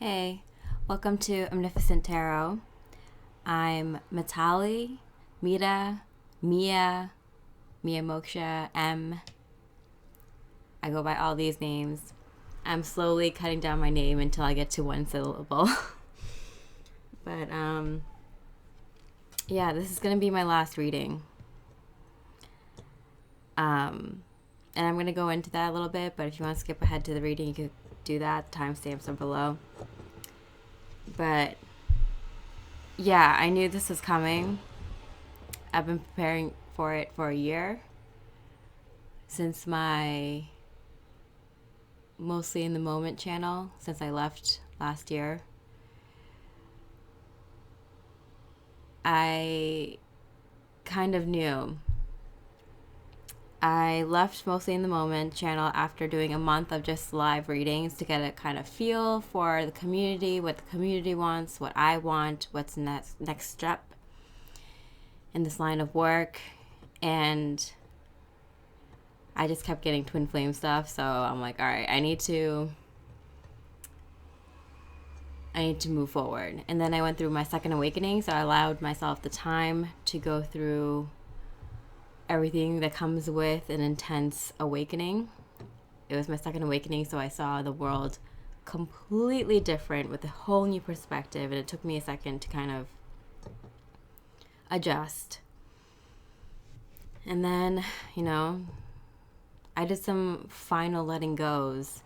Hey, welcome to Omnificent Tarot. I'm Mitali, Mita, Mia, Mosksha, M. I go by all these names. I'm slowly cutting down my name until I get to one syllable. But, yeah, this is going to be my last reading. And I'm going to go into that a little bit, but if you want to skip ahead to the reading, you can do that. Timestamps are below. But yeah, I knew this was coming. I've been preparing for it for a year since my Mostly in the Moment channel, since I left last year. I kind of knew. I left Mostly in the Moment channel after doing a month of just live readings to get a kind of feel for the community, what the community wants, what I want, what's next step in this line of work. And I just kept getting twin flame stuff, so I'm like, all right, I need to move forward. And then I went through my second awakening, so I allowed myself the time to go through everything that comes with an intense awakening. It was my second awakening, so I saw the world completely different with a whole new perspective, and it took me a second to kind of adjust. And then, I did some final letting goes.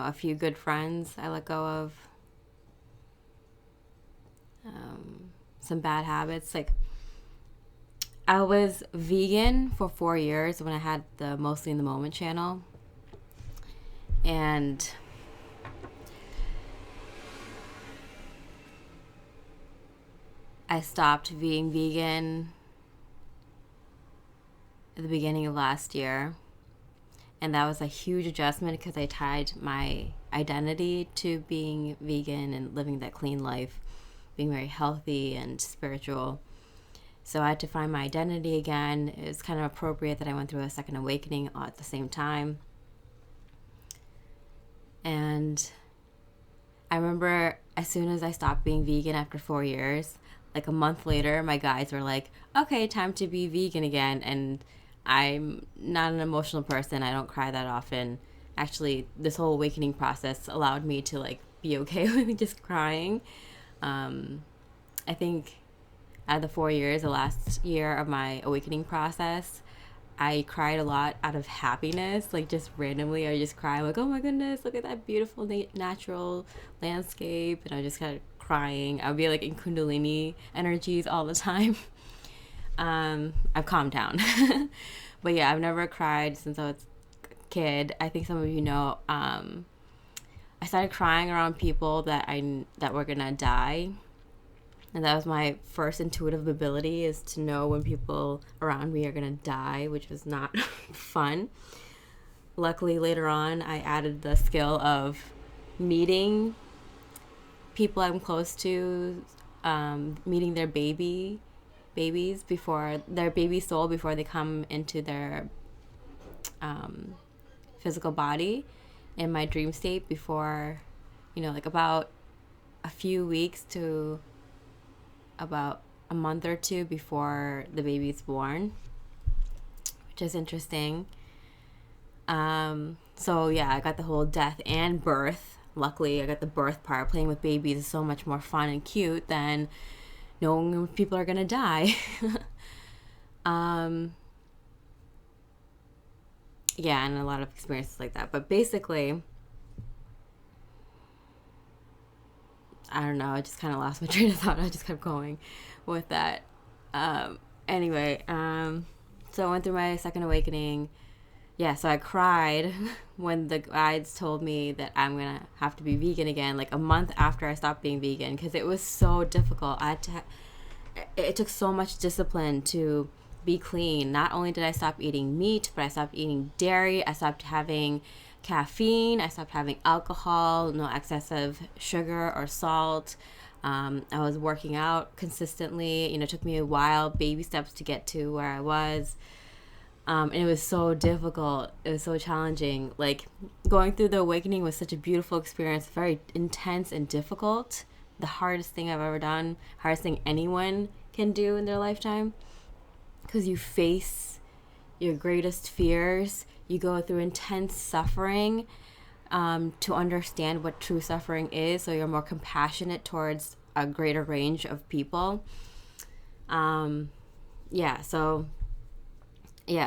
A few good friends I let go of. Some bad habits. Like, I was vegan for 4 years when I had the Mostly in the Moment channel. And I stopped being vegan at the beginning of last year. And that was a huge adjustment because I tied my identity to being vegan and living that clean life, being very healthy and spiritual. So I had to find my identity again. It was kind of appropriate that I went through a second awakening at the same time. And I remember as soon as I stopped being vegan after 4 years, like a month later, my guys were like, okay, time to be vegan again. And I'm not an emotional person. I don't cry that often. Actually, this whole awakening process allowed me to be okay with just crying. I think out of the 4 years, the last year of my awakening process, I cried a lot out of happiness. Like, just randomly, I just cry. I'm like, oh my goodness, look at that beautiful natural landscape. And I just kind of crying. I'll be in Kundalini energies all the time. I've calmed down. But yeah, I've never cried since I was a kid. I think some of you know, I started crying around people that were gonna die. And that was my first intuitive ability, is to know when people around me are gonna die, which was not fun. Luckily, later on, I added the skill of meeting people I'm close to, meeting their babies before their baby soul, before they come into their physical body in my dream state, before, about a few weeks to about a month or two before the baby's born, which is interesting. So yeah, I got the whole death and birth. Luckily, I got the birth part. Playing with babies is so much more fun and cute than knowing when people are gonna die. Yeah, and a lot of experiences like that. But basically, I don't know, I just kind of lost my train of thought. I just kept going with that. Anyway, so I went through my second awakening. Yeah, so I cried when the guides told me that I'm going to have to be vegan again, like a month after I stopped being vegan, because it was so difficult. It took so much discipline to be clean. Not only did I stop eating meat, but I stopped eating dairy. I stopped having caffeine. I stopped having alcohol, no excessive sugar or salt. I was working out consistently. It took me a while, baby steps, to get to where I was. And it was so difficult. It was so challenging. Like, going through the awakening was such a beautiful experience, very intense and difficult. The hardest thing I've ever done, hardest thing anyone can do in their lifetime. Because you face your greatest fears, you go through intense suffering, to understand what true suffering is, so you're more compassionate towards a greater range of people.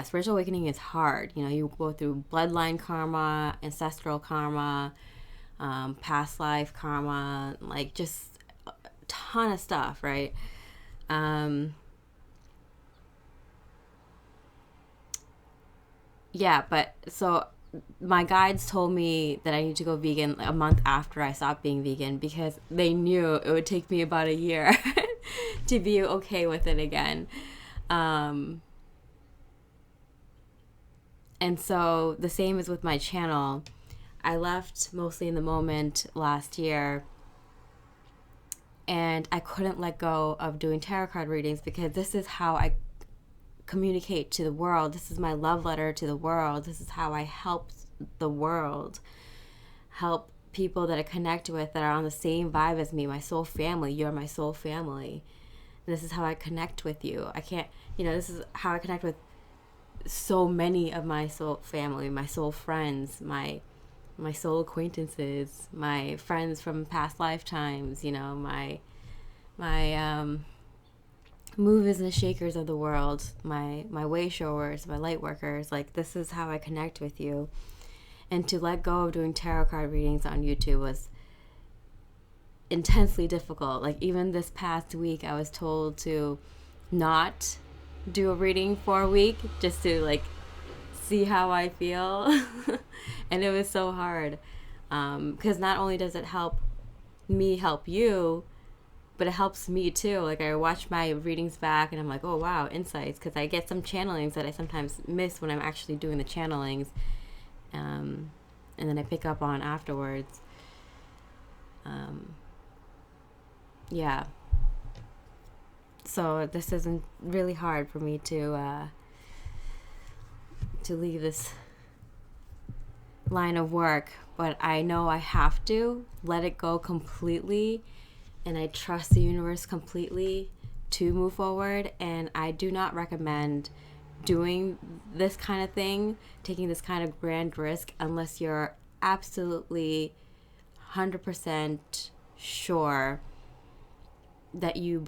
Spiritual awakening is hard. You go through bloodline karma, ancestral karma, past life karma, like just a ton of stuff, right? But so my guides told me that I need to go vegan a month after I stopped being vegan, because they knew it would take me about a year to be okay with it again. And so the same is with my channel. I left mostly in the moment last year, and I couldn't let go of doing tarot card readings, because this is how I communicate to the world. This is my love letter to the world. This is how I help the world, help people that I connect with that are on the same vibe as me, my soul family. You're my soul family. And this is how I connect with you. This is how I connect with so many of my soul family, my soul friends, my soul acquaintances, my friends from past lifetimes, my movers and shakers of the world, my way showers, my light workers. Like, this is how I connect with you. And to let go of doing tarot card readings on YouTube was intensely difficult. Like, even this past week, I was told to not do a reading for a week, just to like see how I feel. And it was so hard, because not only does it help me help you, but it helps me too. Like, I watch my readings back and I'm like, oh wow, insights, because I get some channelings that I sometimes miss when I'm actually doing the channelings, and then I pick up on afterwards. So this isn't really hard for me to leave this line of work, but I know I have to let it go completely, and I trust the universe completely to move forward. And I do not recommend doing this kind of thing, taking this kind of grand risk, unless you're absolutely 100% sure that you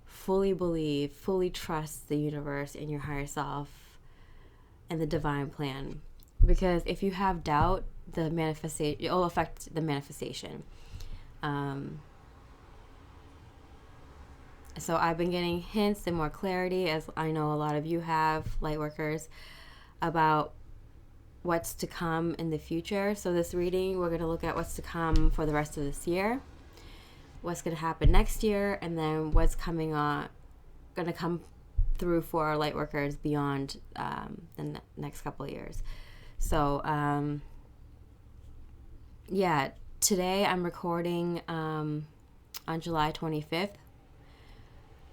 fully trust the universe and your higher self and the divine plan. Because if you have doubt, it will affect the manifestation. So I've been getting hints and more clarity, as I know a lot of you have, light workers, about what's to come in the future. So this reading, we're going to look at what's to come for the rest of this year, what's going to happen next year, and then what's going to come through for our light workers beyond the next couple of years. So today I'm recording on July 25th,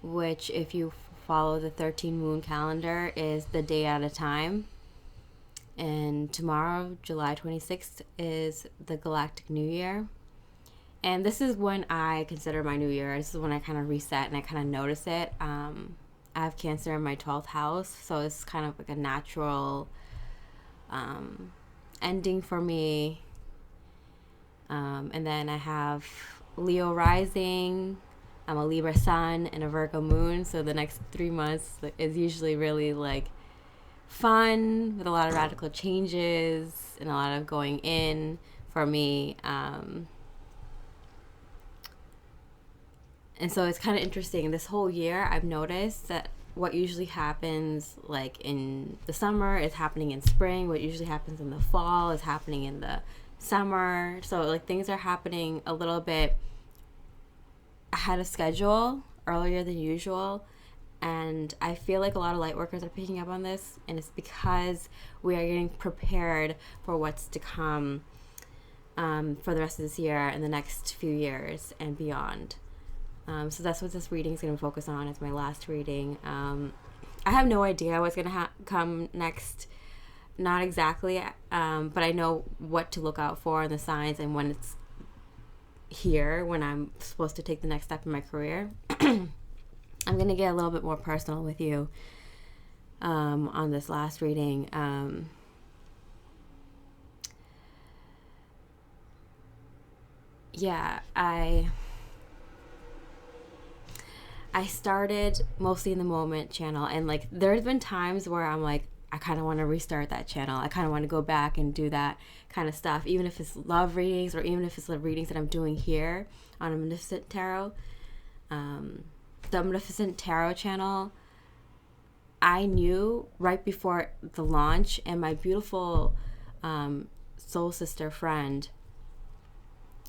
which, if you follow the 13 moon calendar, is the day at a time. And tomorrow, July 26th, is the Galactic New Year. And this is when I consider my new year. This is when I kind of reset and I kind of notice it. I have Cancer in my 12th house, so it's kind of like a natural ending for me. And then I have Leo rising. I'm a Libra sun and a Virgo moon, so the next 3 months is usually really like fun, with a lot of radical changes and a lot of going in for me. And so it's kind of interesting. This whole year, I've noticed that what usually happens like in the summer is happening in spring. What usually happens in the fall is happening in the summer. So like things are happening a little bit ahead of schedule, earlier than usual. And I feel like a lot of light workers are picking up on this, and it's because we are getting prepared for what's to come for the rest of this year and the next few years and beyond. So that's what this reading is going to focus on. It's my last reading. I have no idea what's going to come next. Not exactly, but I know what to look out for in the signs and when it's here, when I'm supposed to take the next step in my career. I'm going to get a little bit more personal with you on this last reading. I started Mostly in the Moment channel, and like there's been times where I'm like, I kind of want to restart that channel. I kind of want to go back and do that kind of stuff, even if it's love readings or even if it's the readings that I'm doing here on a Maleficent Tarot. The Maleficent Tarot channel, I knew right before the launch, and my beautiful soul sister friend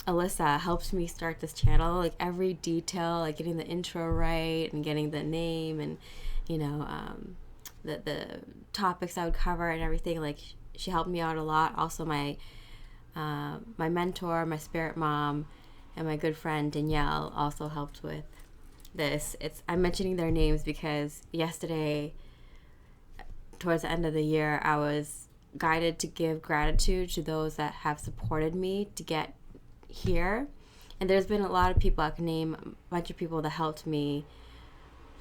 Alyssa helped me start this channel. Like every detail, like getting the intro right and getting the name and the topics I would cover and everything. Like she helped me out a lot. Also my mentor, my spirit mom, and my good friend Danielle also helped with this. I'm mentioning their names because yesterday, towards the end of the year, I was guided to give gratitude to those that have supported me to get here. And there's been a lot of people. I can name a bunch of people that helped me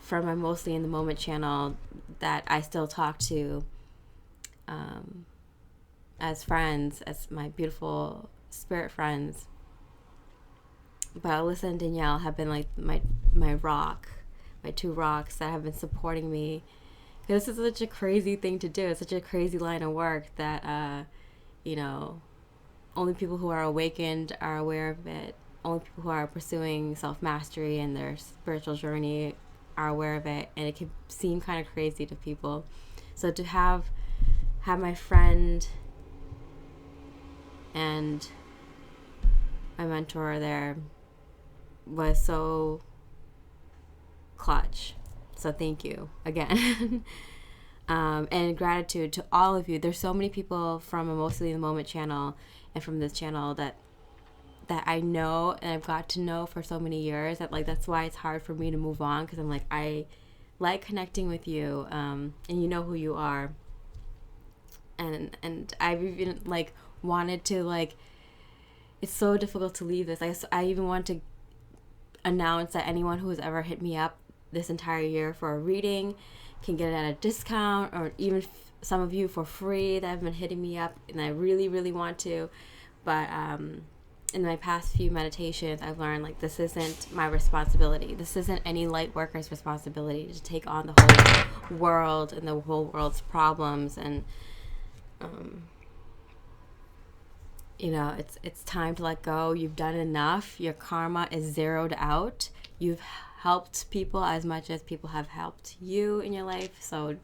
from my Mostly in the Moment channel that I still talk to as friends, as my beautiful spirit friends. But Alyssa and Danielle have been like my rock, my two rocks that have been supporting me. This is such a crazy thing to do. It's such a crazy line of work that, only people who are awakened are aware of it. Only people who are pursuing self-mastery and their spiritual journey are aware of it. And it can seem kind of crazy to people. So to have my friend and my mentor there was so clutch. So thank you again. And gratitude to all of you. There's so many people from a Mostly in the Moment channel and from this channel that I know and I've got to know for so many years that like that's why it's hard for me to move on, because I'm like, I like connecting with you, and you know who you are, and I've even like wanted to like, it's so difficult to leave this. I even want to announce that anyone who has ever hit me up this entire year for a reading can get it at a discount, or even some of you for free that have been hitting me up, and I really, really want to. But in my past few meditations, I've learned like this isn't my responsibility. This isn't any light worker's responsibility to take on the whole world and the whole world's problems. And it's time to let go. You've done enough. Your karma is zeroed out. You've helped people as much as people have helped you in your life, so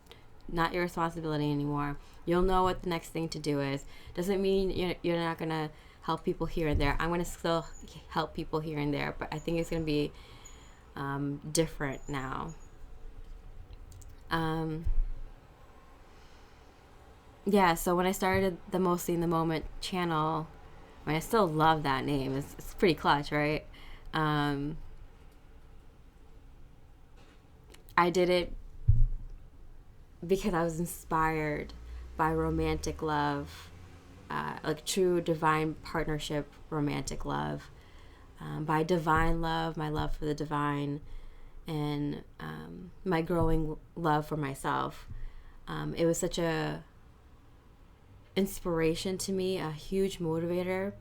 not your responsibility anymore. You'll know what the next thing to do is. Doesn't mean you're not gonna help people here and there. I'm gonna still help people here and there, but I think it's gonna be different now. So when I started the Mostly in the Moment channel, I still love that name. It's pretty clutch, right? I did it because I was inspired by romantic love, like true divine partnership romantic love, by divine love, my love for the divine, and my growing love for myself. It was such a inspiration to me, a huge motivator,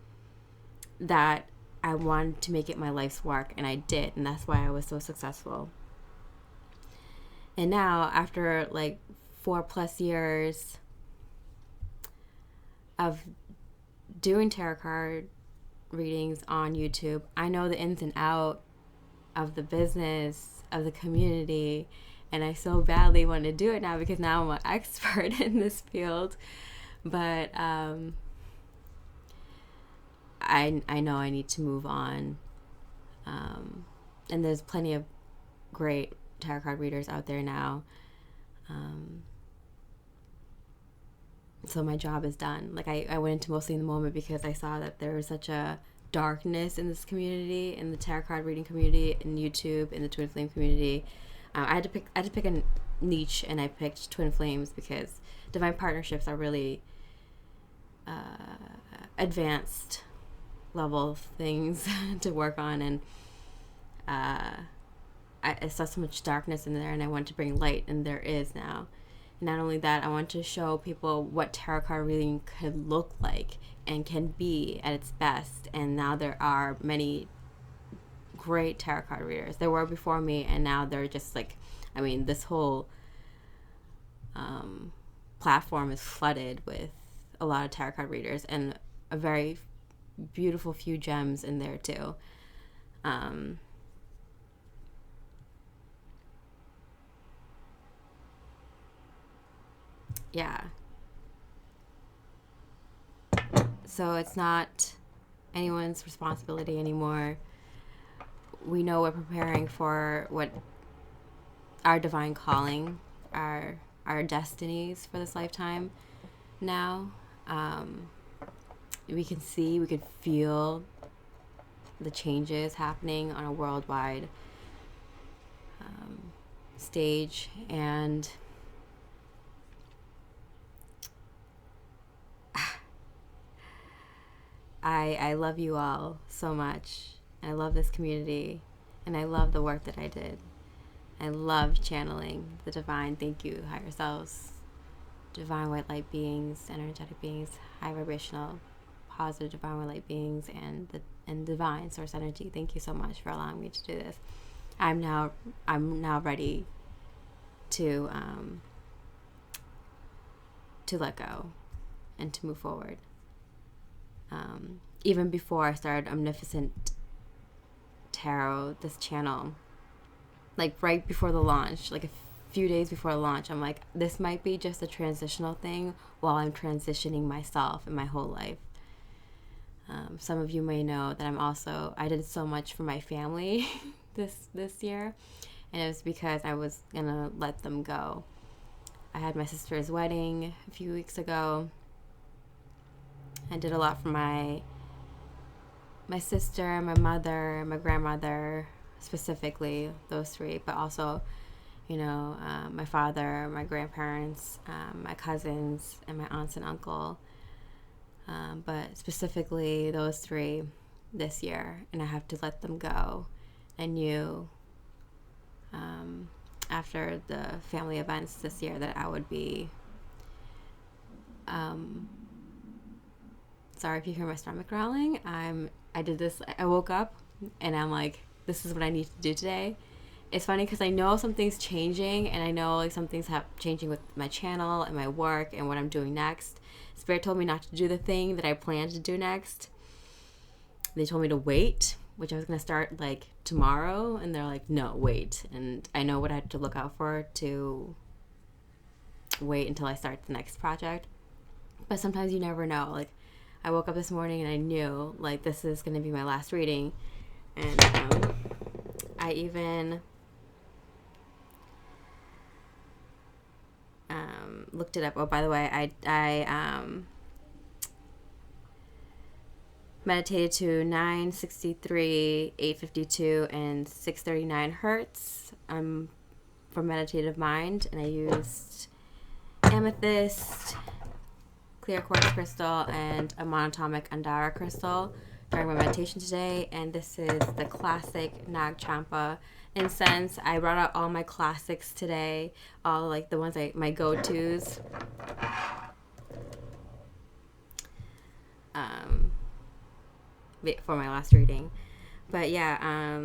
that I wanted to make it my life's work, and I did, and that's why I was so successful. And now, after like 4+ years of doing tarot card readings on YouTube, I know the ins and out of the business, of the community, and I so badly want to do it now because now I'm an expert in this field. But I know I need to move on, and there's plenty of great tarot card readers out there now, so my job is done. Like I went into Mostly in the Moment because I saw that there was such a darkness in this community, in the tarot card reading community, in YouTube, in the Twin Flame community. I had to pick a niche, and I picked twin flames because divine partnerships are really advanced level things to work on, and I saw so much darkness in there, and I want to bring light, and there is now. And not only that, I want to show people what tarot card reading could look like and can be at its best. And now there are many great tarot card readers. There were before me, and now they're just like, I mean, this whole platform is flooded with a lot of tarot card readers, and a very beautiful few gems in there too. Yeah. So it's not anyone's responsibility anymore. We know we're preparing for what our divine calling, our destinies for this lifetime now. We can see, we can feel the changes happening on a worldwide stage, and I love you all so much. I love this community, and I love the work that I did. I love channeling the divine. Thank you, higher selves, divine white light beings, energetic beings, high vibrational, positive divine white light beings, and divine source energy. Thank you so much for allowing me to do this. I'm now ready to let go and to move forward. Even before I started Omnificent Tarot, this channel, like right before the launch, like a few days before the launch, I'm like, this might be just a transitional thing while I'm transitioning myself and my whole life. Some of you may know that I did so much for my family this year, and it was because I was gonna let them go. I had my sister's wedding a few weeks ago. I did a lot for my sister, my mother, my grandmother, specifically those three, but also, my father, my grandparents, my cousins, and my aunts and uncle. But specifically those three this year, and I have to let them go. I knew after the family events this year that I would be sorry if you hear my stomach growling. I woke up and I'm like, this is what I need to do today. It's funny because I know something's changing, and I know like something's changing with my channel and my work and what I'm doing next. Spirit told me not to do the thing that I planned to do next. They told me to wait, which I was going to start like tomorrow, and they're like, no, wait. And I know what I have to look out for to wait until I start the next project. But sometimes you never know. Like, I woke up this morning and I knew like this is going to be my last reading, and I even looked it up. Oh, by the way, I meditated to 963, 852, and 639 hertz for meditative mind, and I used amethyst, clear quartz crystal, and a monatomic Andara crystal during my meditation today. And this is the classic Nag Champa incense. I brought out all my classics today, all like the ones my go-tos. For my last reading. But yeah,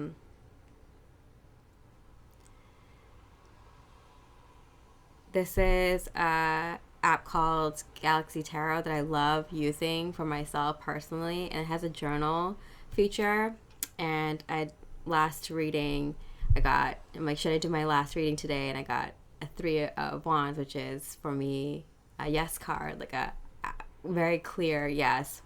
this is a app called Galaxy Tarot that I love using for myself personally, and it has a journal feature. And last reading I'm like, should I do my last reading today? And I got a 3 of Wands, which is for me a yes card, like a very clear yes.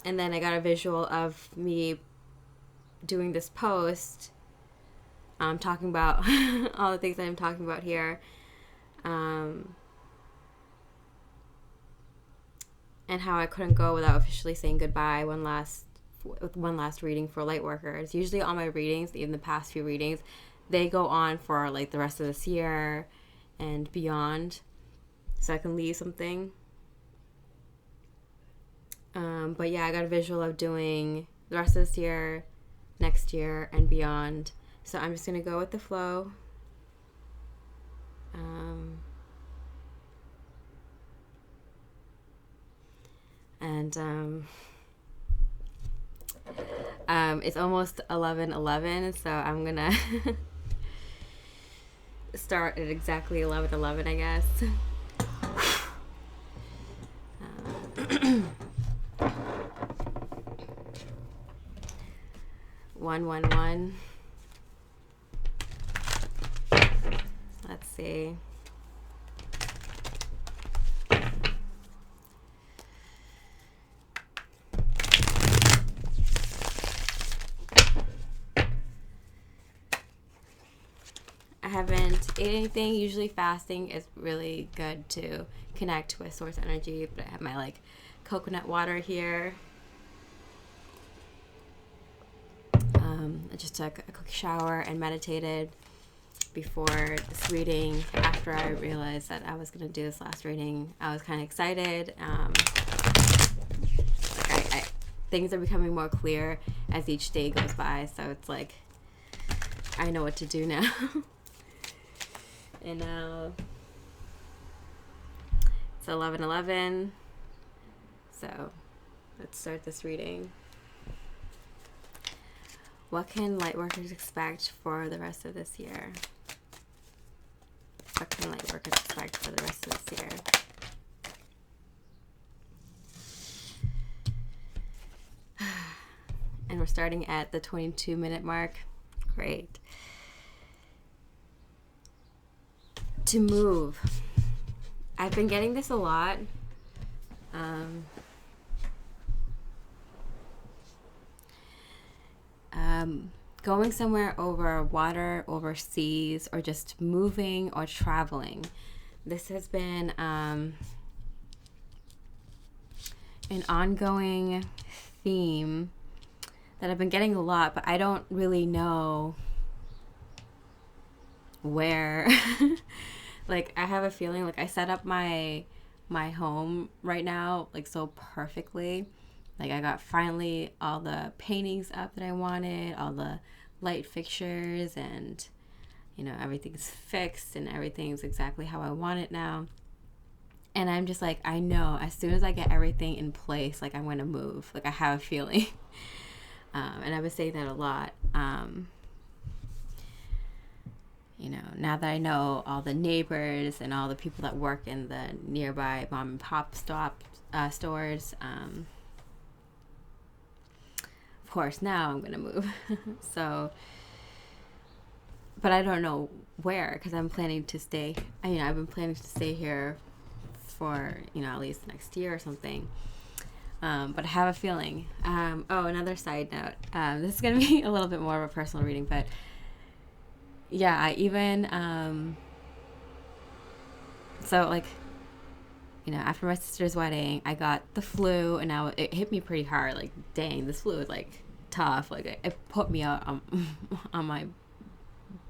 And then I got a visual of me doing this post, talking about all the things that I'm talking about here. And how I couldn't go without officially saying goodbye. One last reading for Lightworkers. Usually all my readings, even the past few readings, they go on for like the rest of this year and beyond, so I can leave something. But yeah, I got a visual of doing the rest of this year, next year, and beyond. So I'm just going to go with the flow. It's almost 11:11, so I'm going to start at exactly 11:11, I guess. 111. Let's see. I haven't ate anything. Usually fasting is really good to connect with source energy, but I have my like coconut water here. I just took a quick shower and meditated before this reading. After I realized that I was going to do this last reading, I was kind of excited. Things are becoming more clear as each day goes by, so it's like I know what to do now. And now it's 11:11, so let's start this reading. What can Lightworkers expect for the rest of this year? What can Lightworkers expect for the rest of this year? And we're starting at the 22-minute mark. Great. To move. I've been getting this a lot. Going somewhere over water, overseas, or just moving or traveling. This has been an ongoing theme that I've been getting a lot, but I don't really know where. Like, I have a feeling like I set up my home right now like so perfectly. Like, I got finally all the paintings up that I wanted, all the light fixtures, and everything's fixed and everything's exactly how I want it now. And I'm just like, I know as soon as I get everything in place, like, I'm going to move. Like, I have a feeling. And I've been saying that a lot. Now that I know all the neighbors and all the people that work in the nearby mom and pop stores, of course, now I'm going to move. So, but I don't know where, because I'm planning to stay. I've been planning to stay here for, at least next year or something. But I have a feeling. Another side note. This is going to be a little bit more of a personal reading, but yeah, I even, so like, after my sister's wedding, I got the flu, and now it hit me pretty hard. Like, dang, this flu is like tough. Like, it put me out on my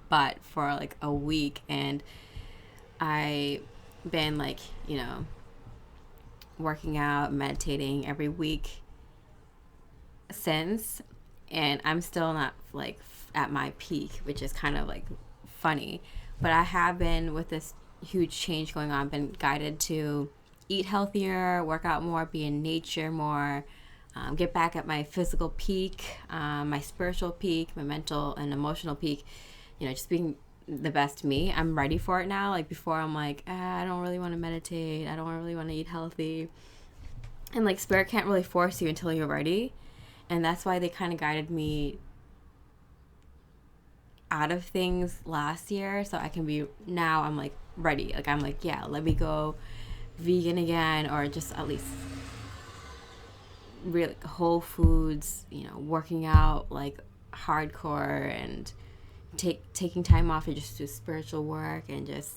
butt for like a week, and I been like, working out, meditating every week since, and I'm still not like at my peak, which is kind of like funny. But I have been, with this huge change going on, been guided to eat healthier, work out more, be in nature more, get back at my physical peak, my spiritual peak, my mental and emotional peak, just being the best me. I'm ready for it now. Like, before, I'm like, I don't really want to meditate, I don't really want to eat healthy, and like, spirit can't really force you until you're ready. And that's why they kind of guided me out of things last year, so I can be, now I'm like ready. Like, I'm like, yeah, let me go vegan again, or just at least really whole foods, working out like hardcore, and taking time off and just do spiritual work, and just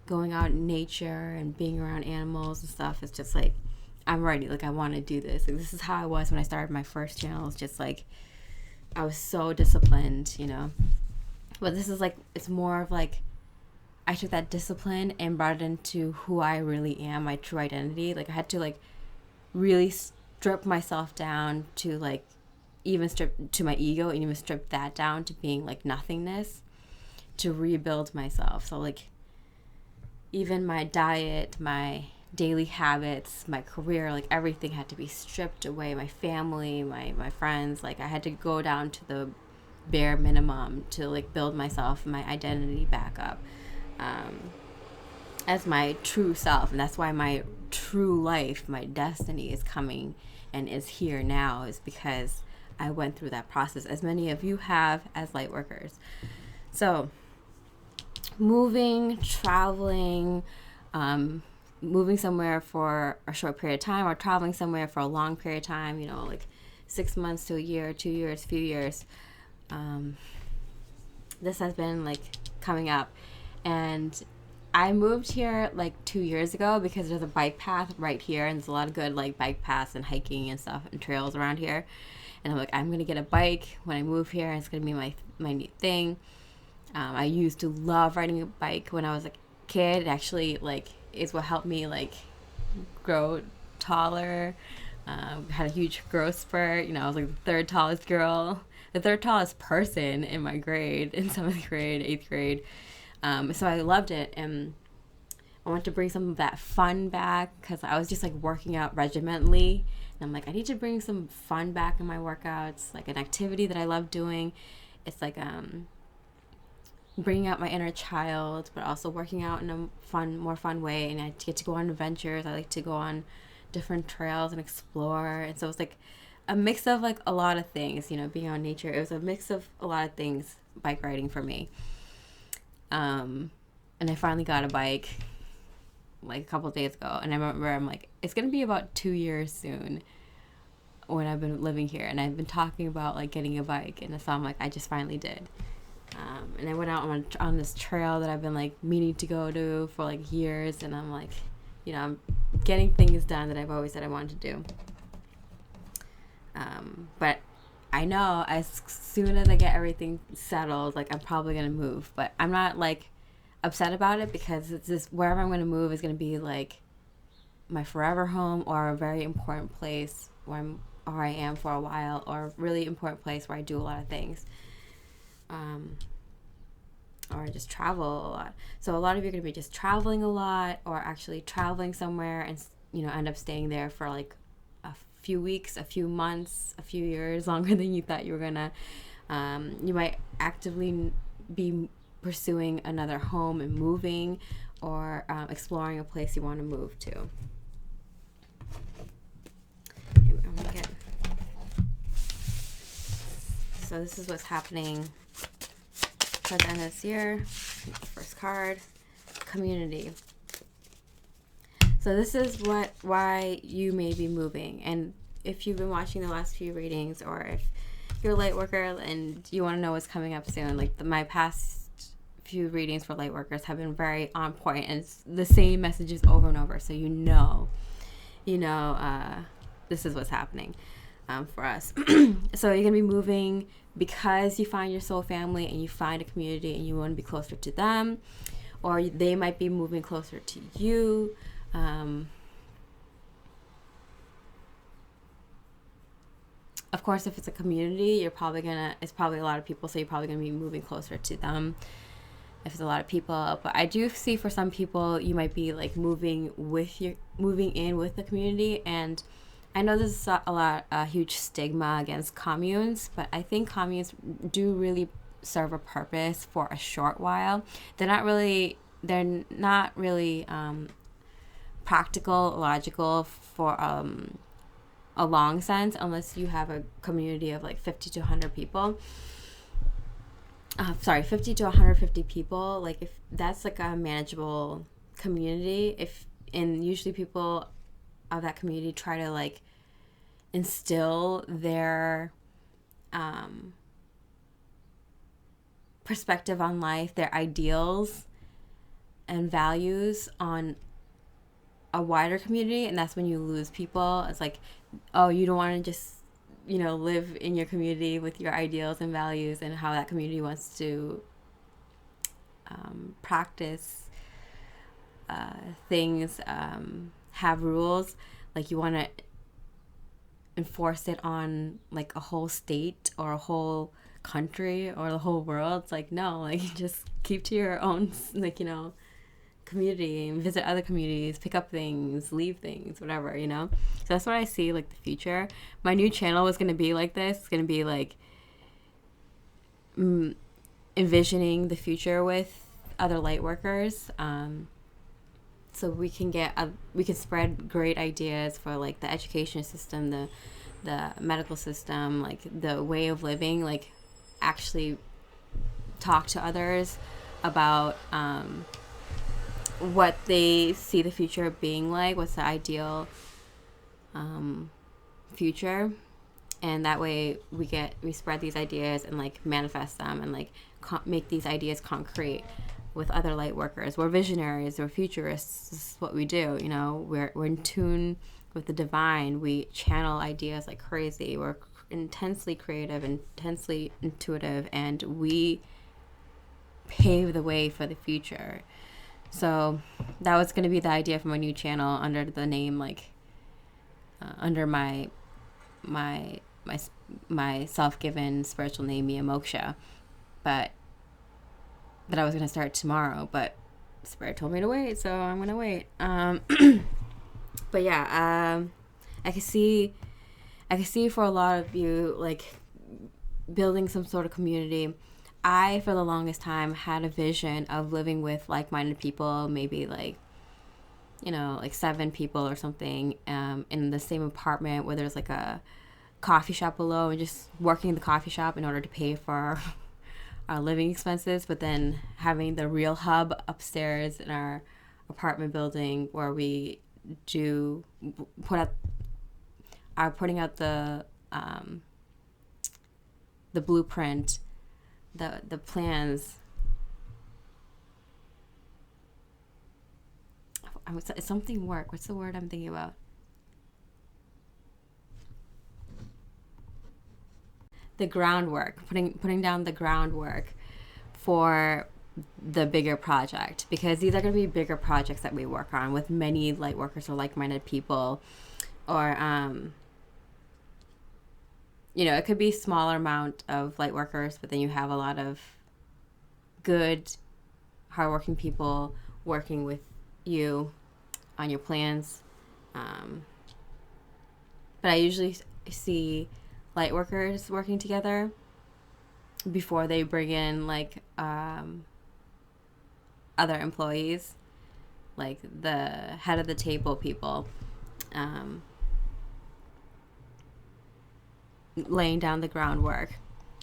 going out in nature and being around animals and stuff, it's just like, I'm ready. Like, I want to do this. Like, this is how I was when I started my first channel. It's just like, I was so disciplined, you know. But this is like, it's more of like, I took that discipline and brought it into who I really am, my true identity. Like, I had to like really strip myself down to like, even strip to my ego, and even strip that down to being like nothingness, to rebuild myself. So like, even my diet, my daily habits, my career, like everything had to be stripped away. My family, my friends, like I had to go down to the bare minimum to like build myself, my identity back up as my true self. And that's why my true life, my destiny is coming and is here now, is because I went through that process, as many of you have as light workers. So moving, traveling, moving somewhere for a short period of time, or traveling somewhere for a long period of time, you know, like 6 months to a year, 2 years, few years. This has been like coming up, and I moved here like 2 years ago because there's a bike path right here, and there's a lot of good like bike paths and hiking and stuff and trails around here. And I'm like, I'm gonna get a bike when I move here, and it's gonna be my new thing. I used to love riding a bike when I was a kid. It actually like is what helped me like grow taller. Had a huge growth spurt. You know, I was like the third tallest person in my grade, in 7th grade, 8th grade. So I loved it, and I want to bring some of that fun back, because I was just like working out regimentally, and I'm like, I need to bring some fun back in my workouts, like an activity that I love doing. It's like bringing out my inner child, but also working out in a more fun way. And I get to go on adventures. I like to go on different trails and explore. And so it's like a mix of like a lot of things, you know, being on nature. It was a mix of a lot of things, bike riding for me. And I finally got a bike like a couple of days ago. And I remember I'm like, it's going to be about 2 years soon when I've been living here. And I've been talking about like getting a bike. And so I'm like, I just finally did. And I went out on this trail that I've been like meaning to go to for like years, and I'm like, you know, I'm getting things done that I've always said I wanted to do. But I know as soon as I get everything settled, like I'm probably gonna move. But I'm not like upset about it, because it's just wherever I'm gonna move is gonna be like my forever home, or a very important place where I am for a while, or a really important place where I do a lot of things. Or just travel a lot. So a lot of you are going to be just traveling a lot, or actually traveling somewhere and, you know, end up staying there for like a few weeks, a few months, a few years, longer than you thought you were going to. You might actively be pursuing another home and moving, or exploring a place you want to move to. So this is what's happening at the end of this year. First card, community. So this is why you may be moving. And if you've been watching the last few readings, or if you're a light worker and you want to know what's coming up soon, like my past few readings for light workers have been very on point, and it's the same messages over and over. So you know, this is what's happening for us. So you're gonna be moving because you find your soul family, and you find a community, and you want to be closer to them, or they might be moving closer to you. Of course, if it's a community, it's probably a lot of people, so you're probably gonna be moving closer to them if it's a lot of people. But I do see for some people, you might be like moving in with the community. And I know there's a huge stigma against communes, but I think communes do really serve a purpose for a short while. They're not really practical, logical for a long sense, unless you have a community of like 50 to 100 people. 50 to 150 people. Like if that's like a manageable community, and usually people of that community try to like instill their perspective on life, their ideals and values on a wider community, and that's when you lose people. It's like, oh, you don't want to just, live in your community with your ideals and values and how that community wants to practice things, have rules. Like, you want to enforce it on like a whole state or a whole country or the whole world. It's like, no, like, just keep to your own, like, community and visit other communities, pick up things, leave things, whatever, So that's what I see, like, the future. My new channel is going to be like this. It's going to be like envisioning the future with other light workers, so we can spread great ideas for like the education system, the medical system, like the way of living, like actually talk to others about what they see the future being like, what's the ideal future, and that way we spread these ideas and like manifest them and like make these ideas concrete with other light workers. We're visionaries, we're futurists. This is what we do. We're in tune with the divine. We channel ideas like crazy. We're intensely creative, intensely intuitive, and we pave the way for the future. So that was going to be the idea for my new channel, under the name, like, under my self-given spiritual name, Mosksha. But I was going to start tomorrow, but Spirit told me to wait, so I'm going to wait. But yeah, I can see for a lot of you, like, building some sort of community. I, for the longest time, had a vision of living with like-minded people, maybe like, like 7 people or something, in the same apartment where there's like a coffee shop below, and just working in the coffee shop in order to pay for our living expenses, but then having the real hub upstairs in our apartment building where we putting out the blueprint, the plans. It's something work. What's the word I'm thinking about? The groundwork, putting down the groundwork for the bigger project, because these are going to be bigger projects that we work on with many light workers or like-minded people, or it could be a smaller amount of light workers, but then you have a lot of good, hardworking people working with you on your plans. But I usually see light workers working together before they bring in like other employees, like the head of the table people, laying down the groundwork,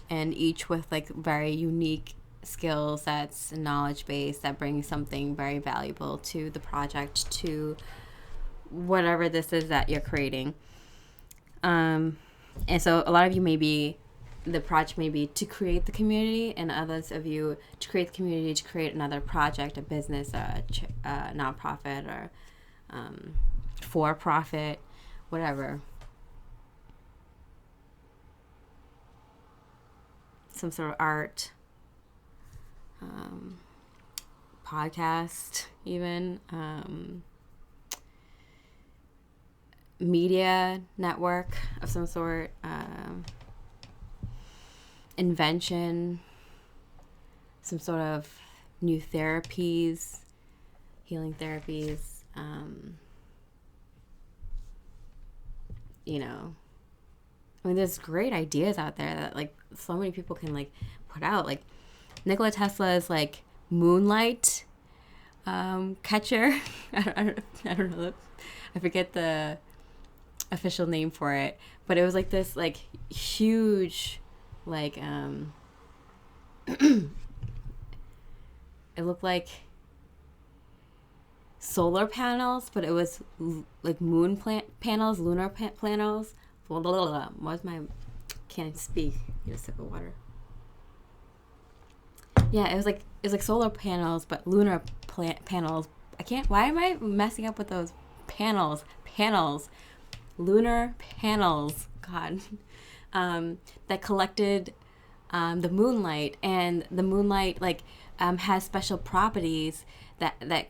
and each with like very unique skill sets and knowledge base that brings something very valuable to the project, to whatever this is that you're creating. And so a lot of you the project may be to create the community, and others of you to create the community to create another project, a business, a nonprofit, or for-profit, whatever. Some sort of art, podcast, even, media network of some sort, invention, some sort of new therapies, healing therapies, I mean, there's great ideas out there that like so many people can like put out. Like Nikola Tesla's like moonlight catcher. I don't know. I forget the official name for it, but it was like this like huge like it looked like solar panels, but it was like moon panels, lunar panels. What's my... Can't speak. Get a sip of water. Yeah, it was like solar panels, but lunar panels. Why am I messing up with those panels? Lunar panels. God. That collected the moonlight, and the moonlight has special properties that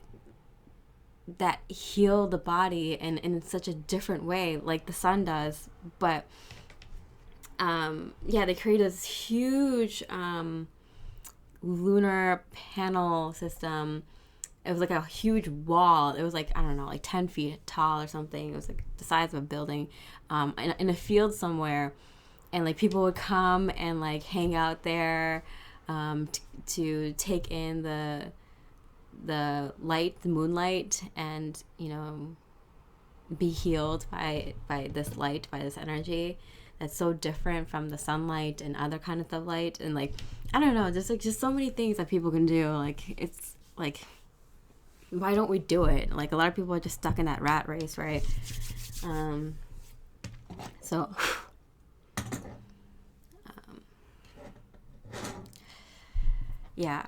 heal the body in such a different way, like the sun does. But they created this huge lunar panel system. It was like a huge wall. It was like, I don't know, like 10 feet tall or something. It was like the size of a building, in a field somewhere. And like people would come and like hang out there to take in the light, the moonlight, and, you know, be healed by this light, by this energy that's so different from the sunlight and other kinds of light. And like, I don't know, just so many things that people can do. Like, it's like, why don't we do it? Like, a lot of people are just stuck in that rat race, right? Yeah.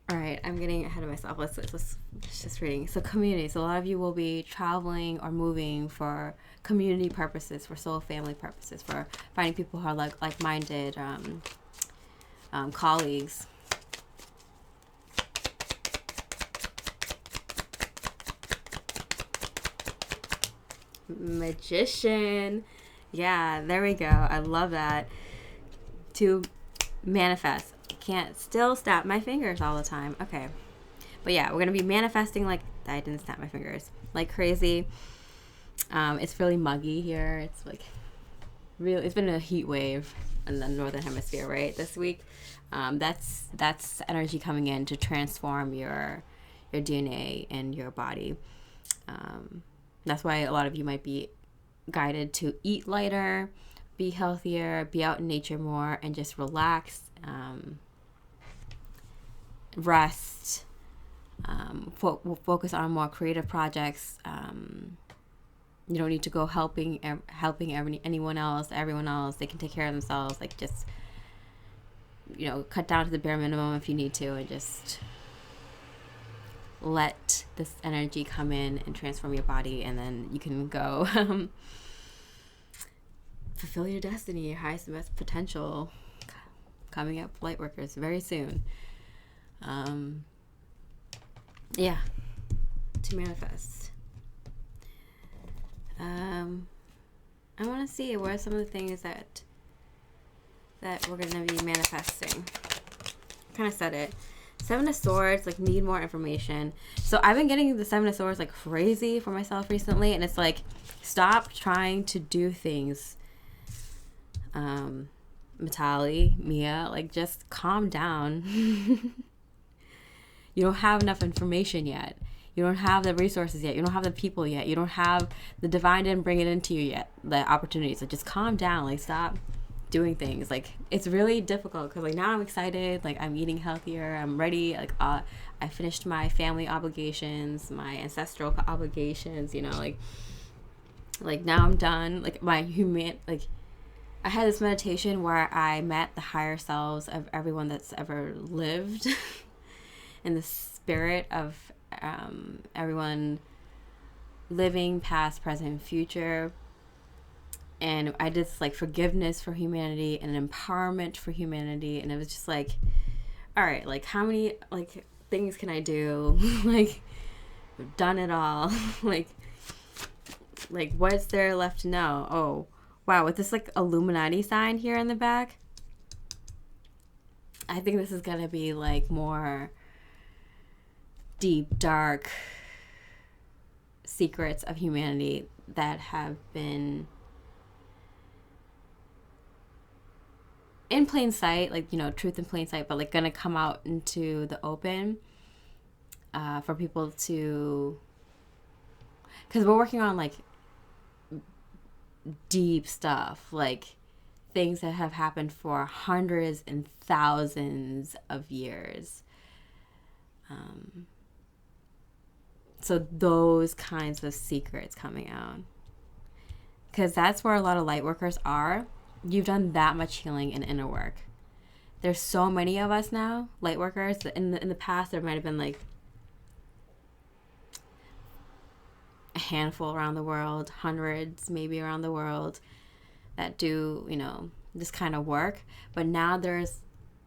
All right, I'm getting ahead of myself. Let's just reading. So community. So a lot of you will be traveling or moving for community purposes, for soul family purposes, for finding people who are like-minded colleagues. Magician. Yeah, there we go. I love that. To manifest. Can't still snap my fingers all the time. Okay. But yeah, we're going to be manifesting like I didn't snap my fingers like crazy. It's really muggy here. It's like really, it's been a heat wave in the northern hemisphere, right? This week. That's energy coming in to transform your DNA and your body. That's why a lot of you might be guided to eat lighter, be healthier, be out in nature more, and just relax, rest, focus on more creative projects. You don't need to go helping everyone else. They can take care of themselves. Like, just, you know, cut down to the bare minimum if you need to, and just let this energy come in and transform your body, and then you can go fulfill your destiny, your highest and best potential. Coming up, Lightworkers, very soon. To manifest. I want to see what are some of the things that we're going to be manifesting. Kind of said it. Seven of Swords, like, need more information. So I've been getting the Seven of Swords like crazy for myself recently, and it's like, stop trying to do things. Mitali, Mia, like, just calm down. You don't have enough information yet. You don't have the resources yet. You don't have the people yet. You don't have the divine didn't bring it into you yet, the opportunities. So just calm down. Like, stop doing things. Like, it's really difficult because, like, now I'm excited. Like, I'm eating healthier. I'm ready. Like, I finished my family obligations, my ancestral obligations, you know, like now I'm done. Like, I had this meditation where I met the higher selves of everyone that's ever lived in the spirit of everyone living, past, present, future. And I did this, like, forgiveness for humanity and empowerment for humanity. And it was just like, all right, like, how many, like, things can I do? Like, I've done it all. like, what's there left to know? Oh, wow, with this, like, Illuminati sign here in the back, I think this is going to be, like, more deep, dark secrets of humanity that have been in plain sight, like, you know, truth in plain sight, but, like, going to come out into the open for people to, because we're working on, like, deep stuff, like things that have happened for hundreds and thousands of years. So those kinds of secrets coming out, because that's where a lot of light workers are. You've done that much healing and inner work. there's so many of us now, light workers. In the past, there might have been like a handful around the world, hundreds maybe around the world that do, this kind of work. But now there's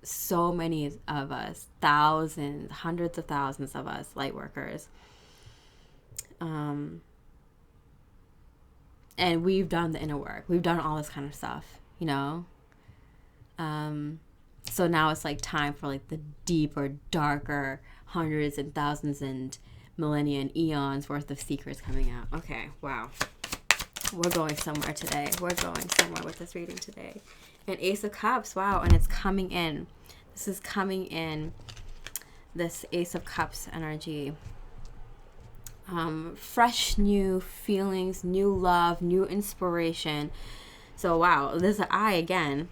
so many of us, thousands, hundreds of thousands of us, light workers. And we've done the inner work. We've done all this kind of stuff, So now it's like time for like the deeper, darker, hundreds and thousands and millennia and eons worth of secrets coming out. Okay, wow. We're going somewhere today. We're going somewhere with this reading today. And Ace of Cups, wow, and it's coming in. This is coming in, this Ace of Cups energy. Fresh new feelings, new love, new inspiration. So wow, there's an eye again.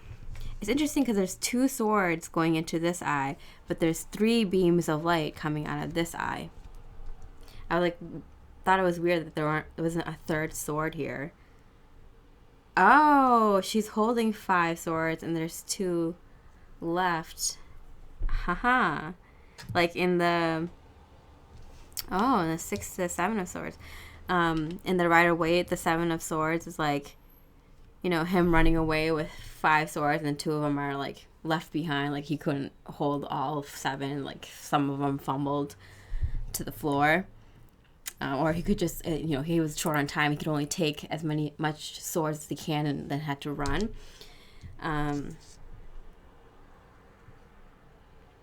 It's interesting because there's 2 swords going into this eye, but there's 3 beams of light coming out of this eye. I thought it was weird that there wasn't a 3rd sword here. Oh, she's holding 5 swords and there's 2 left. Haha. Like in the 6 to 7 of swords. In the Rider-Waite, the 7 of swords is like, him running away with 5 swords and 2 of them are like left behind. Like he couldn't hold all 7. Like some of them fumbled to the floor. Or he could just, he was short on time. He could only take as much swords as he can and then had to run.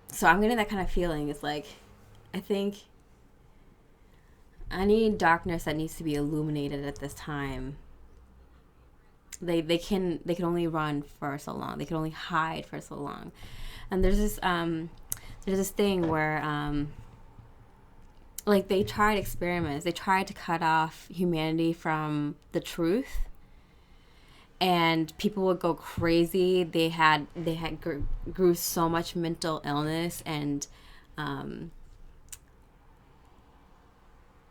So I'm getting that kind of feeling. It's like, I think any darkness that needs to be illuminated at this time, they can only run for so long. They can only hide for so long. And there's this thing where like they tried experiments. They tried to cut off humanity from the truth, and people would go crazy. They grew so much mental illness, and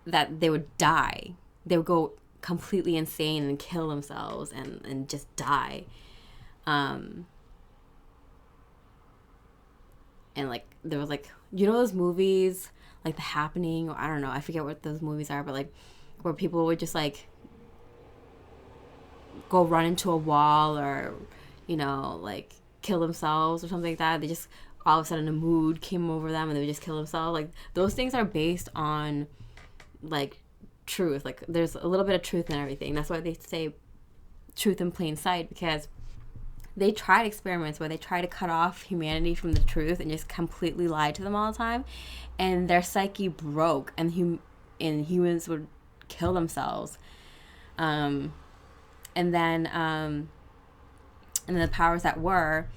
that they would die. They would go completely insane and kill themselves and just die. And like there was like, those movies like The Happening, or I don't know, I forget what those movies are, but like where people would just like go run into a wall or like kill themselves or something like that. They just all of a sudden a mood came over them and they would just kill themselves. Like those things are based on like truth. Like there's a little bit of truth in everything. That's why they say truth in plain sight, because they tried experiments where they try to cut off humanity from the truth and just completely lie to them all the time, and their psyche broke, and humans would kill themselves. And then the powers that were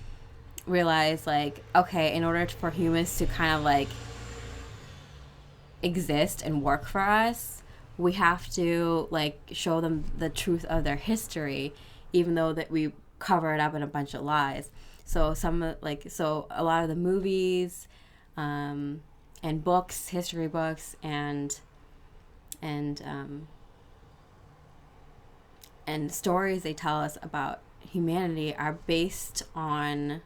realized, like, okay, in order for humans to kind of like exist and work for us, we have to like show them the truth of their history, even though that we cover it up in a bunch of lies. So a lot of the movies and books, history books, and stories they tell us about humanity are based on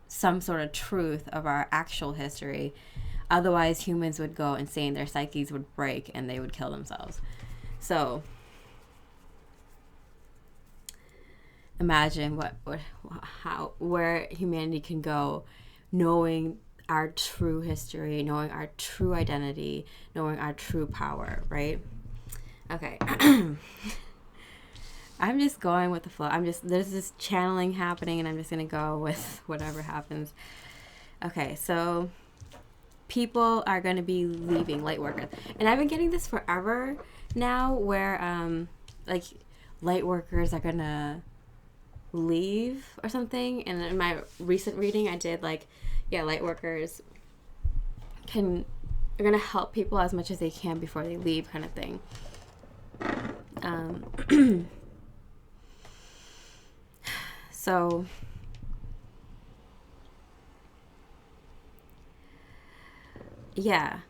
some sort of truth of our actual history. Otherwise, humans would go insane, their psyches would break, and they would kill themselves. So imagine where humanity can go, knowing our true history, knowing our true identity, knowing our true power, right? Okay. I'm just going with the flow. There's this channeling happening, and I'm just going to go with whatever happens. Okay, so people are going to be leaving Lightworkers. And I've been getting this forever now, where like Lightworkers are going to leave or something. And in my recent reading, I did like, yeah, Lightworkers are going to help people as much as they can before they leave, kind of thing. So yeah,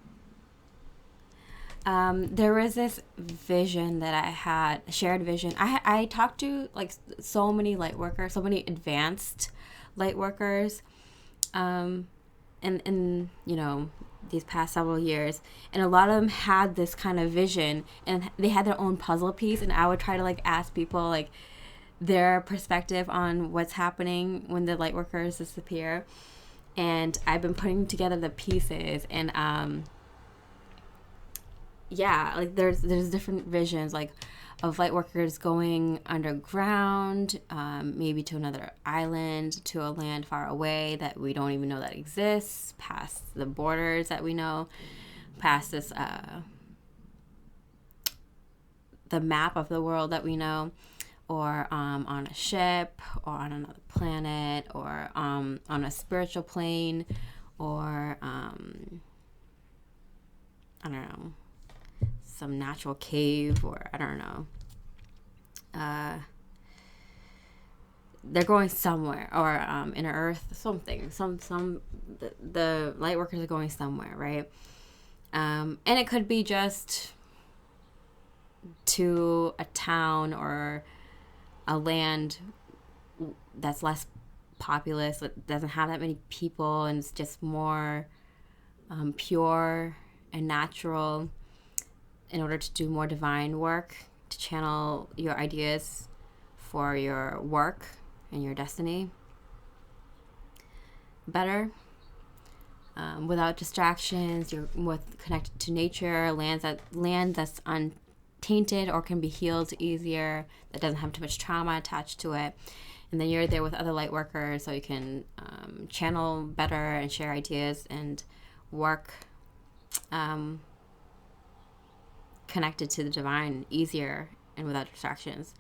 there was this vision that I had, a shared vision. I talked to like so many light workers, so many advanced light workers, and these past several years, and a lot of them had this kind of vision, and they had their own puzzle piece, and I would try to like ask people like their perspective on what's happening when the light workers disappear. And I've been putting together the pieces, and like there's different visions, like of light workers going underground, maybe to another island, to a land far away that we don't even know that exists, past the borders that we know, past this the map of the world that we know, or on a ship, or on another planet, or on a spiritual plane, or I don't know, some natural cave, or I don't know. They're going somewhere, or inner earth, something. The light workers are going somewhere, right? And it could be just to a town or a land that's less populous, that doesn't have that many people, and it's just more pure and natural, in order to do more divine work, to channel your ideas for your work and your destiny better, without distractions. You're more connected to nature, land that's untainted or can be healed easier, that doesn't have too much trauma attached to it. And then you're there with other light workers, so you can channel better and share ideas and work connected to the divine easier and without distractions.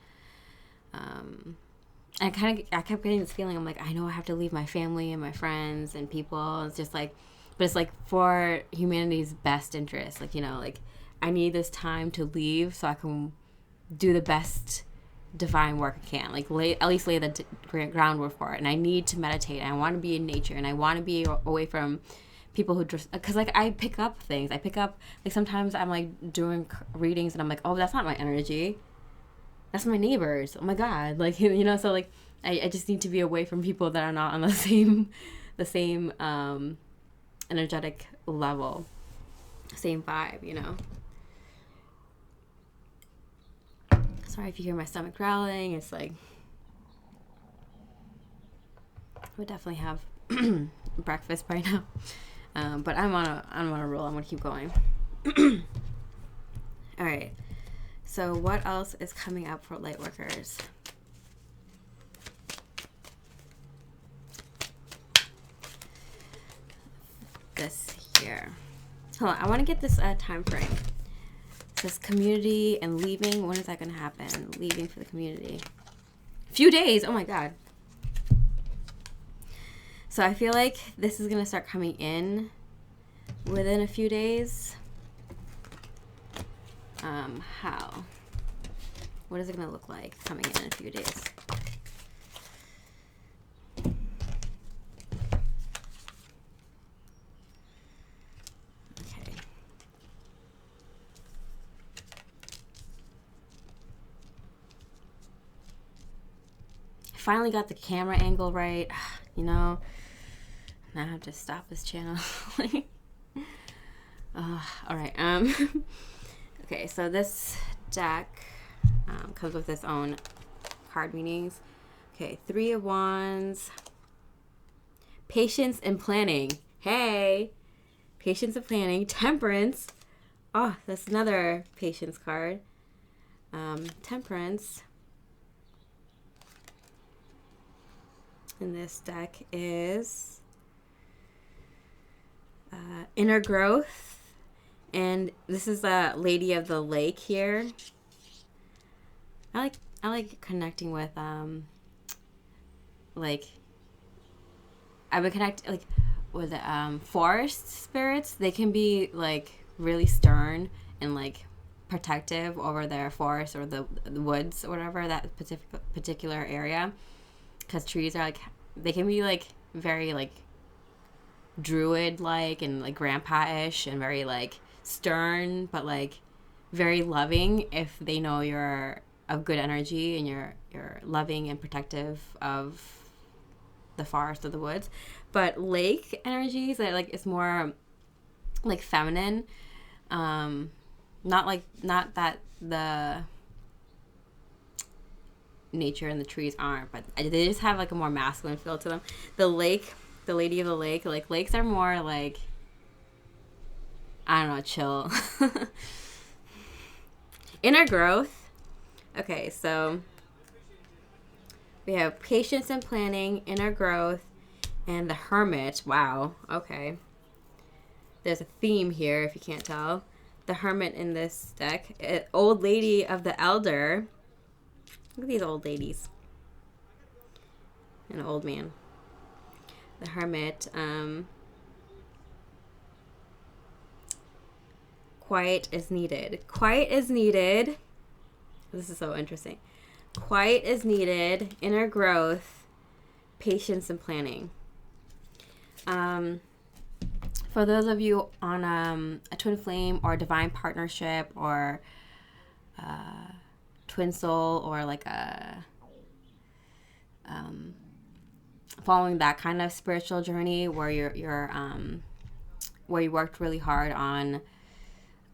I kept getting this feeling, I'm like, I know I have to leave my family and my friends and people. It's just like, but it's like for humanity's best interest. Like, like I need this time to leave so I can do the best divine work I can. Like at least lay the groundwork for it. And I need to meditate. And I want to be in nature, and I want to be away from people who just, because like I pick up things. I pick up, like sometimes I'm like doing readings and I'm like, oh, that's not my energy. That's my neighbors. Oh my God. Like, so like I just need to be away from people that are not on the same energetic level, same vibe, Sorry if you hear my stomach growling. It's like, I would definitely have breakfast by now. But I'm on a roll. I'm gonna keep going. All right. So what else is coming up for light workers? This year. Hold on. I want to get this time frame. It says community and leaving. When is that going to happen? Leaving for the community. Few days. Oh my God. So I feel like this is going to start coming in within a few days. How? What is it going to look like coming in a few days? Okay. I finally got the camera angle right. Now I have to stop this channel. All right. Okay, so this deck comes with its own card meanings. Okay, 3 of Wands. Patience and planning. Hey! Patience and planning. Temperance. Oh, that's another patience card. Temperance in this deck is inner growth. And this is the Lady of the Lake here. I like connecting with like I've been connecting like with forest spirits. They can be like really stern and like protective over their forest or the woods or whatever, that particular area, because trees are like, they can be like very like druid like and like grandpa-ish and very like stern, but like very loving if they know you're of good energy and you're loving and protective of the forest or the woods. But lake energies are like, it's more like feminine. Not that the nature and the trees aren't, but they just have like a more masculine feel to them. The lady of the lake, like lakes are more like, I don't know, chill. Inner growth. Okay, so we have patience and planning, inner growth, and the hermit. Wow. Okay. There's a theme here, if you can't tell. The hermit in this deck. Old lady of the elder. Look at these old ladies. An old man. The hermit. Quiet is needed. Quiet is needed. This is so interesting. Quiet is needed. Inner growth. Patience and planning. For those of you on a twin flame or divine partnership or twin soul, or like a following that kind of spiritual journey where you're where you worked really hard on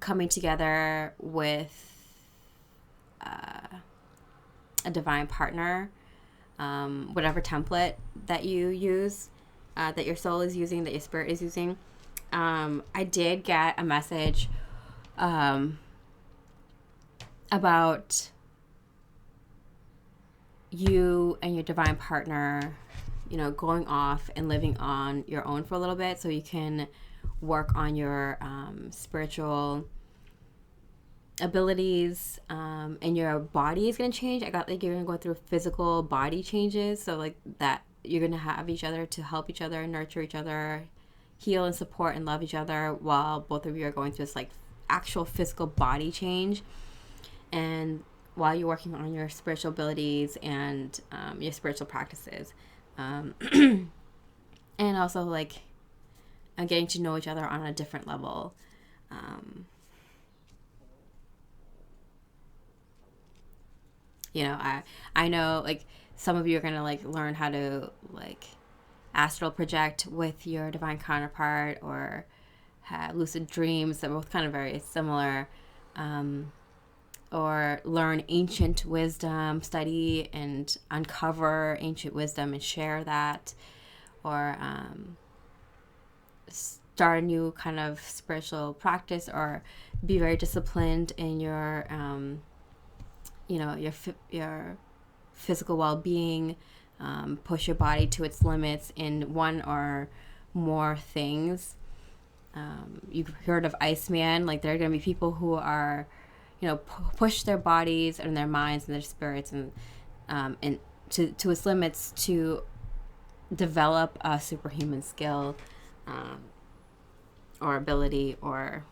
coming together with a divine partner, whatever template that you use, that your soul is using, that your spirit is using. I did get a message about you and your divine partner, going off and living on your own for a little bit so you can work on your spiritual abilities, and your body is going to change. I got like you're going to go through physical body changes, so like that you're going to have each other to help each other, nurture each other, heal and support and love each other while both of you are going through this like actual physical body change, and while you're working on your spiritual abilities and your spiritual practices, and also like getting to know each other on a different level. I know like some of you are gonna like learn how to like astral project with your divine counterpart, or have lucid dreams. They're both kind of very similar. Or learn ancient wisdom, study and uncover ancient wisdom and share that, or start a new kind of spiritual practice, or be very disciplined in your your physical well-being, push your body to its limits in one or more things. You've heard of Iceman. Like, there are going to be people who are, push their bodies and their minds and their spirits and to its limits to develop a superhuman skill, or ability, or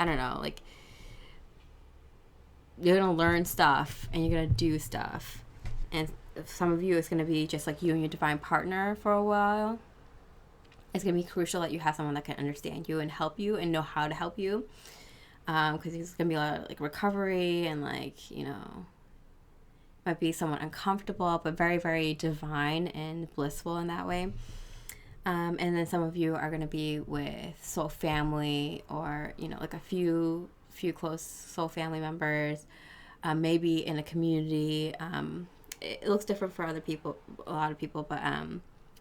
I don't know, like, you're going to learn stuff and you're going to do stuff. And some of you, it's going to be just like you and your divine partner for a while. It's going to be crucial that you have someone that can understand you and help you and know how to help you. Because there's going to be a lot of like recovery and like, might be somewhat uncomfortable, but very, very divine and blissful in that way. And then some of you are going to be with soul family, or, like a few close soul family members, maybe in a community. It looks different for other people, a lot of people, but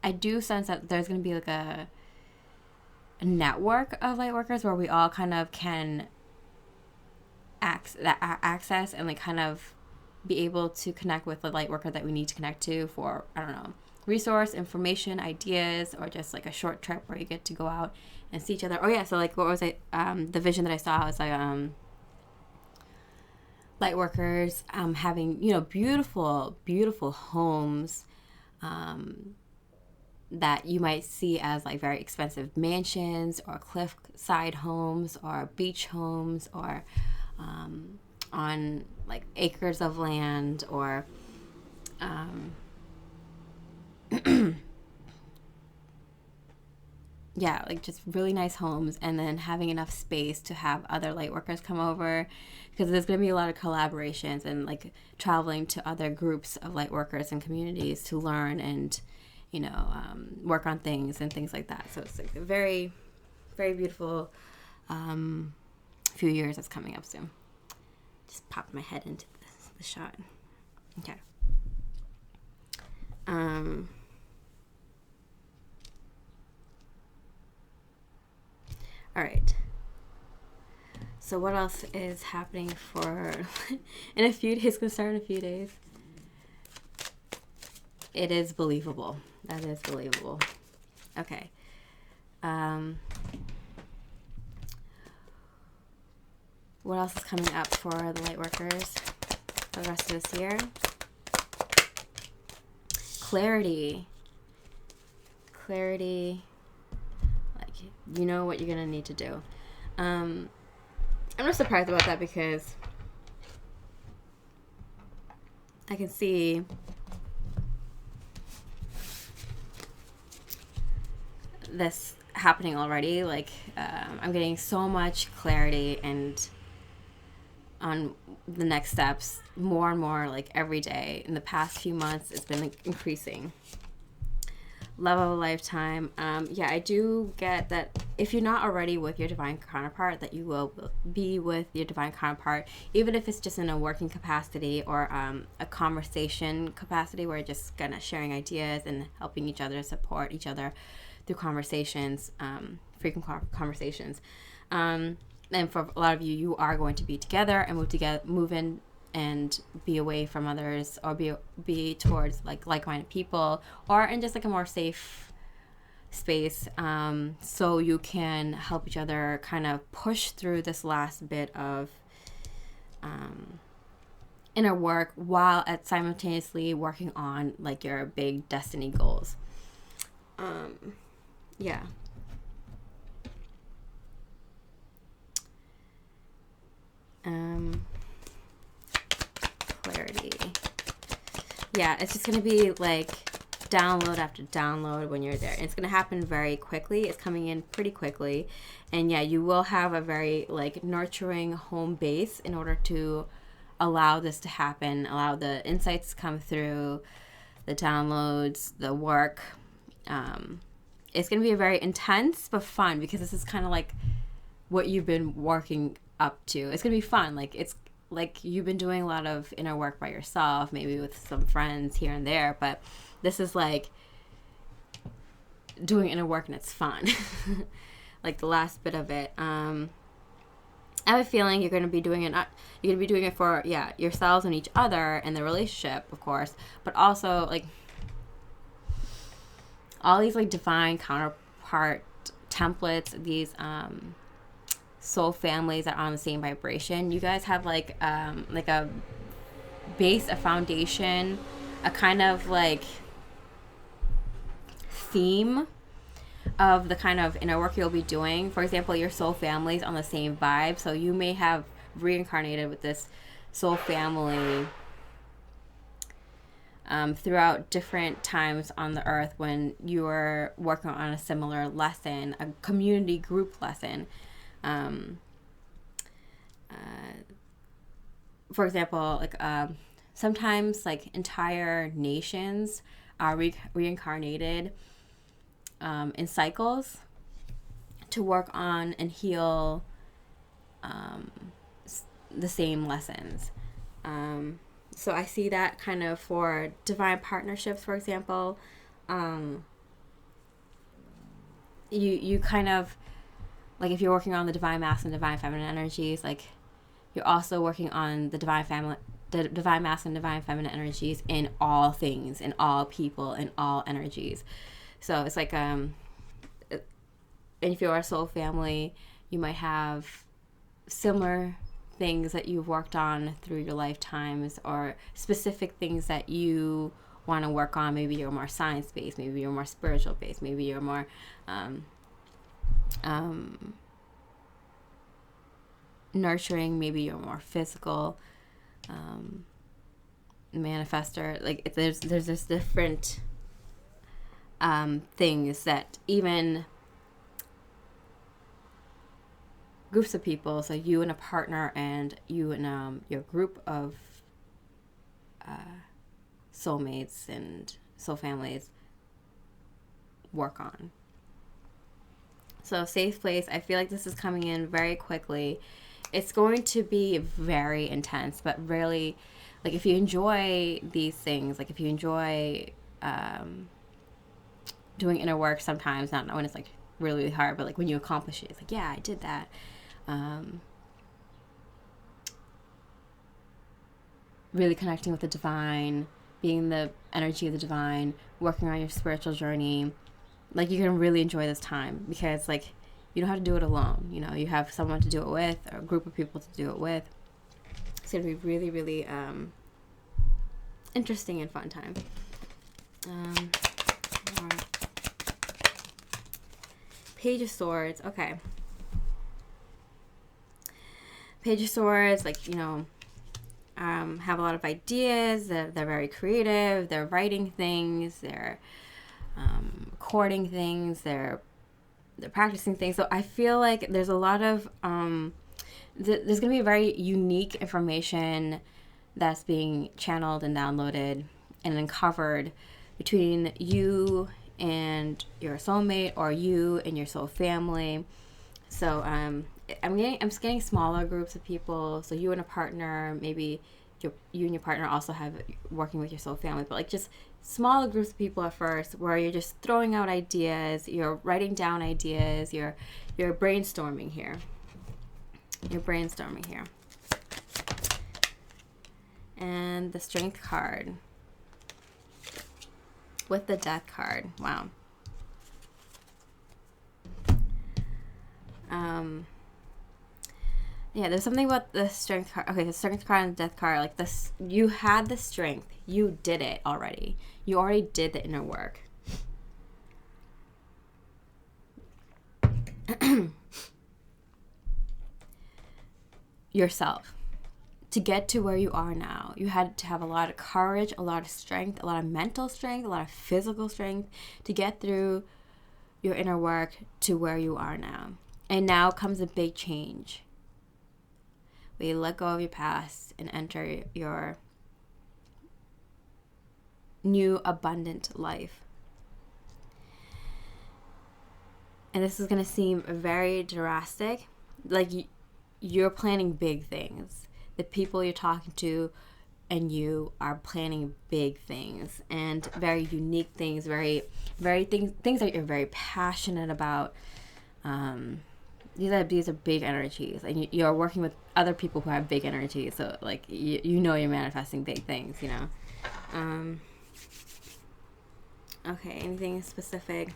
I do sense that there's going to be like a network of light workers where we all kind of can access and like kind of be able to connect with the light worker that we need to connect to for, I don't know, resource, information, ideas, or just like a short trip where you get to go out and see each other. Oh yeah, so like what was it? The vision that I saw was like light workers having, beautiful, beautiful homes that you might see as like very expensive mansions or cliffside homes or beach homes, or on like acres of land, or yeah, like just really nice homes, and then having enough space to have other light workers come over, because there's going to be a lot of collaborations and like traveling to other groups of light workers and communities to learn and, work on things and things like that. So it's like a very, very beautiful few years that's coming up soon. Just popped my head into the shot. Okay. All right. So what else is happening for in a few days? Gonna start in a few days. It is believable. That is believable. Okay. What else is coming up for the Lightworkers for the rest of this year? Clarity. Like, you know what you're going to need to do. I'm not surprised about that because I can see this happening already. Like, I'm getting so much clarity and on the next steps more and more, like every day. In the past few months, it's been like increasing. Love of a lifetime. Yeah, I do get that if you're not already with your divine counterpart, that you will be with your divine counterpart, even if it's just in a working capacity or a conversation capacity where you're just kind of sharing ideas and helping each other, support each other through conversations, frequent conversations. And for a lot of you, you are going to be together and move in and be away from others, or be towards like-minded people, or in just like a more safe space, so you can help each other kind of push through this last bit of inner work while simultaneously working on like your big destiny goals. Yeah. Clarity. Yeah, it's just going to be like download after download when you're there. It's going to happen very quickly. It's coming in pretty quickly. And yeah, you will have a very like nurturing home base in order to allow this to happen, allow the insights to come through, the downloads, the work. It's going to be very intense but fun, because this is kind of like what you've been working up to. It's going to be fun. Like, it's like you've been doing a lot of inner work by yourself, maybe with some friends here and there, but this is like doing inner work and it's fun. Like the last bit of it. I have a feeling you're going to be doing it for yourselves and each other and the relationship, of course, but also like all these like divine counterpart templates, these soul families that are on the same vibration. You guys have like a base, a foundation, a kind of like theme of the kind of inner work you'll be doing. For example, your soul family's on the same vibe, so you may have reincarnated with this soul family throughout different times on the earth when you were working on a similar lesson, a community group lesson. For example, like sometimes like entire nations are reincarnated in cycles to work on and heal the same lessons. So I see that kind of for divine partnerships, for example. You kind of, like if you're working on the divine masculine, divine feminine energies, like you're also working on the divine masculine, divine feminine energies in all things, in all people, in all energies. So it's like, and if you're a soul family, you might have similar things that you've worked on through your lifetimes, or specific things that you want to work on. Maybe you're more science-based, maybe you're more spiritual-based, maybe you're more nurturing, maybe you're more physical manifester. Like there's this different things that even groups of people, so you and a partner and you and your group of soulmates and soul families, work on. So safe place, I feel like this is coming in very quickly. It's going to be very intense, but really, like, if you enjoy these things, like if you enjoy doing inner work sometimes, not when it's like really, really hard, but like when you accomplish it, it's like, yeah, I did that. Really connecting with the divine, being the energy of the divine, working on your spiritual journey. Like, you're going to really enjoy this time because, like, you don't have to do it alone. You know, you have someone to do it with, or a group of people to do it with. It's going to be really, really interesting and fun time. Page of Swords. Okay. Page of Swords, like, you know, have a lot of ideas. They're very creative. They're writing things. They're recording things. They're practicing things. So I feel like there's a lot of there's going to be very unique information that's being channeled and downloaded and uncovered between you and your soulmate, or you and your soul family. So I'm just getting smaller groups of people. So you and a partner, maybe you and your partner also have working with your soul family, but like just smaller groups of people at first, where you're just throwing out ideas, you're writing down ideas, you're brainstorming here. And the Strength card with the Death card. Wow. Yeah, there's something about the Strength card. Okay, the Strength card and the Death card, like this, you had the strength. You did it already. You already did the inner work. Yourself. To get to where you are now, you had to have a lot of courage, a lot of strength, a lot of mental strength, a lot of physical strength to get through your inner work to where you are now. And now comes a big change. Where you let go of your past and enter your new abundant life. And this is going to seem very drastic. Like you're planning big things. The people you're talking to and you are planning big things and very unique things, very things that you're very passionate about. These are big energies, and you're working with other people who have big energies. So like you know you're manifesting big things, you know. Okay, anything specific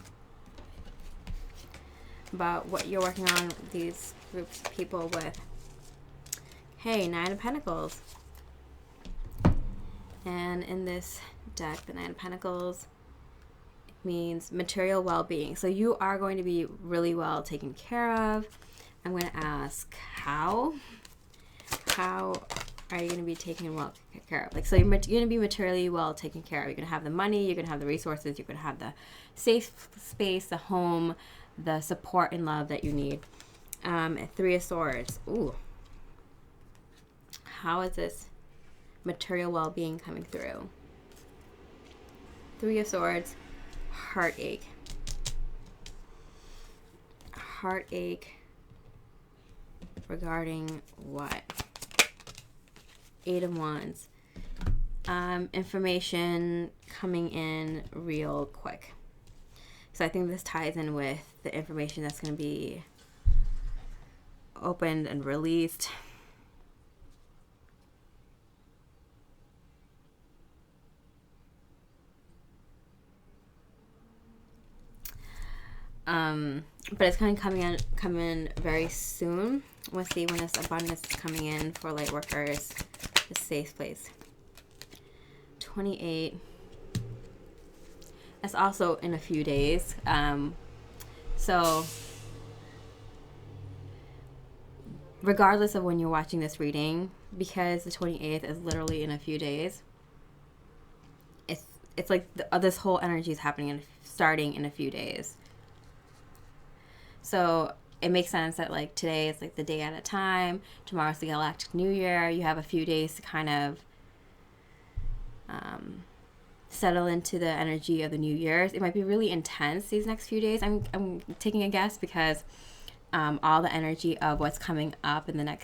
about what you're working on these groups of people with? Hey, Nine of Pentacles. And in this deck, the Nine of Pentacles means material well-being. So you are going to be really well taken care of. I'm going to ask how are you going to be taken well care of? Like, so you're going to be materially well taken care of. You're going to have the money, you're going to have the resources, you're going to have the safe space, the home, the support and love that you need. Three of Swords. Ooh. How is this material well-being coming through? Three of Swords. Heartache. Heartache regarding what? Eight of Wands. Information coming in real quick. So I think this ties in with the information that's going to be opened and released. But it's kind of come in very soon. Let's see when this abundance is coming in for light workers. The safe place. 28. That's also in a few days. So regardless of when you're watching this reading, because the 28th is literally in a few days, it's like this whole energy is happening starting in a few days. So it makes sense that like today is like the day at a time. Tomorrow's the Galactic New Year. You have a few days to kind of settle into the energy of the New Year's. It might be really intense these next few days. I'm taking a guess because all the energy of what's coming up in the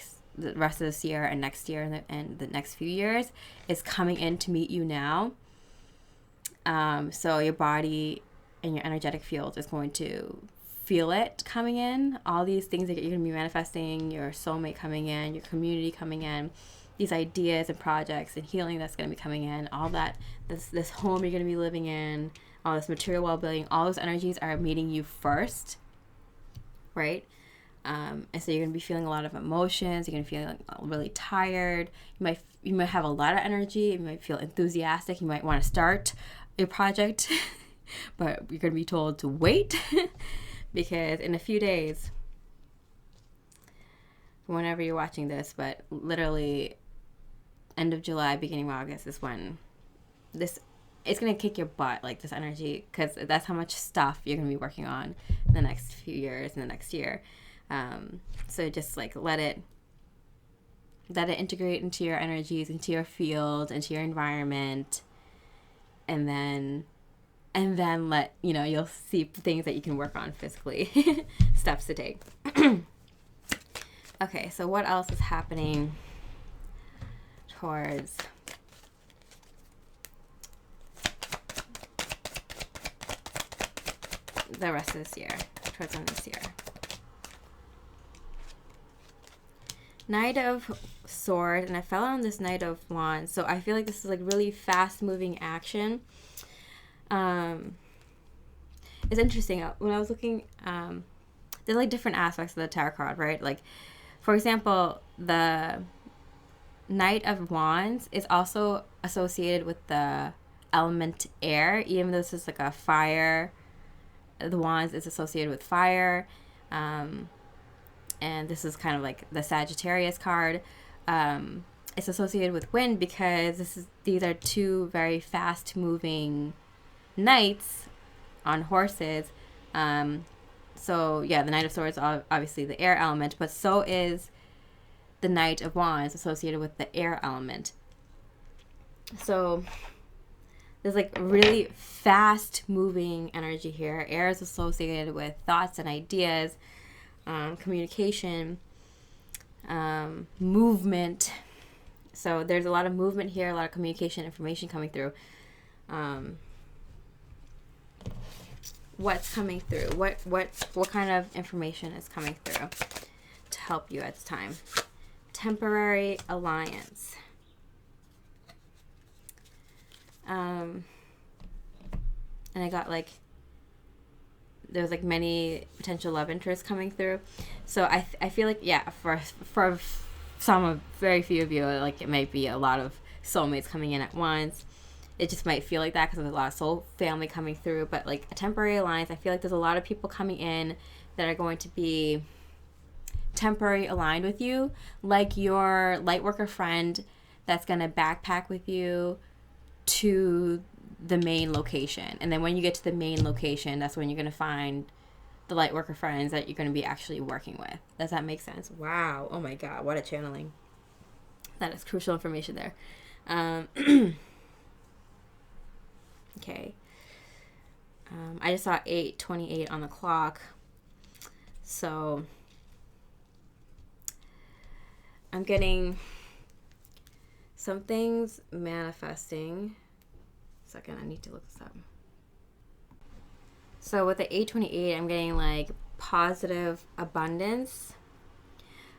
rest of this year and next year and the next few years is coming in to meet you now. So your body and your energetic field is going to feel it coming in. All these things that you're going to be manifesting, your soulmate coming in, your community coming in, these ideas and projects and healing that's going to be coming in, all that, this home you're going to be living in, all this material well-being, all those energies are meeting you first, right? And so you're going to be feeling a lot of emotions. You're going to feel really tired. You might have a lot of energy. You might feel enthusiastic. You might want to start a project, but you're going to be told to wait because in a few days, whenever you're watching this, but literally end of July, beginning of August is when it's going to kick your butt, like this energy, because that's how much stuff you're going to be working on in the next few years and the next year. So just like let it integrate into your energies, into your field, into your environment, and then let, you'll see things that you can work on physically, steps to take. Okay, so what else is happening towards the rest of this year, towards the end of this year? Knight of Swords, and I fell on this Knight of Wands, so I feel like this is like really fast-moving action. It's interesting. When I was looking, there's like different aspects of the tarot card, right? Like, for example, the Knight of Wands is also associated with the element air, even though this is like a fire. The Wands is associated with fire. And this is kind of like the Sagittarius card. It's associated with wind because these are two very fast-moving knights on horses. So yeah, the Knight of Swords is obviously the air element, but so is the Knight of Wands associated with the air element. So there's like really fast-moving energy here. Air is associated with thoughts and ideas, communication, movement. So there's a lot of movement here, a lot of communication, information coming through. What's coming through? What kind of information is coming through to help you at this time? Temporary alliance. And I got like, there's like many potential love interests coming through. So I feel like, yeah, for some, very few of you, like it might be a lot of soulmates coming in at once. It just might feel like that because there's a lot of soul family coming through. But like a temporary alliance, I feel like there's a lot of people coming in that are going to be temporary aligned with you, like your lightworker friend that's going to backpack with you to the main location. And then when you get to the main location, that's when you're going to find the lightworker friends that you're going to be actually working with. Does that make sense? Wow. Oh my God. What a channeling. That is crucial information there. Okay. I just saw 8:28 on the clock. So I'm getting some things manifesting. Second, I need to look this up. So with the 8:28, I'm getting like positive abundance.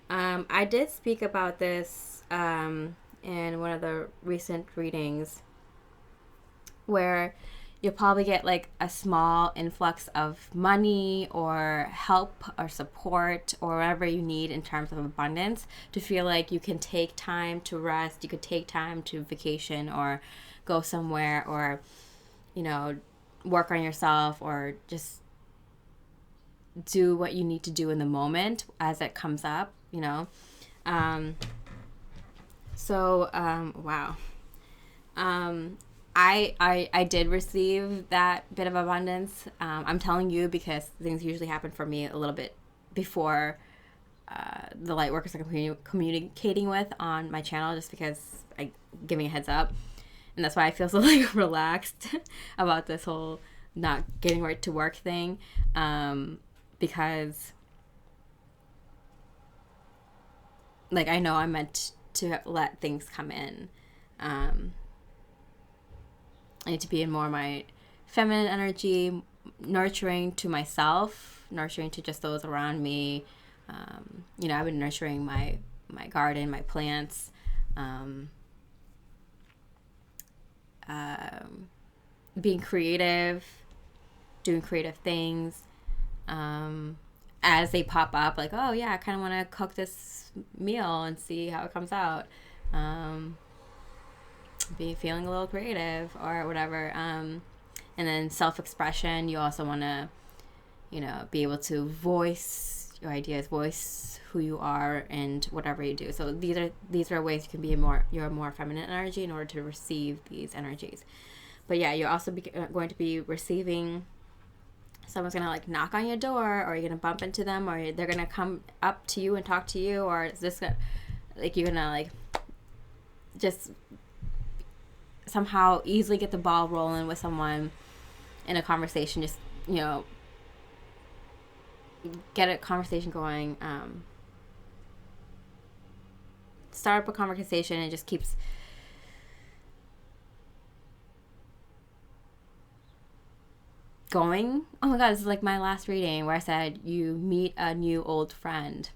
I did speak about this in one of the recent readings, where you'll probably get like a small influx of money or help or support or whatever you need in terms of abundance to feel like you can take time to rest, you could take time to vacation or go somewhere, or work on yourself, or just do what you need to do in the moment as it comes up, wow. I did receive that bit of abundance. I'm telling you because things usually happen for me a little bit before the light workers I'm communicating with on my channel, just because I'm giving a heads up. And that's why I feel so like relaxed about this whole not getting right to work thing, because like I know I'm meant to let things come in. I need to be in more of my feminine energy, nurturing to myself, nurturing to just those around me. I've been nurturing my garden, my plants, being creative, doing creative things, as they pop up, like, oh yeah, I kind of want to cook this meal and see how it comes out. Feeling a little creative or whatever. And then self-expression, you also want to, be able to voice your ideas, voice who you are and whatever you do. So these are ways you can be your more feminine energy in order to receive these energies. But yeah, you're also going to be receiving, someone's going to like knock on your door, or you're going to bump into them, or they're going to come up to you and talk to you, or is this like you're going to like just somehow easily get the ball rolling with someone in a conversation, just, get a conversation going, start up a conversation and just keeps going. Oh my god, this is like my last reading where I said you meet a new old friend.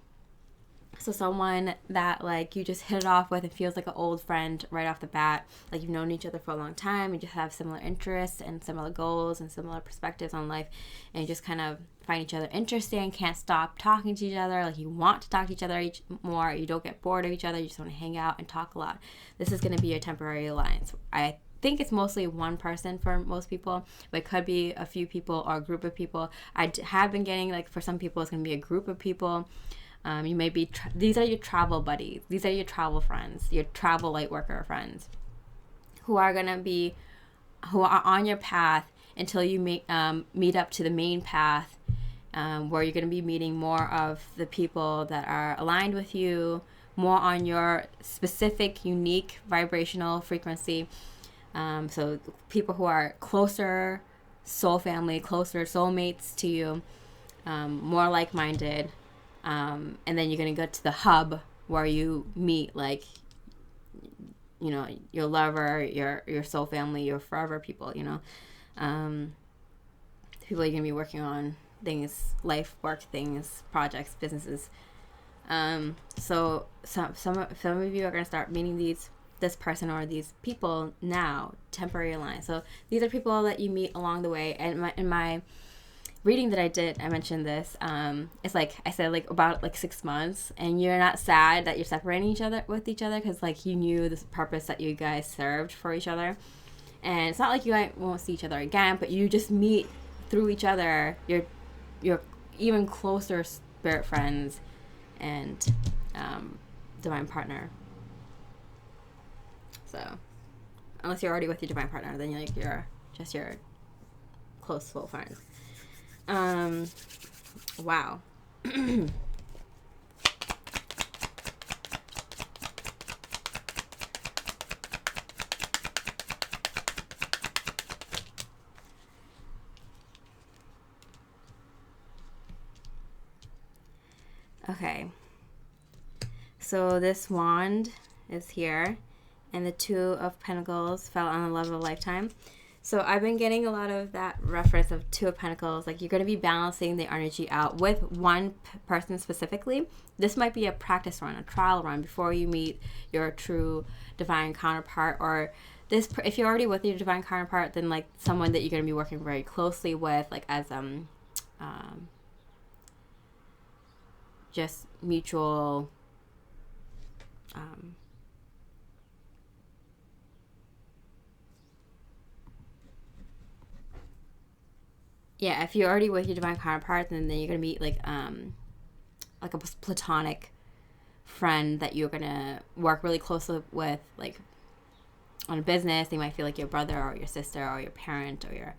So someone that like you just hit it off with, it feels like an old friend right off the bat. Like you've known each other for a long time, you just have similar interests and similar goals and similar perspectives on life, and you just kind of find each other interesting, can't stop talking to each other, like you want to talk to each other more, you don't get bored of each other, you just want to hang out and talk a lot. This is going to be a temporary alliance. I think it's mostly one person for most people, but it could be a few people or a group of people. I have been getting, like, for some people it's going to be a group of people. You may be, these are your travel buddies. These are your travel friends, your travel light worker friends who are on your path until you meet up to the main path, where you're going to be meeting more of the people that are aligned with you, more on your specific, unique vibrational frequency. So people who are closer soul family, closer soulmates to you, more like-minded. And then you're going to go to the hub where you meet, like, your lover, your soul family, your forever people, people you're going to be working on things, life, work things, projects, businesses. So some of you are going to start meeting this person or these people now, temporary alliance. So these are people that you meet along the way. And in my reading that I did, I mentioned this. It's like I said, like about like 6 months, and you're not sad that you're separating with each other because like you knew this purpose that you guys served for each other, and it's not like you guys won't see each other again, but you just meet through each other. You're even closer spirit friends and divine partner. So unless you're already with your divine partner, then you're just your close soul friends. Wow. Okay. So this wand is here, and the Two of Pentacles fell on the love of a lifetime. So I've been getting a lot of that reference of Two of Pentacles. Like you're going to be balancing the energy out with one person specifically. This might be a practice run, a trial run before you meet your true divine counterpart. Or this, if you're already with your divine counterpart, then like someone that you're going to be working very closely with, like as just mutual yeah, if you're already with your divine counterpart, then you're gonna be like a platonic friend that you're gonna work really closely with, like on a business. They might feel like your brother or your sister or your parent or your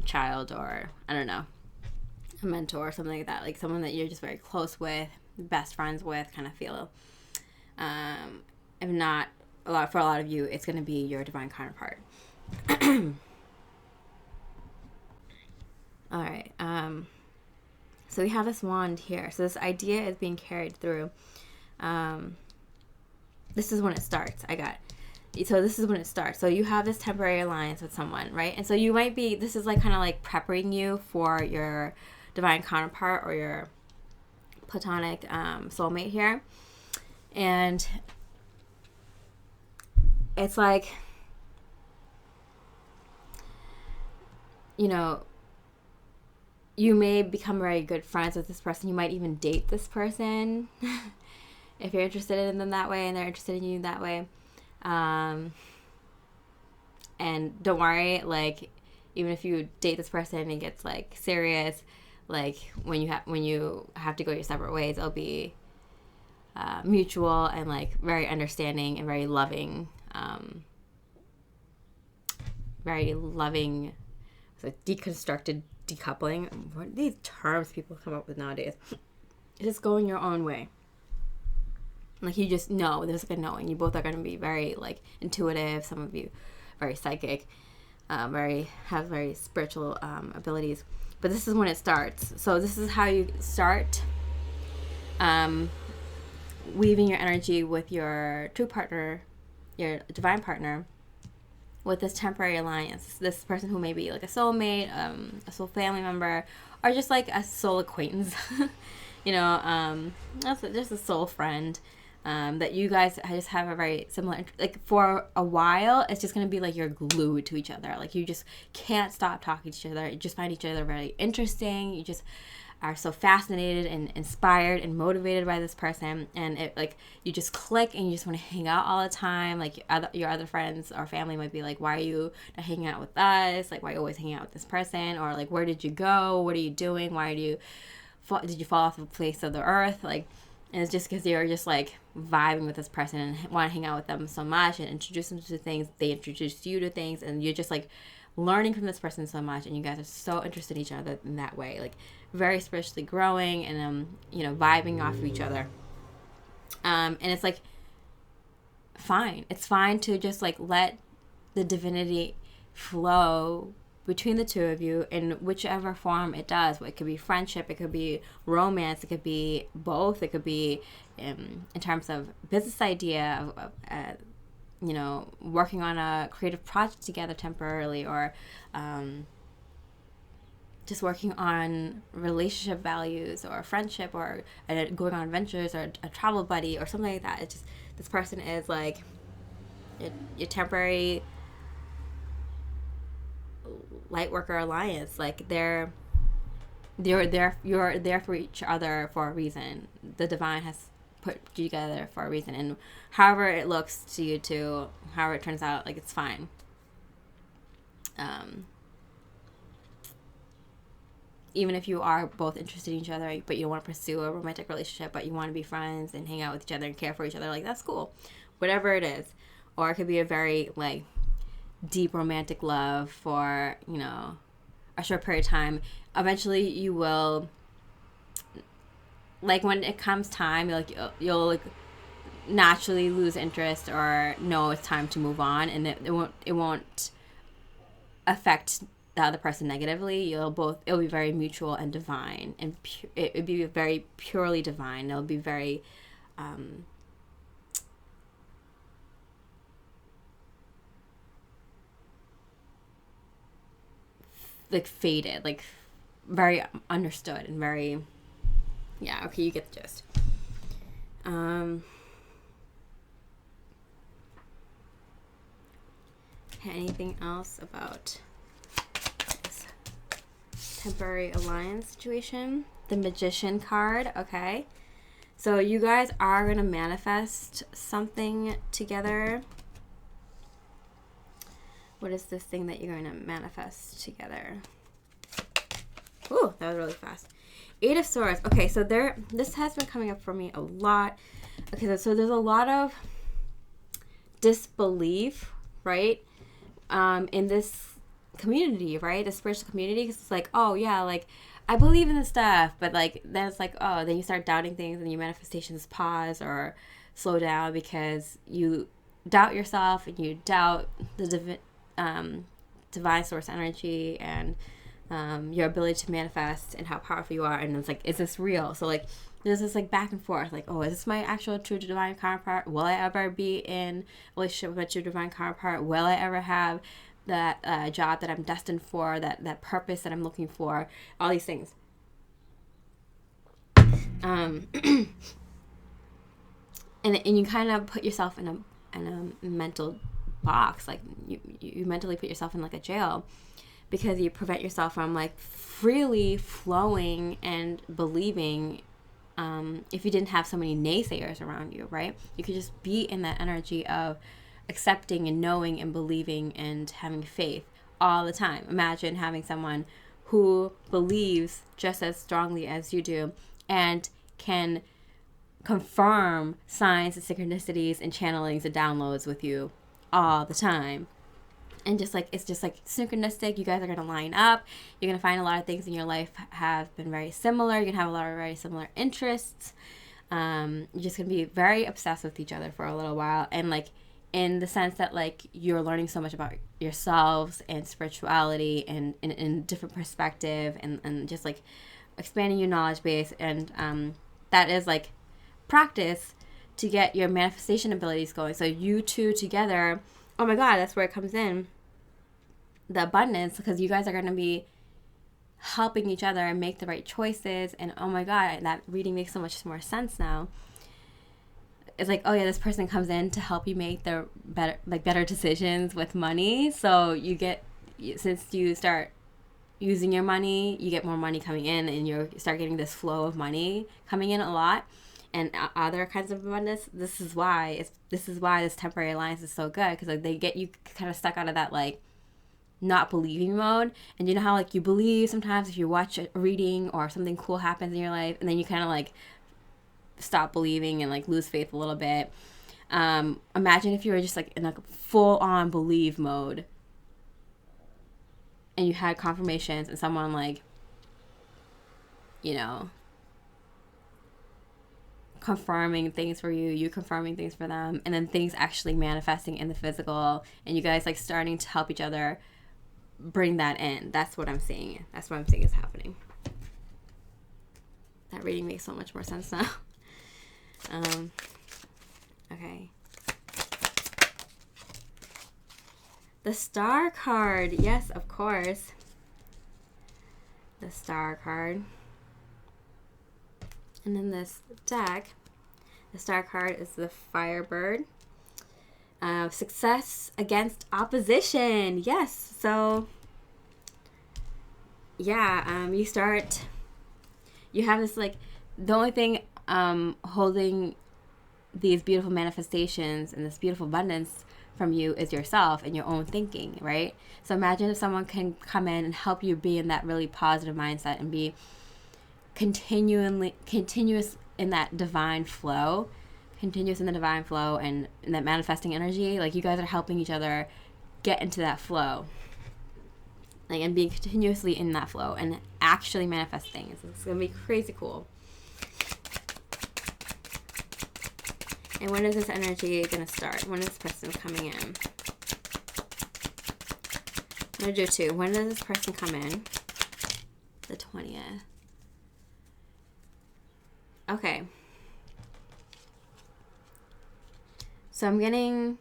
child, or I don't know, a mentor or something like that. Like someone that you're just very close with, best friends with, kind of feel. If not for a lot of you, it's going to be your divine counterpart. All right. So we have this wand here. So this idea is being carried through. This is when it starts. So this is when it starts. So you have this temporary alliance with someone, right? And so you might be, this is like kind of like preparing you for your divine counterpart or your platonic soulmate here. And it's like, you know, you may become very good friends with this person. You might even date this person if you're interested in them that way and they're interested in you that way. And don't worry, like, even if you date this person and it gets like serious, like when you have to go your separate ways, it'll be mutual and like very understanding and very loving, so deconstructed decoupling. What are these terms people come up with nowadays? Just going your own way. Like, you just know, there's like a knowing. You both are going to be very like intuitive. Some of you very psychic, have very spiritual abilities. But this is when it starts. So this is how you start weaving your energy with your true partner, your divine partner, with this temporary alliance. This person who may be like a soulmate, a soul family member, or just like a soul acquaintance. Just a soul friend. That you guys just have a very similar, like, for a while, it's just going to be like you're glued to each other. Like, you just can't stop talking to each other. You just find each other very interesting. You just are so fascinated and inspired and motivated by this person. And it, like, you just click and you just want to hang out all the time. Like, your other friends or family might be like, why are you not hanging out with us? Like, why are you always hanging out with this person? Or like, where did you go? What are you doing? Did you fall off the face of the earth? Like, and it's just because you're just like vibing with this person and want to hang out with them so much and introduce them to things. They introduce you to things, and you're just like learning from this person so much, and you guys are so interested in each other in that way, like very spiritually growing and vibing off of each other. And it's like fine. It's fine to just like let the divinity flow between the two of you in whichever form it does. It could be friendship, it could be romance, it could be both, it could be in terms of business idea, of working on a creative project together temporarily, or just working on relationship values or friendship, or going on adventures, or a travel buddy or something like that. It's just, this person is like your temporary Lightworker alliance. Like, you're there for each other for a reason. The divine has put you together for a reason, and however it looks to you two, however it turns out, like, it's fine. Even if you are both interested in each other, but you don't want to pursue a romantic relationship, but you want to be friends and hang out with each other and care for each other, like, that's cool. Whatever it is. Or it could be a very like deep romantic love for a short period of time. Eventually you will, like, when it comes time, you'll like naturally lose interest or know it's time to move on, and it won't affect the other person negatively. It'll be very mutual and divine, and it'll be very purely divine. It'll be very like faded, like very understood and very, yeah, okay, you get the gist. Anything else about this temporary alliance situation? The Magician card, okay. So you guys are going to manifest something together. What is this thing that you're going to manifest together? Ooh, that was really fast. 8 of Swords. Okay, so this has been coming up for me a lot. Okay, so there's a lot of disbelief, right? In this community, right? The spiritual community. Because it's like, oh, yeah, like, I believe in this stuff. But, like, then it's like, oh, then you start doubting things and your manifestations pause or slow down because you doubt yourself and you doubt the divine source energy and your ability to manifest and how powerful you are. And it's like, is this real? So like there's this like back and forth, like, oh, is this my actual true divine counterpart? Will I ever be in a relationship with a true divine counterpart? Will I ever have that job that I'm destined for, that purpose that I'm looking for? All these things. And you kind of put yourself in a mental box, like you mentally put yourself in like a jail, because you prevent yourself from like freely flowing and believing. If you didn't have so many naysayers around you, right? You could just be in that energy of accepting and knowing and believing and having faith all the time. Imagine having someone who believes just as strongly as you do and can confirm signs and synchronicities and channelings and downloads with you all the time. And just like, it's just like synchronistic. You guys are going to line up. You're going to find a lot of things in your life have been very similar. You're going to have a lot of very similar interests. You're just going to be very obsessed with each other for a little while. And like, in the sense that like you're learning so much about yourselves and spirituality and in different perspective and just like expanding your knowledge base. And that is like practice to get your manifestation abilities going. So you two together, oh my God, that's where it comes in. The abundance, because you guys are going to be helping each other make the right choices. And oh my God, that reading makes so much more sense now. It's like, oh yeah, this person comes in to help you make the better decisions with money. So you get, since you start using your money, you get more money coming in, and you start getting this flow of money coming in a lot. And other kinds of abundance. This is why this temporary alliance is so good, because like they get you kind of stuck out of that like not believing mode. And you know how like you believe sometimes if you watch a reading or something cool happens in your life, and then you kind of like stop believing and like lose faith a little bit. Imagine if you were just like in like full on believe mode, and you had confirmations and someone like, you know, confirming things for you, you confirming things for them, and then things actually manifesting in the physical, and you guys like starting to help each other bring that in. That's what I'm seeing. That's what I'm seeing is happening. That reading makes so much more sense now. Okay. The Star card. Yes, of course. The Star card. And in this deck, the Star card is the Firebird. Success against opposition. Yes. So, yeah, you have this like, the only thing holding these beautiful manifestations and this beautiful abundance from you is yourself and your own thinking, right? So imagine if someone can come in and help you be in that really positive mindset and be continuous in that divine flow, and in that manifesting energy. Like you guys are helping each other get into that flow, like, and being continuously in that flow and actually manifesting. It's gonna be crazy cool. And when is this energy gonna start? When is this person coming in? I'm gonna do two. When does this person come in? The 20th. Okay. So I'm getting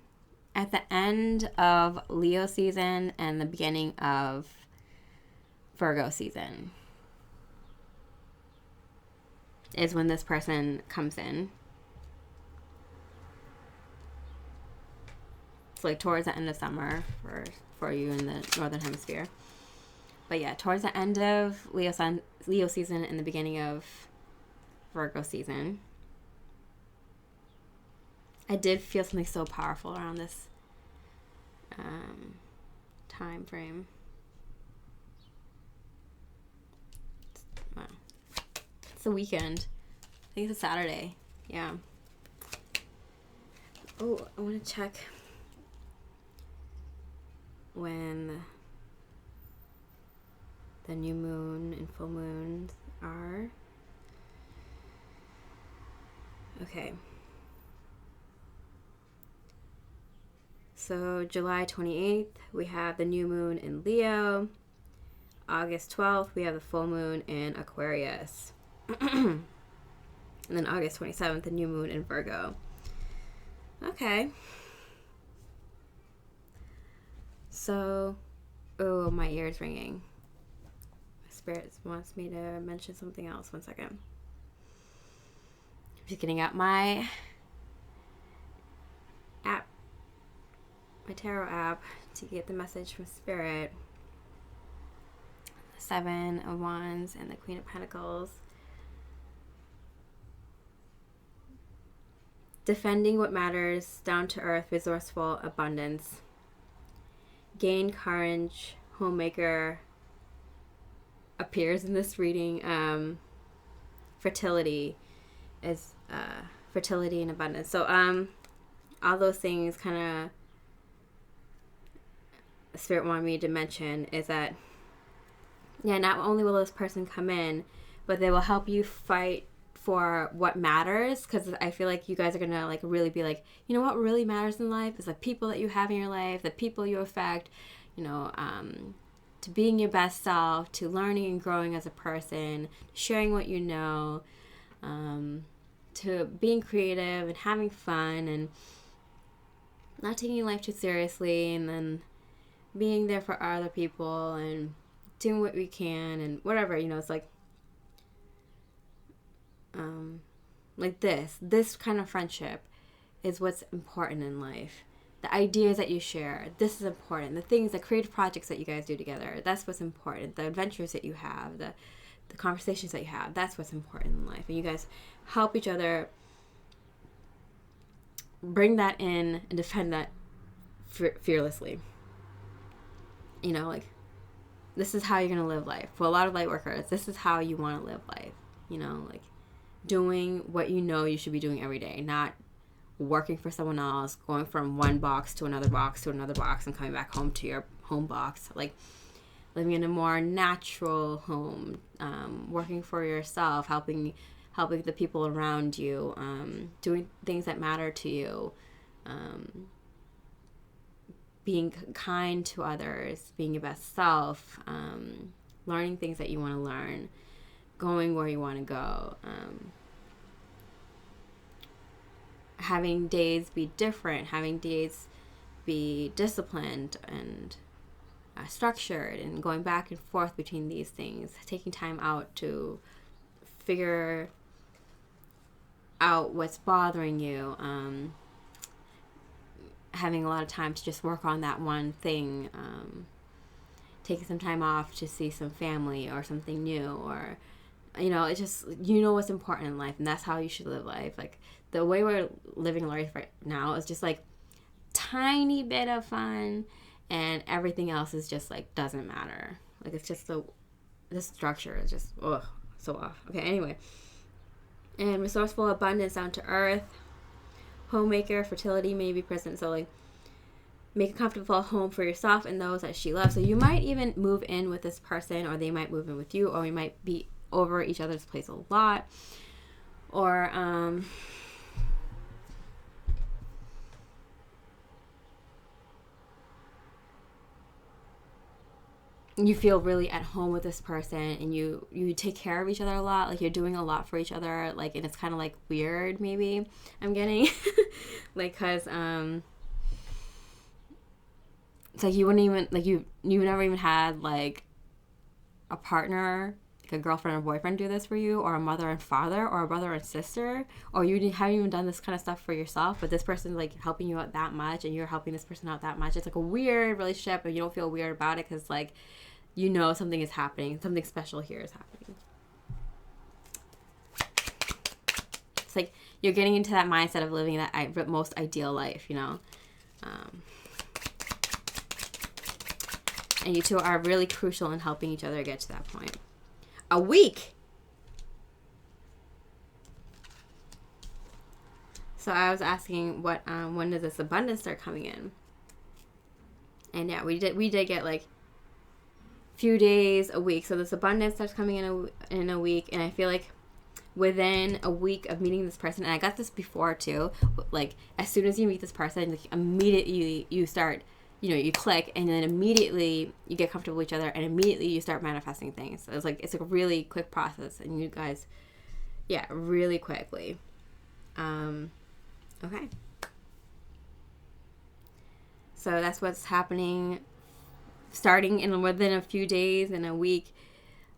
at the end of Leo season and the beginning of Virgo season is when this person comes in. It's like towards the end of summer for you in the northern hemisphere. But yeah, towards the end of Leo season and the beginning of Virgo season. I did feel something so powerful around this time frame. Wow. It's a weekend. I think it's a Saturday. Yeah. Oh, I want to check when the new moon and full moons are. Okay. So July 28th, we have the new moon in Leo. August 12th, we have the full moon in Aquarius. And then August 27th, the new moon in Virgo. Okay. So, oh, my ear's ringing. My spirit wants me to mention something else. 1 second. I'm just getting out my app, my tarot app, to get the message from Spirit. The 7 of Wands and the Queen of Pentacles. Defending what matters, down to earth, resourceful, abundance. Gain courage, homemaker appears in this reading. Fertility is fertility and abundance. So all those things kind of Spirit wanted me to mention is that, yeah, not only will this person come in, but they will help you fight for what matters, because I feel like you guys are gonna like really be like, you know what really matters in life is the people that you have in your life, the people you affect, you know, to being your best self, to learning and growing as a person, sharing what you know, to being creative and having fun and not taking life too seriously, and then being there for other people and doing what we can and whatever, you know. It's like this kind of friendship is what's important in life. The ideas that you share, this is important. The things, the creative projects that you guys do together, that's what's important. The adventures that you have, the conversations that you have, that's what's important in life. And you guys help each other bring that in and defend that fearlessly. You know, like, this is how you're going to live life. For a lot of light workers, this is how you want to live life. You know, like, doing what you know you should be doing every day, not working for someone else, going from one box to another box to another box and coming back home to your home box. Like, living in a more natural home, working for yourself, helping the people around you, doing things that matter to you, being kind to others, being your best self, learning things that you want to learn, going where you want to go, having days be different, having days be disciplined and structured, and going back and forth between these things, taking time out to figure out what's bothering you, having a lot of time to just work on that one thing, taking some time off to see some family or something new, or, you know, it's just, you know what's important in life, and that's how you should live life. Like, the way we're living life right now is just like tiny bit of fun, and everything else is just like doesn't matter. Like, it's just the structure is just so off. Okay, anyway. And resourceful, abundance, down to earth, homemaker, fertility may be present. So, like, make a comfortable home for yourself and those that she loves. So you might even move in with this person, or they might move in with you, or we might be over each other's place a lot, or you feel really at home with this person, and you take care of each other a lot, like you're doing a lot for each other, like, and it's kind of like weird, maybe I'm getting like, because it's like you wouldn't even, like, you never even had like a partner, like a girlfriend or boyfriend, do this for you, or a mother and father, or a brother and sister, or you haven't even done this kind of stuff for yourself, but this person's like helping you out that much, and you're helping this person out that much. It's like a weird relationship, and you don't feel weird about it, because, like, you know something is happening, something special here is happening. It's like you're getting into that mindset of living that most ideal life, you know. And you two are really crucial in helping each other get to that point. A week. So I was asking when does this abundance start coming in? And yeah, we did get like few days, a week. So this abundance starts coming in a week, and I feel like within a week of meeting this person, and I got this before too, like as soon as you meet this person, like immediately you start, you click, and then immediately you get comfortable with each other, and immediately you start manifesting things. So it's a really quick process, and you guys, really quickly. Okay. So that's what's happening, starting within a few days and a week,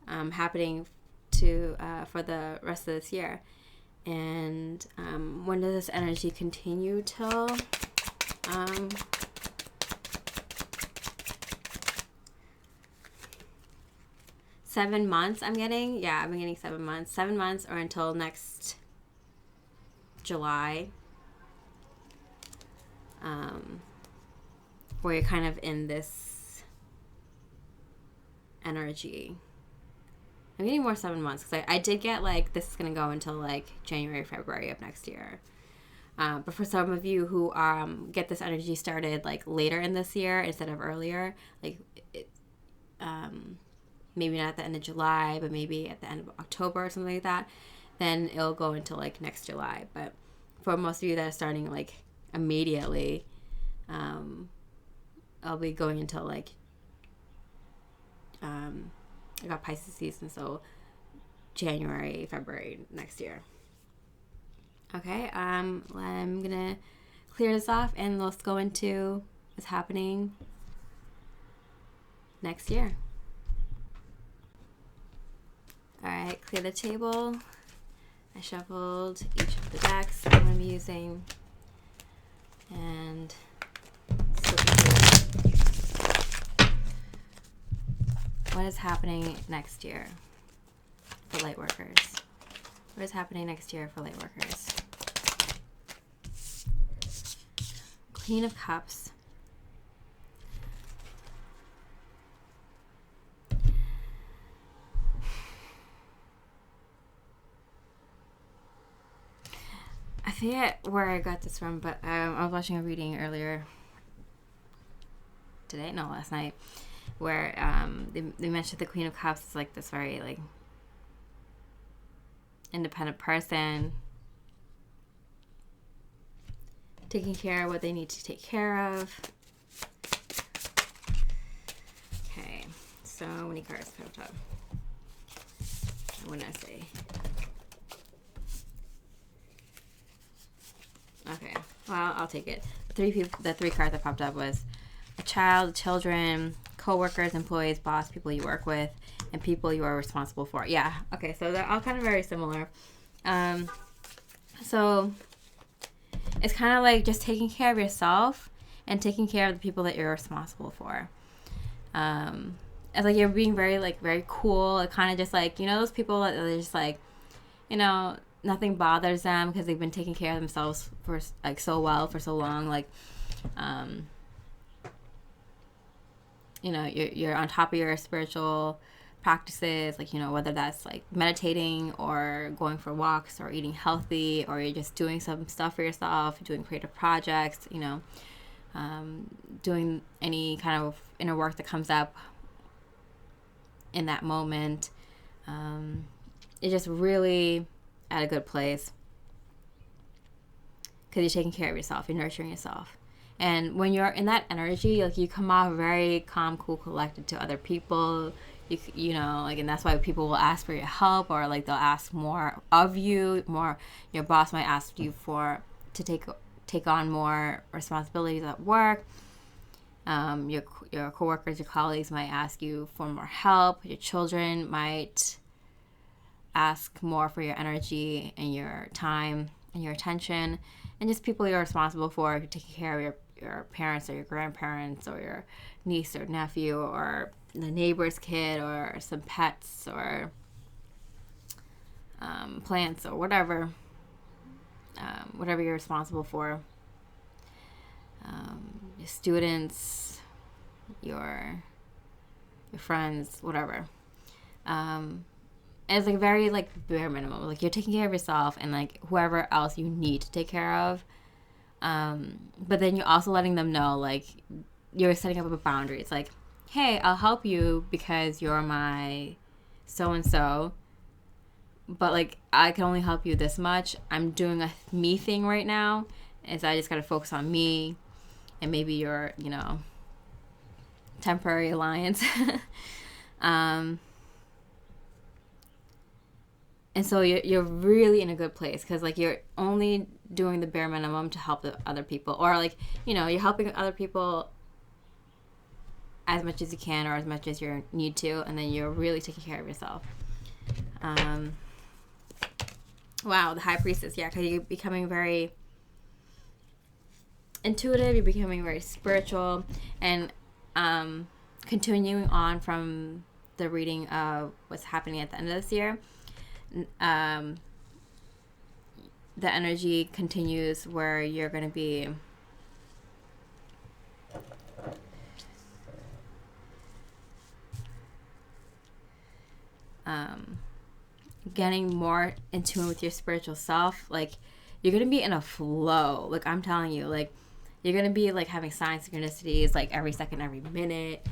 happening for the rest of this year. And when does this energy continue till? 7 months I'm getting. Yeah, I've been getting 7 months. 7 months or until next July. Where you're kind of in this energy. I'm getting more 7 months because I did get like this is going to go until like January, February of next year. But for some of you who get this energy started like later in this year instead of earlier, like maybe not at the end of July, but maybe at the end of October or something like that, then it'll go until like next July. But for most of you that are starting like immediately, I'll be going until like I got Pisces season, so January, February next year. Okay, I'm gonna clear this off and let's go into what's happening next year. Alright, clear the table. I shuffled each of the decks I'm going to be using. And what is happening next year for light workers? What is happening next year for light workers? Queen of Cups. I forget where I got this from, but I was watching a reading earlier today, no, last night, where they mentioned the Queen of Cups is like this very like independent person, taking care of what they need to take care of. Okay, so many cards popped up. What did I say? Okay, well, I'll take it. The three cards that popped up was a child, children, co-workers, employees, boss, people you work with, and people you are responsible for. Yeah, okay, so they're all kind of very similar. So it's kind of like just taking care of yourself and taking care of the people that you're responsible for. It's like you're being very cool. It kind of just like, those people that are just like, nothing bothers them because they've been taking care of themselves for like so well for so long. Like, you're on top of your spiritual practices, like, whether that's like meditating or going for walks or eating healthy, or you're just doing some stuff for yourself, doing creative projects, doing any kind of inner work that comes up in that moment. It's just really at a good place because you're taking care of yourself, you're nurturing yourself. And when you're in that energy, like, you come off very calm, cool, collected to other people. And that's why people will ask for your help, or like they'll ask more of you. Your boss might ask you to take on more responsibilities at work. Your coworkers, your colleagues might ask you for more help. Your children might ask more for your energy and your time and your attention. And just people you're responsible for, if you're taking care of your parents or your grandparents or your niece or nephew or the neighbor's kid or some pets or plants or whatever you're responsible for. Your students, your friends, whatever. It's like very like bare minimum. Like, you're taking care of yourself and like whoever else you need to take care of. But then you're also letting them know, like, you're setting up a boundary. It's like, hey, I'll help you because you're my so-and-so, but like I can only help you this much. I'm doing a me thing right now, is I just gotta focus on me and maybe your, temporary alliance. And so you're really in a good place, because like you're only doing the bare minimum to help the other people, or like, you're helping other people as much as you can or as much as you need to, and then you're really taking care of yourself. Wow, the High Priestess, yeah, because you're becoming very intuitive, you're becoming very spiritual, and continuing on from the reading of what's happening at the end of this year, the energy continues where you're going to be getting more in tune with your spiritual self. Like, you're going to be in a flow. Like, I'm telling you, like, you're going to be like having sign synchronicities like every second, every minute.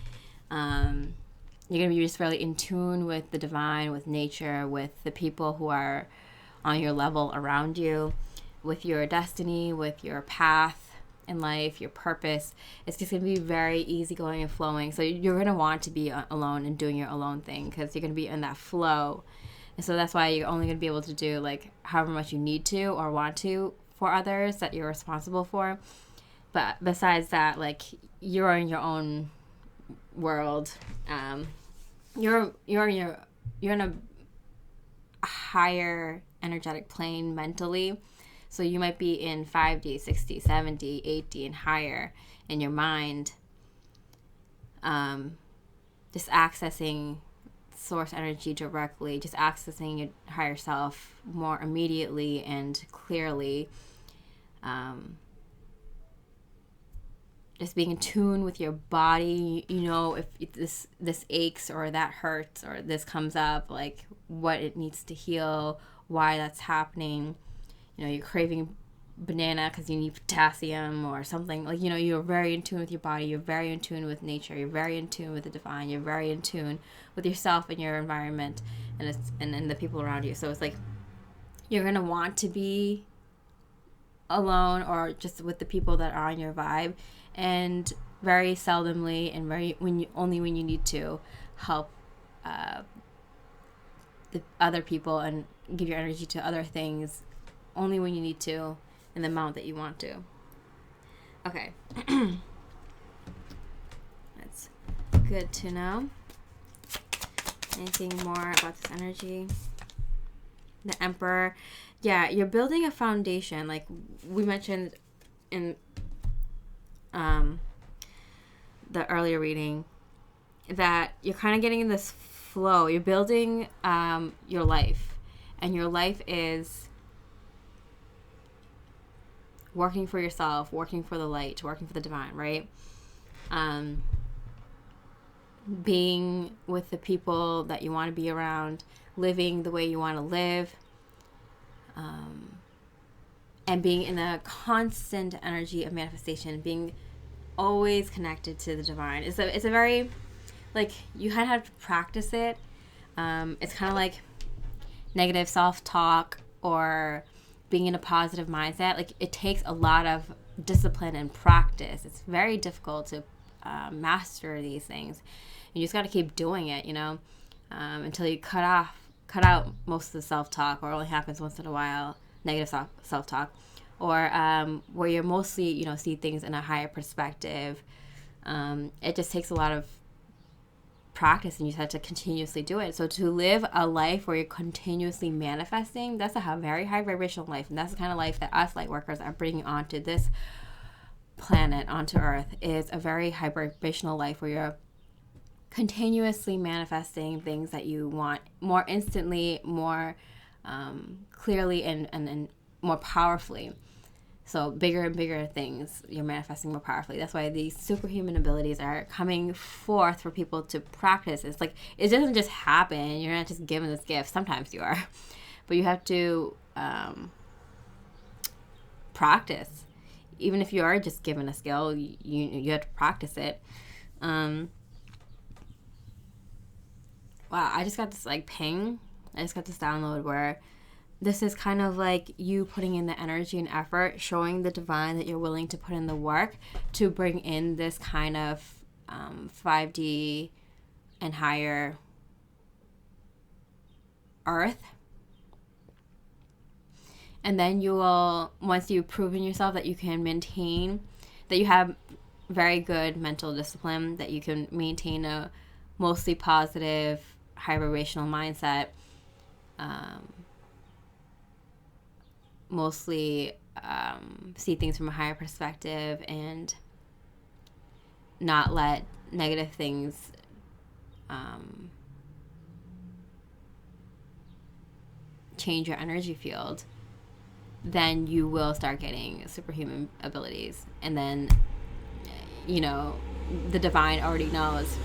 You're going to be just really in tune with the divine, with nature, with the people who are on your level around you, with your destiny, with your path in life, your purpose. It's just going to be very easygoing and flowing. So you're going to want to be alone and doing your alone thing, because you're going to be in that flow. And so that's why you're only going to be able to do like however much you need to or want to for others that you're responsible for. But besides that, like, you're in your own world. You're in a higher energetic plane mentally. So you might be in 5D, 6D, 7D, 8D, and higher in your mind. Just accessing source energy directly, just accessing your higher self more immediately and clearly. Just being in tune with your body, if this aches or that hurts or this comes up, like what it needs to heal, why that's happening. You're craving banana because you need potassium or something. Like, you're very in tune with your body. You're very in tune with nature. You're very in tune with the divine. You're very in tune with yourself and your environment and the people around you. So it's like you're going to want to be alone or just with the people that are on your vibe, and very seldomly and only when you need to help the other people and give your energy to other things only when you need to in the amount that you want to. Okay. That's good to know. Anything more about this energy? The Emperor. Yeah, you're building a foundation, like we mentioned in the earlier reading, that you're kind of getting in this flow. You're building your life, and your life is working for yourself, working for the light, working for the divine, right? Being with the people that you want to be around, living the way you want to live, and being in a constant energy of manifestation, being always connected to the divine. It's a very, like, you kind of have to practice it. It's kind of like negative self-talk or being in a positive mindset. Like, it takes a lot of discipline and practice. It's very difficult to master these things. You just got to keep doing it, until you cut out most of the self-talk, or it only happens once in a while, negative self-talk, or where you're mostly, see things in a higher perspective. It just takes a lot of practice, and you just have to continuously do it. So to live a life where you're continuously manifesting, that's a very high vibrational life, and that's the kind of life that us light workers are bringing onto this planet, onto Earth, is a very high vibrational life where you're continuously manifesting things that you want more instantly, more clearly, and more powerfully. So bigger and bigger things you're manifesting more powerfully. That's why these superhuman abilities are coming forth for people to practice. It's like, it doesn't just happen. You're not just given this gift. Sometimes you are, but you have to practice. Even if you are just given a skill, you have to practice it. Wow, I just got this like ping. I just got this download where this is kind of like you putting in the energy and effort, showing the divine that you're willing to put in the work to bring in this kind of 5D and higher earth. And then you will, once you've proven yourself that you can maintain, that you have very good mental discipline, that you can maintain a mostly positive, high vibrational mindset, mostly see things from a higher perspective and not let negative things change your energy field, then you will start getting superhuman abilities. And then, you know, the divine already knows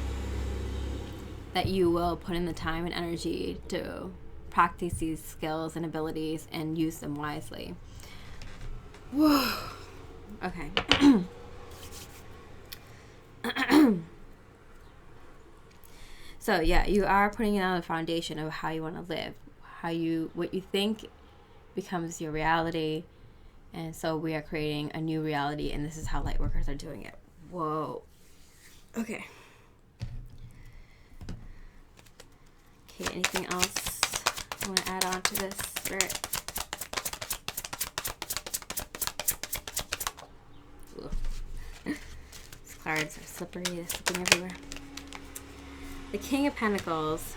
that you will put in the time and energy to practice these skills and abilities and use them wisely. Whoa. Okay. So yeah, you are putting down the foundation of how you want to live, what you think becomes your reality. And so we are creating a new reality, and this is how Lightworkers are doing it. Whoa. Okay. Okay, anything else I want to add on to this, Spirit? These cards are slippery. They're slipping everywhere. The King of Pentacles.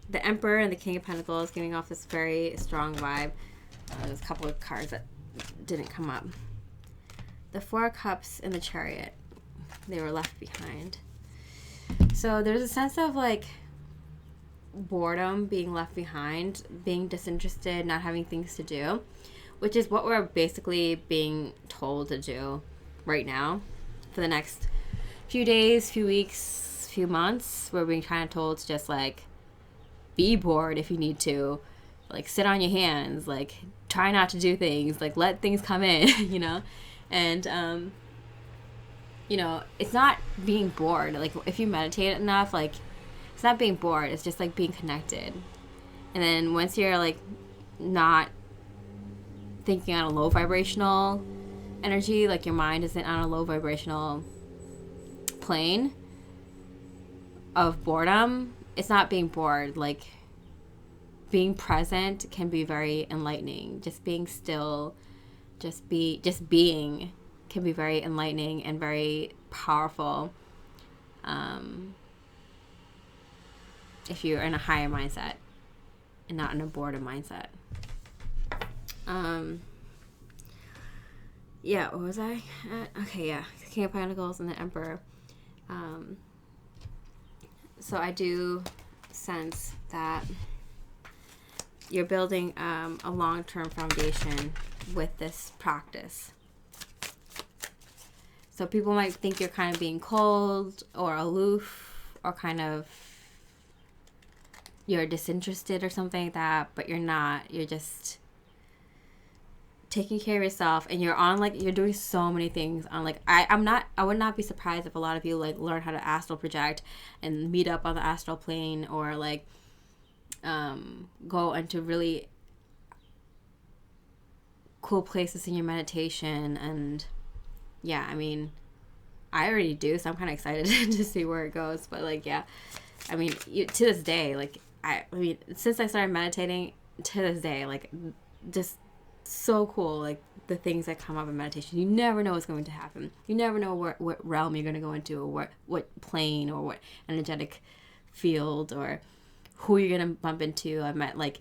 The Emperor and the King of Pentacles giving off this very strong vibe. There's a couple of cards that didn't come up. The Four of Cups and the Chariot. They were left behind. So there's a sense of like boredom, being left behind, being disinterested, not having things to do, which is what we're basically being told to do right now for the next few days, few weeks, few months. We're being kind of told to just like be bored if you need to, like sit on your hands, like try not to do things, like let things come in, you know. And you know, it's not being bored. Like if you meditate enough, like it's not being bored, it's just like being connected. And then once you're like not thinking on a low vibrational energy, like your mind isn't on a low vibrational plane of boredom, it's not being bored. Like being present can be very enlightening. Just being still, just being can be very enlightening and very powerful if you're in a higher mindset and not in a boredom mindset. Yeah, what was I at? Okay, yeah, King of Pentacles and the Emperor. So I do sense that you're building a long-term foundation with this practice. So people might think you're kind of being cold or aloof or kind of you're disinterested or something like that, but you're not. You're just taking care of yourself, and you're on like you're doing so many things on like I would not be surprised if a lot of you like learn how to astral project and meet up on the astral plane, or like go into really cool places in your meditation. And yeah, I mean, I already do, so I'm kind of excited to see where it goes. But like, yeah, I mean, to this day, like I mean, since I started meditating to this day, like just so cool, like the things that come up in meditation. You never know what's going to happen. You never know what realm you're going to go into, or what plane, or what energetic field, or who you're going to bump into. I met like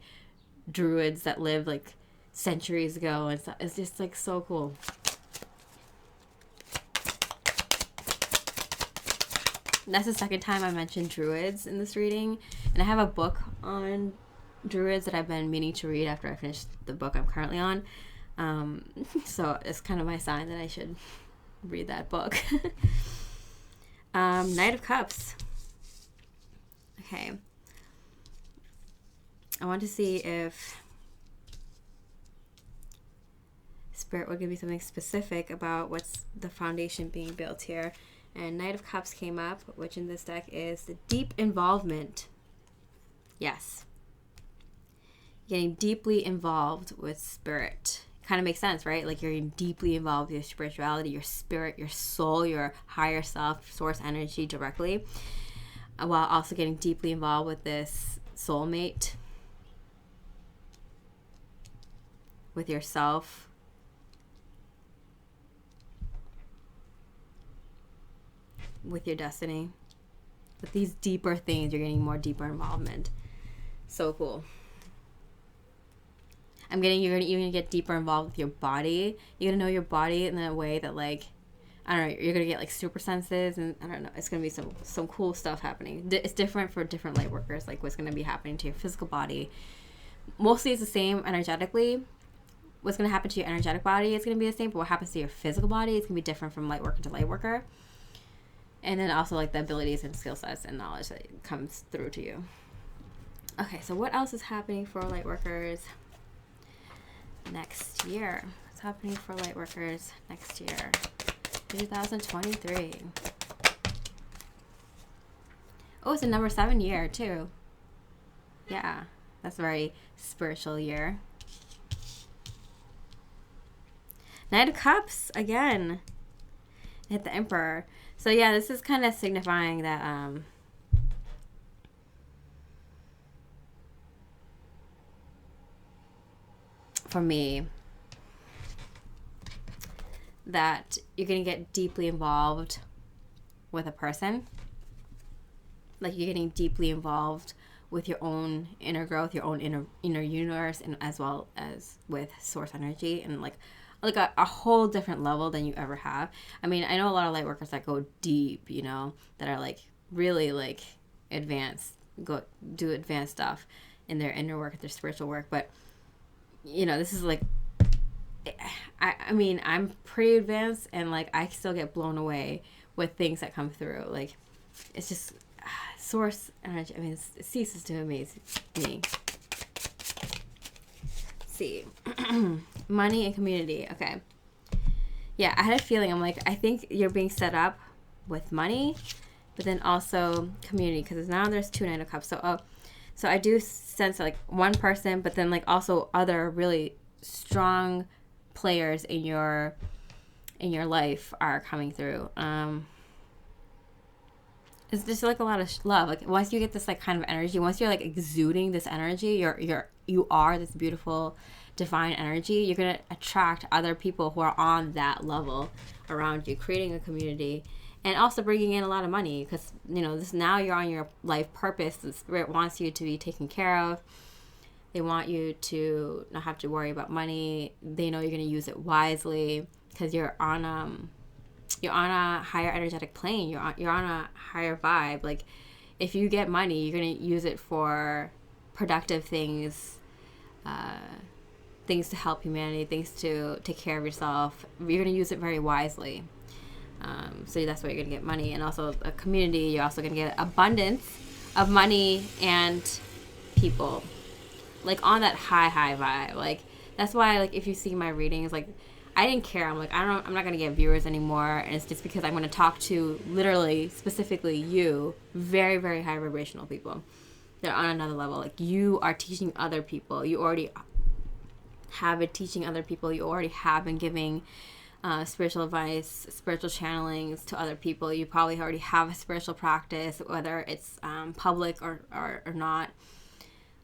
druids that lived like centuries ago, and stuff. It's just like so cool. That's the second time I mentioned druids in this reading, and I have a book on druids that I've been meaning to read after I finish the book I'm currently on. So it's kind of my sign that I should read that book. Knight of Cups. Okay. I want to see if Spirit will give me something specific about what's the foundation being built here, And Knight of Cups came up, which in this deck is the deep involvement. Yes. Getting deeply involved with spirit. Kind of makes sense, right? Like you're getting deeply involved with your spirituality, your spirit, your soul, your higher self, source energy directly, while also getting deeply involved with this soulmate, with yourself. With your destiny. With these deeper things, you're getting more deeper involvement. So cool. You're gonna get deeper involved with your body. You're gonna know your body in a way that, like, I don't know, you're gonna get like super senses, and I don't know, it's gonna be some cool stuff happening. It's different for different light workers, like what's gonna be happening to your physical body. Mostly it's the same energetically. What's gonna happen to your energetic body is gonna be the same, but what happens to your physical body is gonna be different from light worker to light worker. And then also like the abilities and skill sets and knowledge that comes through to you. Okay, so what else is happening for light workers next year? What's happening for light workers next year? 2023. Oh, it's a number 7 year too. Yeah, that's a very spiritual year. Knight of Cups again. Hit the Emperor. So yeah, this is kind of signifying that for me, that you're going to get deeply involved with a person. Like you're getting deeply involved with your own inner growth, your own inner universe, and as well as with source energy, and like a whole different level than you ever have. I mean, I know a lot of light workers that go deep, you know, that are like really like advanced, do advanced stuff in their inner work, their spiritual work. But, you know, this is like, I mean, I'm pretty advanced, and like I still get blown away with things that come through. Like, it's just source energy. I mean, it ceases to amaze me. See. Money and community. Okay. Yeah, I had a feeling. I'm like, I think you're being set up with money, but then also community, because now there's 2 Knight of Cups. So I do sense like one person, but then like also other really strong players in your life are coming through. It's just like a lot of love. Like once you get this like kind of energy, once you're like exuding this energy, you are this beautiful divine energy, you're going to attract other people who are on that level around you, creating a community, and also bringing in a lot of money, because, you know, this, now you're on your life purpose. The spirit wants you to be taken care of. They want you to not have to worry about money. They know you're going to use it wisely, because you're on a higher energetic plane. You're on a higher vibe. Like, if you get money, you're going to use it for productive things, things to help humanity, things to take care of yourself. You're going to use it very wisely. So that's why you're going to get money. And also a community, you're also going to get abundance of money and people. Like on that high vibe. Like, that's why, like, if you see my readings, like, I didn't care. I'm like, I'm not going to get viewers anymore. And it's just because I'm going to talk to literally, specifically you, very, very high vibrational people. They're on another level. Like, you are teaching other people. You already have been teaching other people. You already have been giving spiritual advice, spiritual channelings to other people. You probably already have a spiritual practice, whether it's public or not.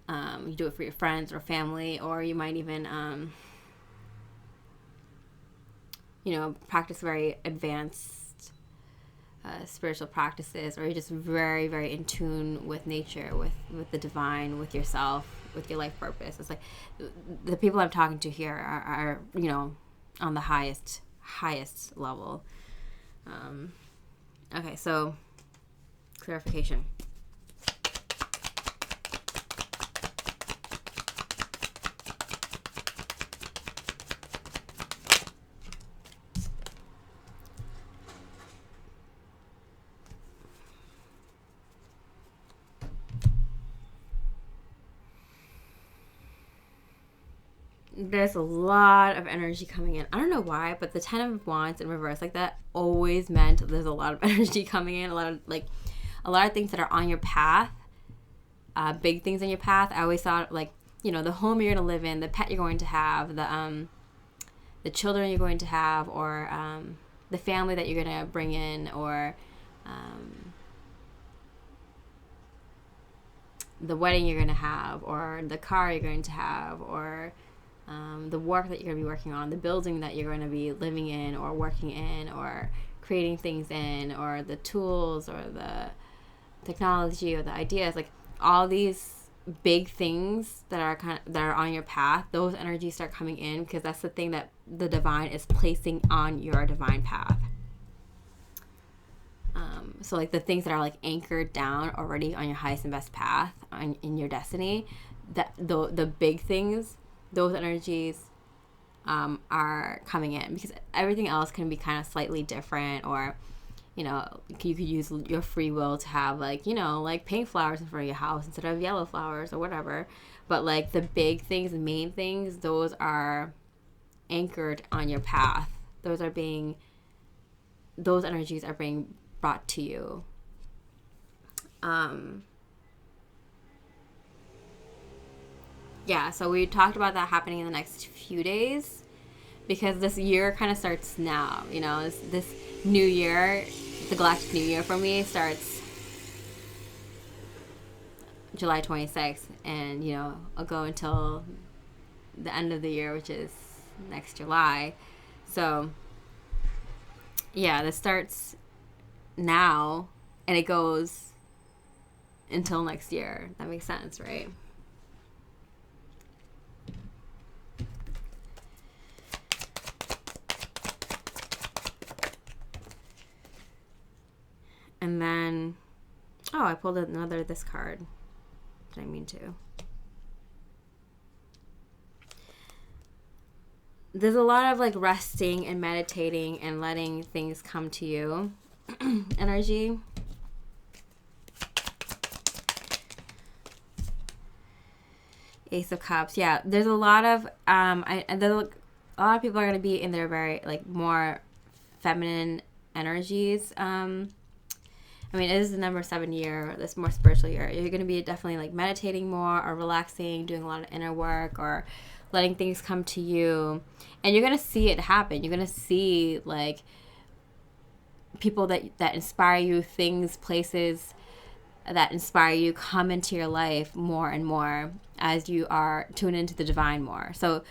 You do it for your friends or family, or you might even, practice very advanced spiritual practices, or you're just very, very in tune with nature, with the divine, with yourself, with your life purpose. It's like the people I'm talking to here are on the highest level. Okay, so clarification. there's a lot of energy coming in. I don't know why, but the 10 of Wands in reverse, like, that always meant there's a lot of energy coming in, a lot of things that are on your path, big things on your path. I always thought, like, you know, the home you're going to live in, the pet you're going to have, the children you're going to have, or the family that you're going to bring in, or the wedding you're going to have, or the car you're going to have, or the work that you're going to be working on, the building that you're going to be living in or working in or creating things in, or the tools or the technology or the ideas, like all these big things that are on your path, those energies start coming in, because that's the thing that the divine is placing on your divine path. So like the things that are like anchored down already on your highest and best path in your destiny, that the big things, those energies are coming in, because everything else can be kind of slightly different, or you know, you could use your free will to have, like, you know, like pink flowers in front of your house instead of yellow flowers or whatever. But like the big things, the main things, those are anchored on your path. Those energies are being brought to you. Yeah, so we talked about that happening in the next few days, because this year kind of starts now. You know, this new year, the Galactic New Year for me starts July 26th, and, you know, I'll go until the end of the year, which is next July. So, yeah, this starts now, and it goes until next year. That makes sense, right? And then, oh, I pulled another this card. Did I mean to? There's a lot of like resting and meditating and letting things come to you energy. Ace of Cups. Yeah, there's a lot of a lot of people are going to be in their very like more feminine energies. I mean, it is the number 7 year, this more spiritual year. You're going to be definitely like meditating more, or relaxing, doing a lot of inner work, or letting things come to you. And you're going to see it happen. You're going to see like people that inspire you, things, places that inspire you come into your life more and more as you are tuned into the divine more. So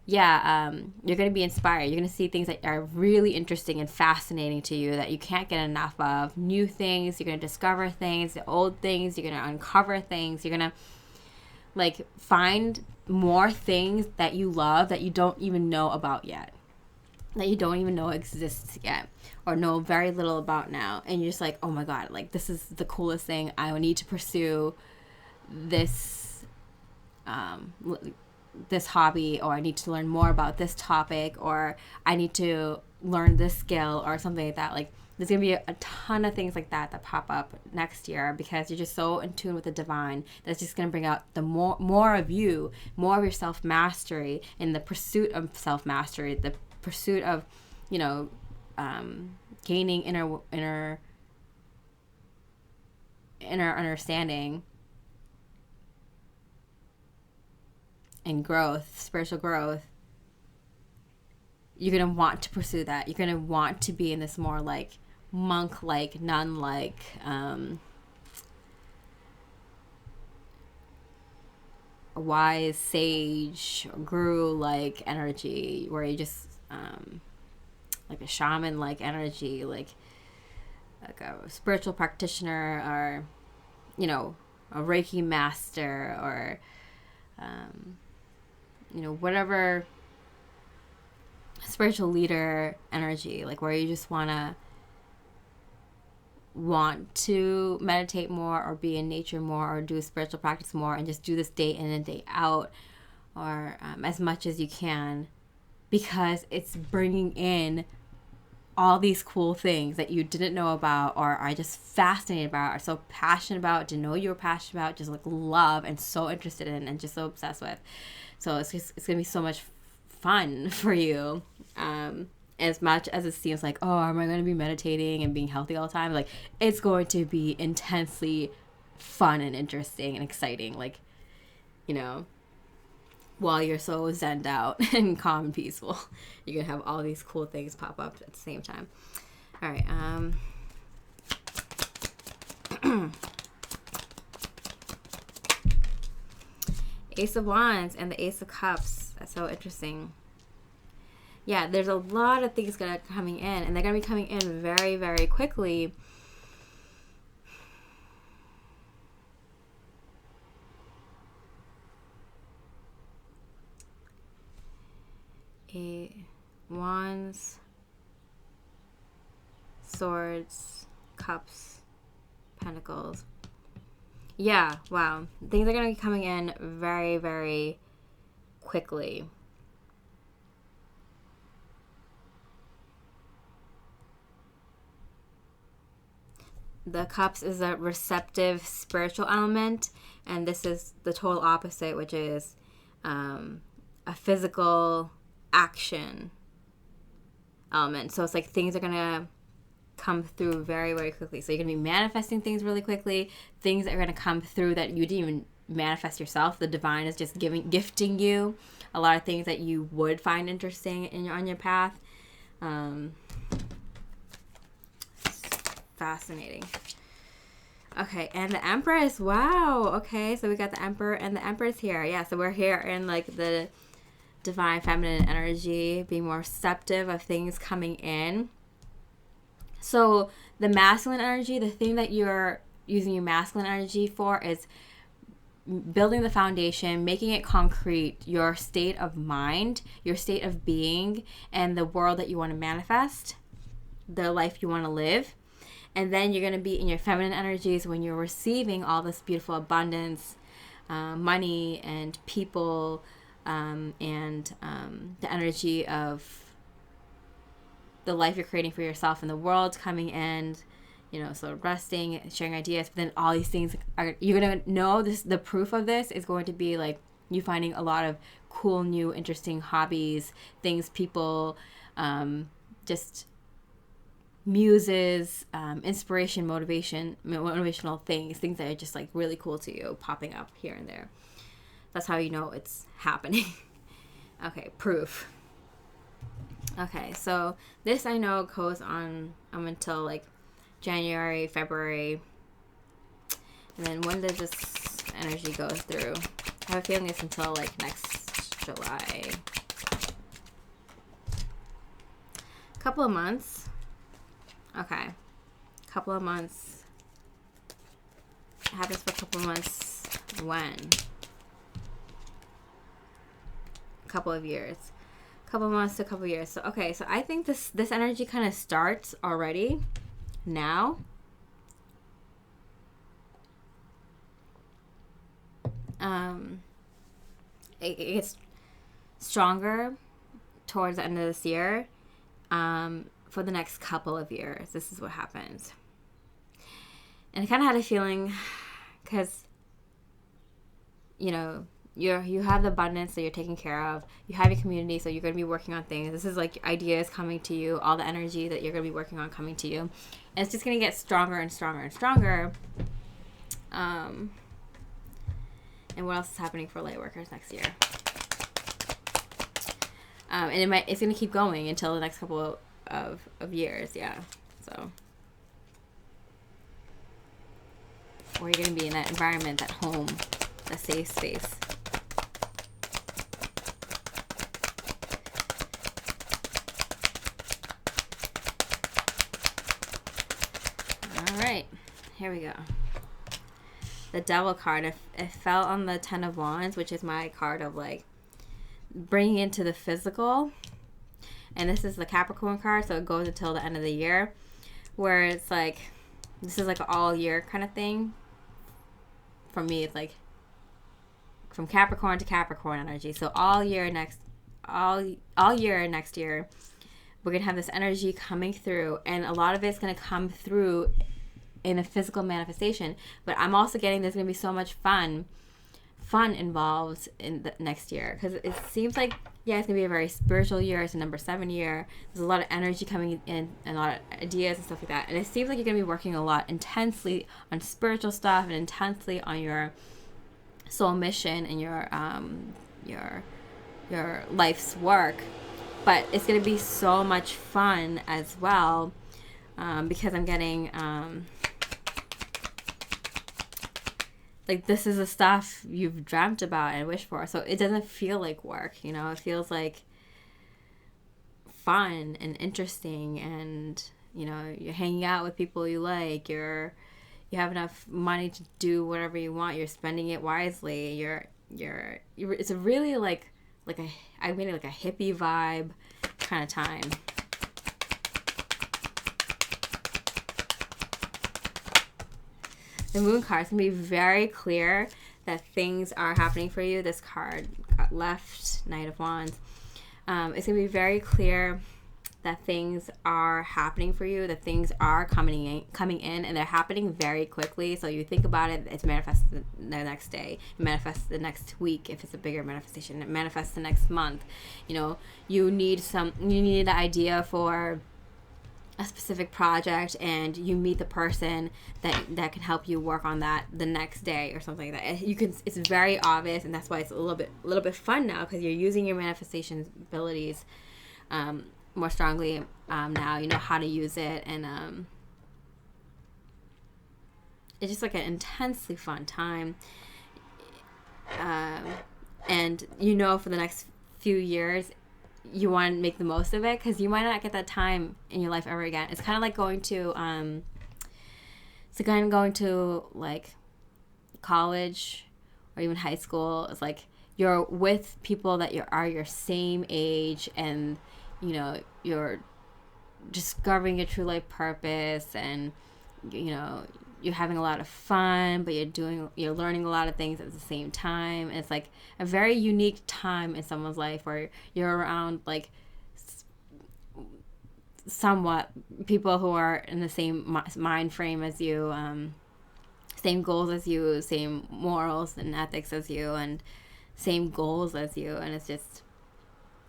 yeah, you're going to be inspired. You're going to see things that are really interesting and fascinating to you that you can't get enough of. New things. You're going to discover things, the old things. You're going to uncover things. You're going to like find more things that you love that you don't even know about yet, that you don't even know exists yet, or know very little about now. And you're just like, oh my God, like this is the coolest thing. I need to pursue this this hobby, or I need to learn more about this topic, or I need to learn this skill or something like that. Like there's gonna be a ton of things like that pop up next year, because you're just so in tune with the divine. That's just gonna bring out the more of you, more of your self-mastery, in the pursuit of self-mastery, the pursuit of, you know, gaining inner understanding and growth, spiritual growth. You're going to want to pursue that. You're going to want to be in this more like monk-like, nun-like, wise sage, guru-like energy, where you just, like a shaman-like energy, like a spiritual practitioner, or, you know, a Reiki master, or, you know, whatever spiritual leader energy, like where you just want to meditate more, or be in nature more, or do spiritual practice more, and just do this day in and day out, or as much as you can, because it's bringing in all these cool things that you didn't know about, or are just fascinated about, are so passionate about, to know you were passionate about, just like love and so interested in and just so obsessed with. So it's going to be so much fun for you. As much as it seems like, oh, am I going to be meditating and being healthy all the time? Like, it's going to be intensely fun and interesting and exciting. Like, you know, while you're so zenned out and calm and peaceful, you're going to have all these cool things pop up at the same time. All right. Ace of Wands and the Ace of Cups. That's so interesting. Yeah, there's a lot of things coming in, and they're going to be coming in very, very quickly. Wands, Swords, Cups, Pentacles. Yeah, wow. Things are going to be coming in very, very quickly. The Cups is a receptive spiritual element, and this is the total opposite, which is a physical action element. So it's like things are going to come through very, very quickly. So you're going to be manifesting things really quickly. Things are going to come through that you didn't even manifest yourself. The divine is just gifting you a lot of things that you would find interesting on your path. Fascinating. Okay, and the Empress. Wow. Okay, so we got the Emperor and the Empress here. Yeah, so we're here in like the divine feminine energy, being more receptive of things coming in. So the masculine energy, the thing that you're using your masculine energy for is building the foundation, making it concrete, your state of mind, your state of being, and the world that you want to manifest, the life you want to live. And then you're going to be in your feminine energies when you're receiving all this beautiful abundance, money and people, and the energy of the life you're creating for yourself and the world coming in, you know, so resting, sharing ideas. But then all these things you're going to know this. The proof of this is going to be like you finding a lot of cool, new, interesting hobbies, things, people, just muses, inspiration, motivational things that are just like really cool to you popping up here and there. That's how you know it's happening. Okay, proof. Okay, so this I know goes on until like January, February. And then when does this energy go through? I have a feeling it's until like next July. Couple of months. Okay. Couple of months. It happens for a couple of months. When? Couple of years. Couple of months to a couple of years. So okay, so I think this energy kind of starts already now. It gets stronger towards the end of this year. For the next couple of years, this is what happens. And I kind of had a feeling, because you know, you have the abundance that you're taking care of. You have your community, so you're going to be working on things. This is like ideas coming to you, all the energy that you're going to be working on coming to you. And it's just going to get stronger and stronger and stronger. And what else is happening for Lightworkers next year? And it's going to keep going until the next couple of years, yeah. So, or you're going to be in that environment, that home, the safe space. All right, here we go. The Devil card. It fell on the Ten of Wands, which is my card of like bringing into the physical. And this is the Capricorn card, so it goes until the end of the year, where it's like, this is like an all year kind of thing. For me, it's like from Capricorn to Capricorn energy. So all year next year, we're going to have this energy coming through, and a lot of it's going to come through in a physical manifestation. But I'm also getting there's going to be so much fun involved in the next year, because it seems like yeah, it's gonna be a very spiritual year. It's a number 7 year. There's a lot of energy coming in and a lot of ideas and stuff like that. And it seems like you're gonna be working a lot intensely on spiritual stuff and intensely on your soul mission and your life's work. But it's gonna be so much fun as well, because I'm getting like, this is the stuff you've dreamt about and wished for. So it doesn't feel like work, it feels like fun and interesting, and you're hanging out with people you like, you have enough money to do whatever you want, you're spending it wisely, it's a really I made it like a hippie vibe kind of time. The moon card is going to be very clear that things are happening for you. This card got left, Knight of Wands. It's going to be very clear that things are happening for you, that things are coming in, and they're happening very quickly. So you think about it, it's manifested the next day, it manifests the next week if it's a bigger manifestation, it manifests the next month. You need the idea for a specific project, and you meet the person that can help you work on that the next day or something like that. It's very obvious, and that's why it's a little bit fun now, because you're using your manifestation abilities more strongly now. You know how to use it, and it's just like an intensely fun time. And for the next few years, you want to make the most of it, because you might not get that time in your life ever again. It's kind of like going to like college or even high school. It's like you're with people that are your same age, and you're discovering your true life purpose, and you're having a lot of fun, but you're learning a lot of things at the same time. And it's like a very unique time in someone's life where you're around like somewhat people who are in the same mind frame as you, same goals as you, same morals and ethics as you, and same goals as you. And it's just,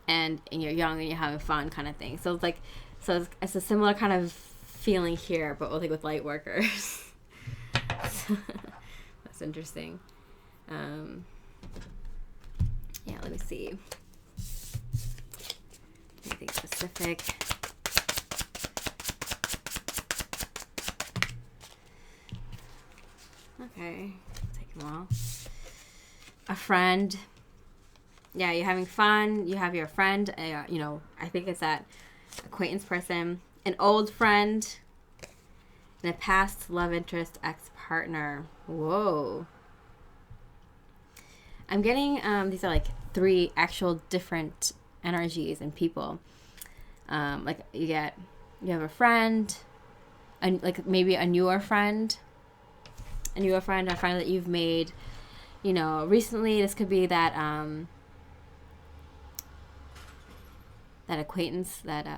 and you're young and you're having fun kind of thing. So it's a similar kind of feeling here, but like with light workers. That's interesting. Let me see. Anything specific? Okay, take them all. A friend. Yeah, you're having fun. You have your friend. I think it's that acquaintance person, an old friend, and a past love interest, ex-partner. Whoa. I'm getting, these are like 3 actual different energies and people. Like you have a friend, and like maybe a newer friend that you've made, recently. This could be that, that acquaintance, that,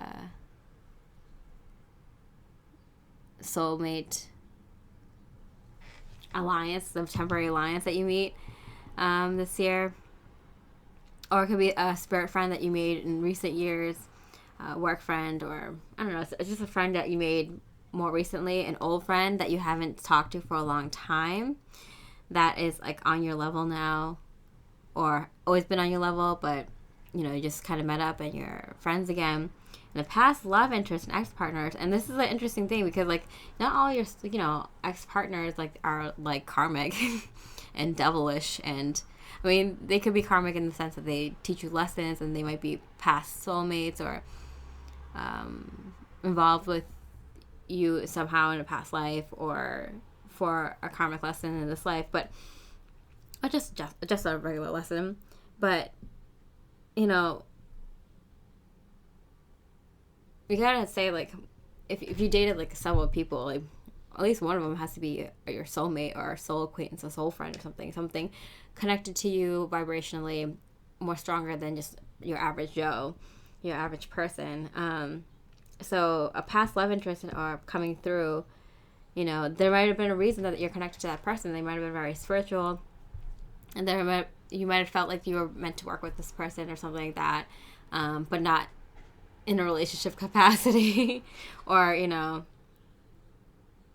soulmate alliance, the temporary alliance that you meet this year. Or it could be a spirit friend that you made in recent years, work friend, or I don't know, it's just a friend that you made more recently, an old friend that you haven't talked to for a long time, that is like on your level now, or always been on your level, but you just kind of met up and you're friends again. And the past love interest and ex-partners, and this is an interesting thing, because like not all your ex-partners like are like karmic and devilish, and I mean they could be karmic in the sense that they teach you lessons, and they might be past soulmates or involved with you somehow in a past life, or for a karmic lesson in this life, but just a regular lesson. But you gotta say, like, if you dated like several people, like at least one of them has to be your soulmate or a soul acquaintance, a soul friend, or something connected to you vibrationally, more stronger than just your average Joe, your average person. So a past love interest or coming through, there might have been a reason that you're connected to that person. They might have been very spiritual, and there you might have felt like you were meant to work with this person or something like that, but not in a relationship capacity, or, you know,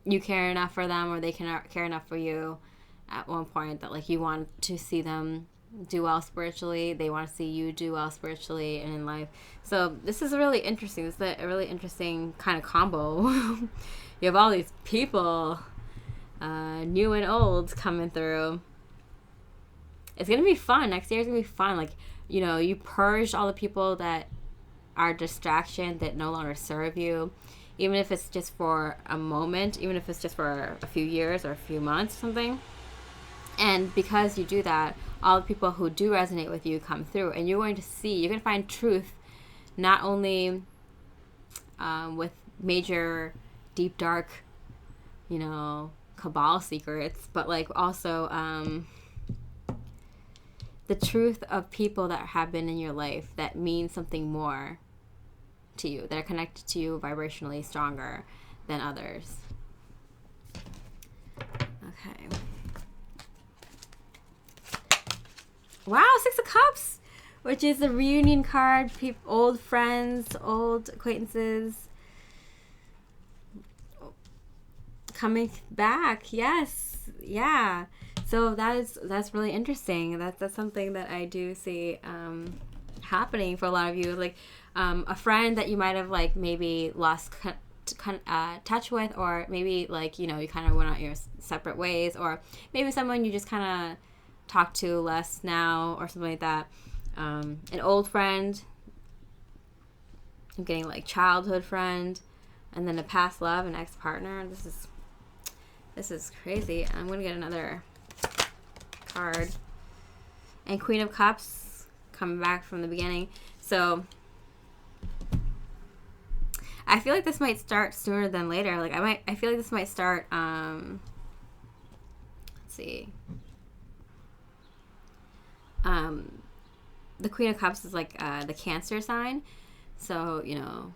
you care enough for them or they can care enough for you at one point that, like, you want to see them do well spiritually, they want to see you do well spiritually and in life. So this is really interesting. This is a really interesting kind of combo. You have all these people, new and old, coming through. It's gonna be fun. Next year's gonna be fun. Like, you know, you purge all the people that are distraction, that no longer serve you, even if it's just for a moment, even if it's just for a few years or a few months or something. And because you do that, all the people who do resonate with you come through, and you're going to find truth, not only with major, deep, dark, you know, cabal secrets, but like also the truth of people that have been in your life that mean something more to you, that are connected to you vibrationally stronger than others. Okay. Wow, Six of Cups, which is a reunion card. Old friends, old acquaintances coming back. Yes, yeah. So that's really interesting. That's something that I do see happening for a lot of you. Like a friend that you might have like maybe lost touch with, or maybe like, you know, you kind of went out your separate ways, or maybe someone you just kind of talk to less now or something like that. An old friend, I'm getting like childhood friend, and then a past love, an ex-partner. This is crazy. I'm gonna get another card. And Queen of Cups coming back from the beginning. So I feel like this might start sooner than later. Like I feel like this might start let's see. The Queen of Cups is like the Cancer sign. So, you know,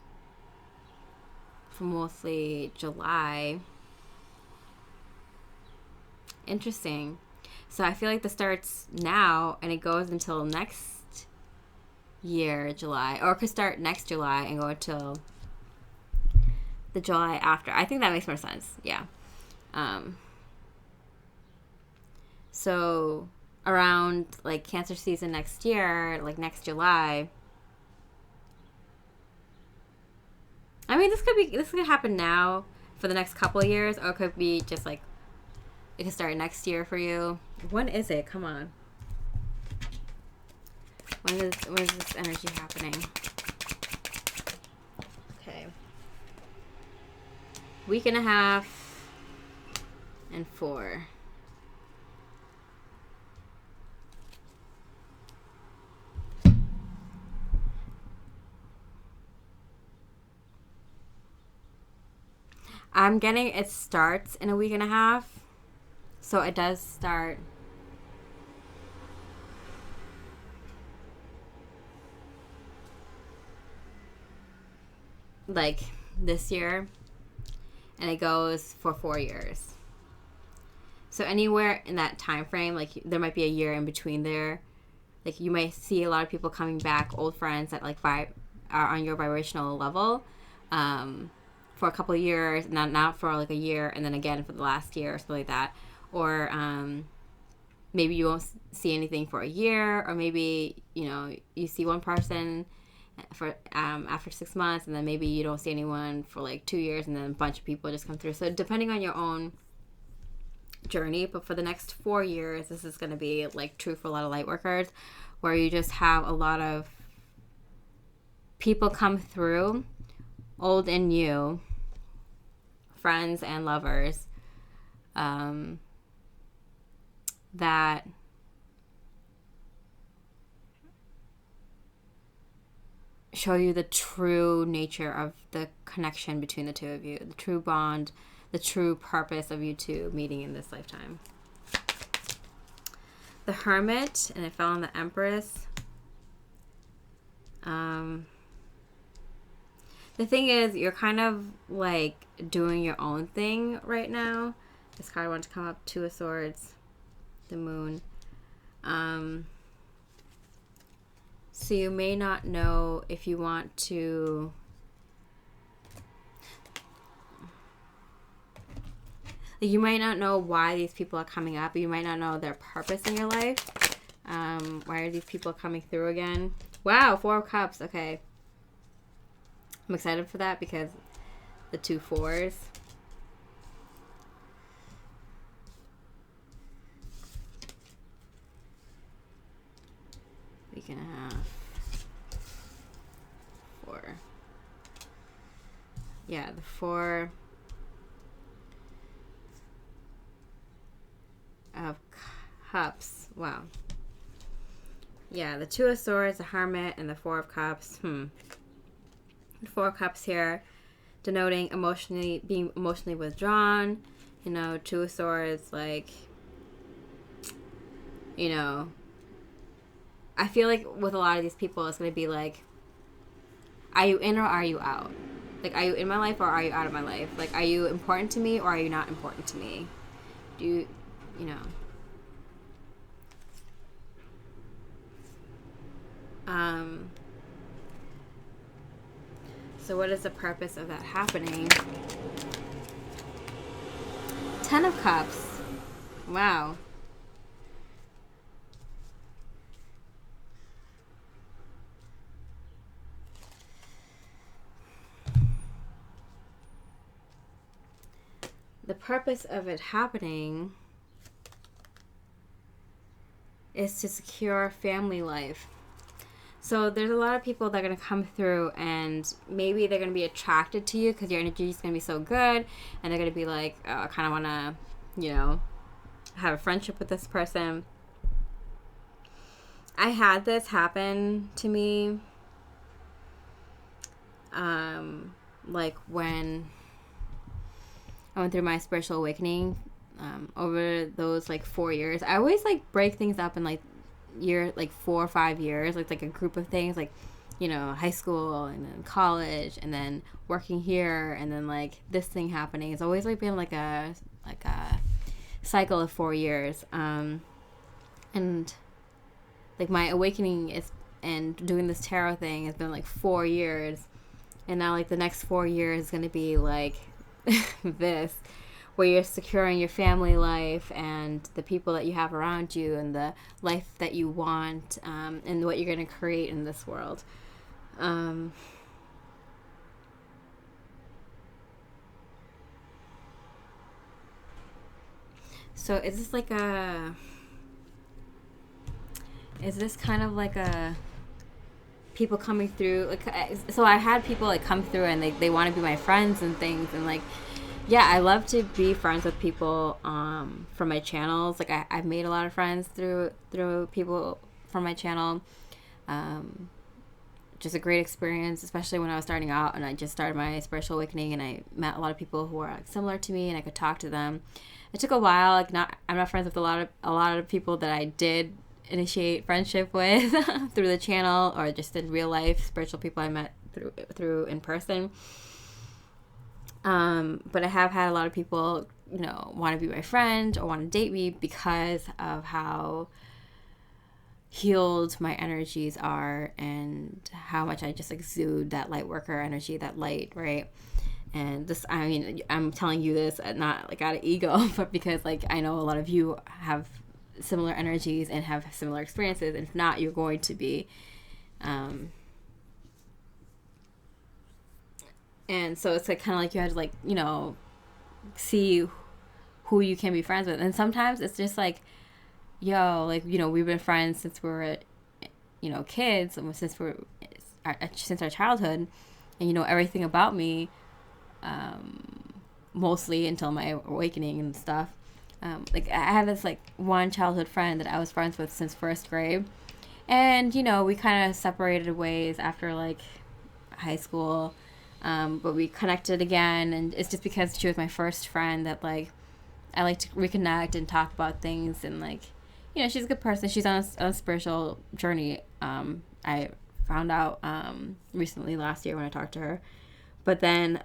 for mostly July. Interesting. So I feel like this starts now and it goes until next year, July. Or it could start next July and go until the July after. I think that makes more sense. Yeah. So around like Cancer season next year, like next July. I mean, this could happen now for the next couple of years, or it could be just like it could start next year for you. When is it? Come on. When is this energy happening? Okay. Week and a half and 4. I'm getting it starts in a week and a half. So it does start like this year, and it goes for 4 years. So anywhere in that time frame, like there might be a year in between there. Like you might see a lot of people coming back, old friends that like are on your vibrational level, for a couple of years, not for like a year, and then again for the last year or something like that. Or maybe you won't see anything for a year, or maybe, you know, you see one person for after 6 months, and then maybe you don't see anyone for like 2 years, and then a bunch of people just come through. So depending on your own journey, but for the next 4 years, this is going to be like true for a lot of light workers, where you just have a lot of people come through, old and new, friends and lovers, that show you the true nature of the connection between the two of you, the true bond, the true purpose of you two meeting in this lifetime. The Hermit, and it fell on the Empress. The thing is, you're kind of like doing your own thing right now. This card wanted to come up, 2 of Swords, the Moon. So you may not know if you want to... You might not know why these people are coming up. You might not know their purpose in your life. Why are these people coming through again? Wow, 4 of Cups. Okay. I'm excited for that because the 2 4s. Week and a half. 4. Yeah, the 4 of Cups. Wow. Yeah, the 2 of Swords, the Hermit, and the 4 of Cups. The 4 of Cups here, denoting being emotionally withdrawn. 2 of Swords, like, I feel like with a lot of these people, it's going to be like, are you in or are you out? Like, are you in my life or are you out of my life? Like, are you important to me or are you not important to me? Do you, So what is the purpose of that happening? 10 of Cups. Wow. The purpose of it happening is to secure family life. So there's a lot of people that are going to come through and maybe they're going to be attracted to you because your energy is going to be so good, and they're going to be like, oh, I kind of want to, have a friendship with this person. I had this happen to me like when I went through my spiritual awakening over those 4 years. I always break things up in 4 or 5 years, like a group of things, high school and then college and then working here and then this thing happening. It's always been a cycle of 4 years. And my awakening is, and doing this tarot thing has been 4 years, and now the next 4 years is going to be this, where you're securing your family life and the people that you have around you and the life that you want, and what you're going to create in this world. So is this kind of a people coming through? So I had people come through and they want to be my friends and things, and yeah, I love to be friends with people from my channels. I've made a lot of friends through people from my channel. Just a great experience, especially when I was starting out and I just started my spiritual awakening, and I met a lot of people who were similar to me and I could talk to them. It took a while. I'm not friends with a lot of people that I did initiate friendship with through the channel, or just in real life spiritual people I met through in person. But I have had a lot of people, want to be my friend or want to date me because of how healed my energies are and how much I just exude that light worker energy, that light, right? And this, I'm telling you this not out of ego, but because I know a lot of you have similar energies and have similar experiences, and if not, you're going to be. And so it's kind of you have to see who you can be friends with, and sometimes it's just we've been friends since we were kids, since our childhood, and you know everything about me, mostly until my awakening and stuff. I have this one childhood friend that I was friends with since first grade, and we kind of separated ways after high school, but we connected again, and it's just because she was my first friend that I like to reconnect and talk about things, and she's a good person. She's on a spiritual journey. I found out recently last year when I talked to her, but then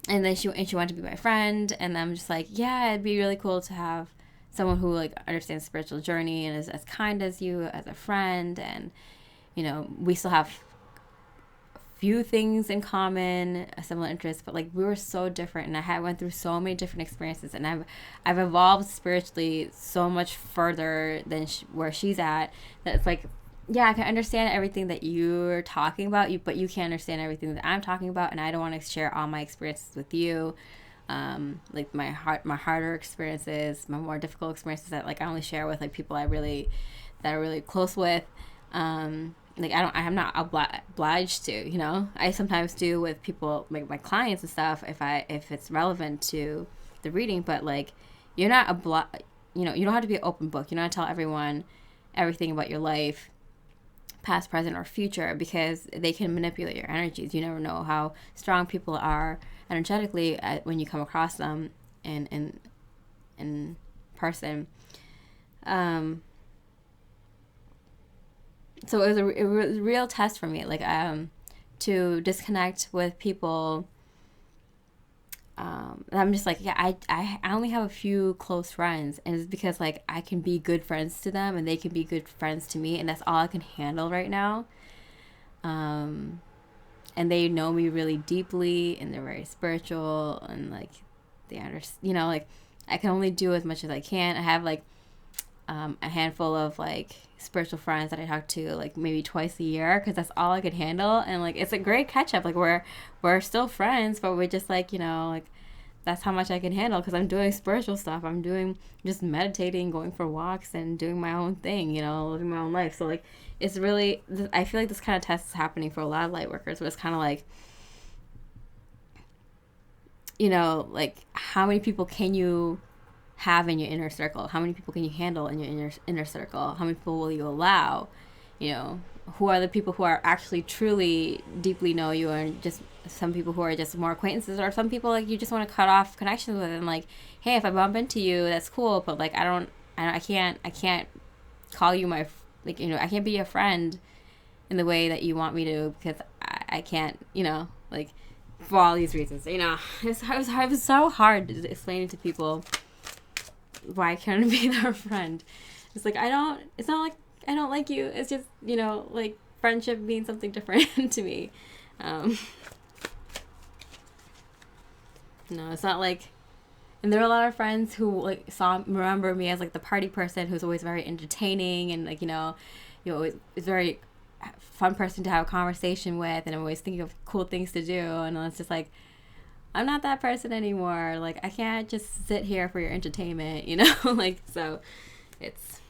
and then she wanted to be my friend, and I'm just yeah, it'd be really cool to have someone who like understands spiritual journey and is as kind as you as a friend, and we still have few things in common, a similar interest, but like we were so different, and I went through so many different experiences, and I've evolved spiritually so much further than where she's at, that it's like, yeah, I can understand everything that you're talking about, but you can't understand everything that I'm talking about, and I don't want to share all my experiences with you, like my harder experiences, my more difficult experiences that like I only share with like people that are really close with. Like I'm not obliged to, I sometimes do with people, like my clients and stuff, if it's relevant to the reading, but like you're not you don't have to be an open book. You don't have to tell everyone everything about your life, past, present, or future, because they can manipulate your energies. You never know how strong people are energetically when you come across them in person. So it was a real test for me, like to disconnect with people. I'm just like, yeah, I only have a few close friends, and it's because like I can be good friends to them and they can be good friends to me, and that's all I can handle right now. And they know me really deeply, and they're very spiritual, and like they understand, like I can only do as much as I can. I have like a handful of like spiritual friends that I talk to like maybe twice a year, because that's all I could handle, and like it's a great catch up. Like we're still friends, but we're just like, like that's how much I can handle, because I'm doing spiritual stuff. I'm doing just meditating, going for walks, and doing my own thing, living my own life. So like it's really, I feel like this kind of test is happening for a lot of light workers, but it's kind of like, like how many people can you have in your inner circle? How many people can you handle in your inner circle? How many people will you allow? Who are the people who are actually truly deeply know you, and just some people who are just more acquaintances, or some people like you just want to cut off connections with, and like, hey, if I bump into you, that's cool, but like I can't call you my, like, I can't be a friend in the way that you want me to, because I can't, like for all these reasons. It was so hard to explain to people why I can't be their friend. It's like it's not like I don't like you, it's just like friendship means something different to me. No, it's not like, and there are a lot of friends who like remember me as like the party person who's always very entertaining, and like always is very fun person to have a conversation with, and I'm always thinking of cool things to do, and it's just like, I'm not that person anymore. Like I can't just sit here for your entertainment, like, so it's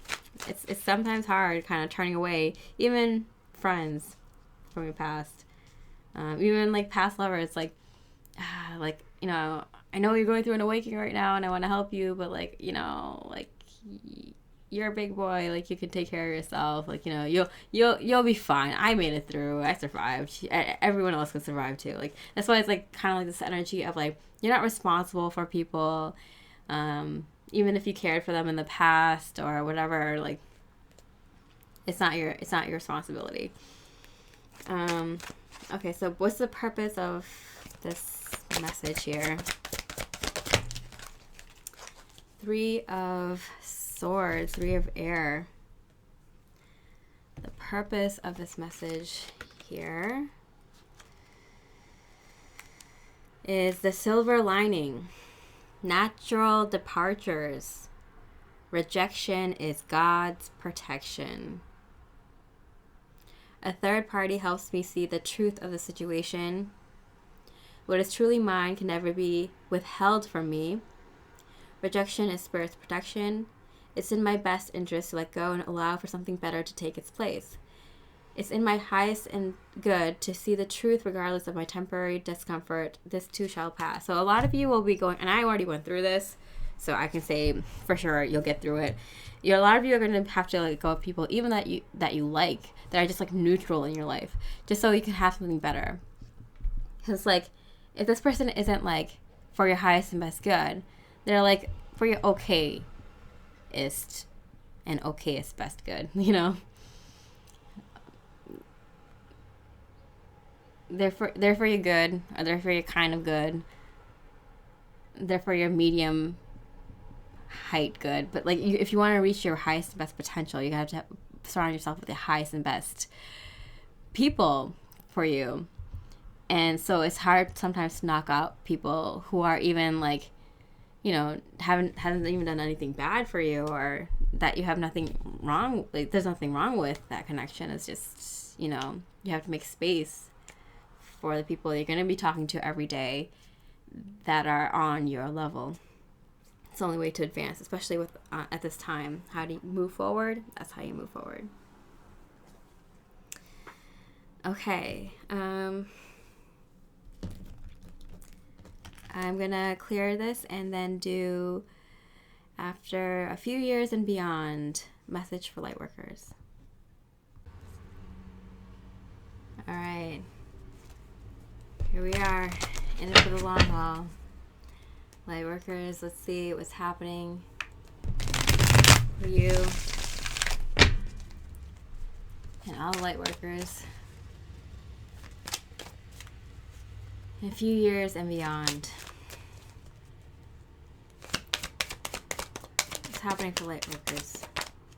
sometimes hard kind of turning away even friends from your past, even like past lovers, like I know you're going through an awakening right now, and I want to help you, but like like you're a big boy, like you can take care of yourself, like you'll be fine. I made it through, I survived, everyone else can survive too. Like that's why it's like kind of like this energy of like you're not responsible for people, even if you cared for them in the past or whatever, like it's not your responsibility. Okay, so what's the purpose of this message here? 3 of Swords, 3 of Air. The purpose of this message here is the silver lining. Natural departures. Rejection is God's protection. A third party helps me see the truth of the situation. What is truly mine can never be withheld from me. Rejection is Spirit's protection. It's in my best interest to let go and allow for something better to take its place. It's in my highest and good to see the truth regardless of my temporary discomfort. This too shall pass. So a lot of you will be going, and I already went through this, so I can say for sure you'll get through it. A lot of you are going to have to let go of people, even that you like, that are just like neutral in your life, just so you can have something better. Because like, if this person isn't like for your highest and best good, they're like for your okayest and okayest best good, They're for your good, or they're for your kind of good. They're for your medium height good, but like if you want to reach your highest and best potential, you have to surround yourself with the highest and best people for you. And so it's hard sometimes to knock out people who are even like, you know, hasn't even done anything bad for you, or that you have nothing wrong, like there's nothing wrong with that connection. It's just, you know, you have to make space for the people you're going to be talking to every day that are on your level. It's the only way to advance, especially with at this time. How do you move forward? That's how you move forward. Okay. I'm going to clear this and then do after a few years and beyond, message for lightworkers. All right. Here we are, in it for the long haul. Lightworkers, let's see what's happening for you and all lightworkers in a few years and beyond. What's happening for lightworkers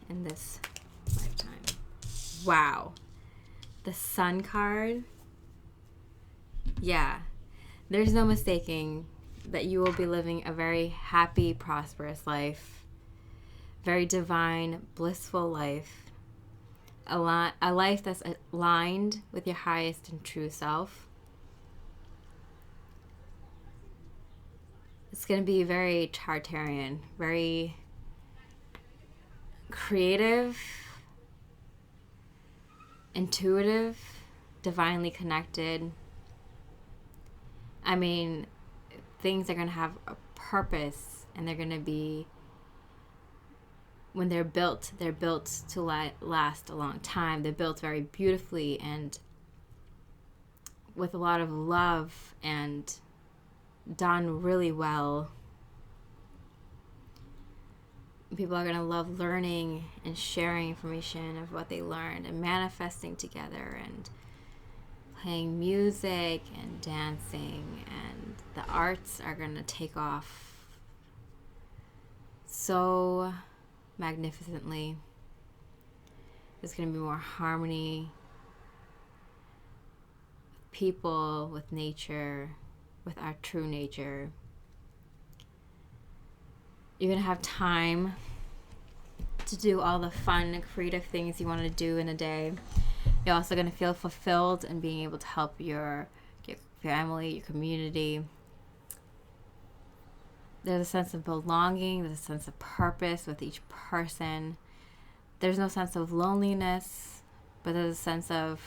in this lifetime? Wow. The Sun card. Yeah. There's no mistaking that you will be living a very happy, prosperous life. Very divine, blissful life. A life that's aligned with your highest and true self. It's going to be very Chartarian, very creative, intuitive, divinely connected. I mean, things are going to have a purpose, and they're going to be, when they're built to last a long time. They're built very beautifully and with a lot of love and done really well. People are going to love learning and sharing information of what they learned and manifesting together and playing music and dancing, and the arts are going to take off so magnificently. There's going to be more harmony with people, with nature, with our true nature. You're going to have time to do all the fun, creative things you want to do in a day. You're also going to feel fulfilled in being able to help your family, your community. There's a sense of belonging. There's a sense of purpose with each person. There's no sense of loneliness, but there's a sense of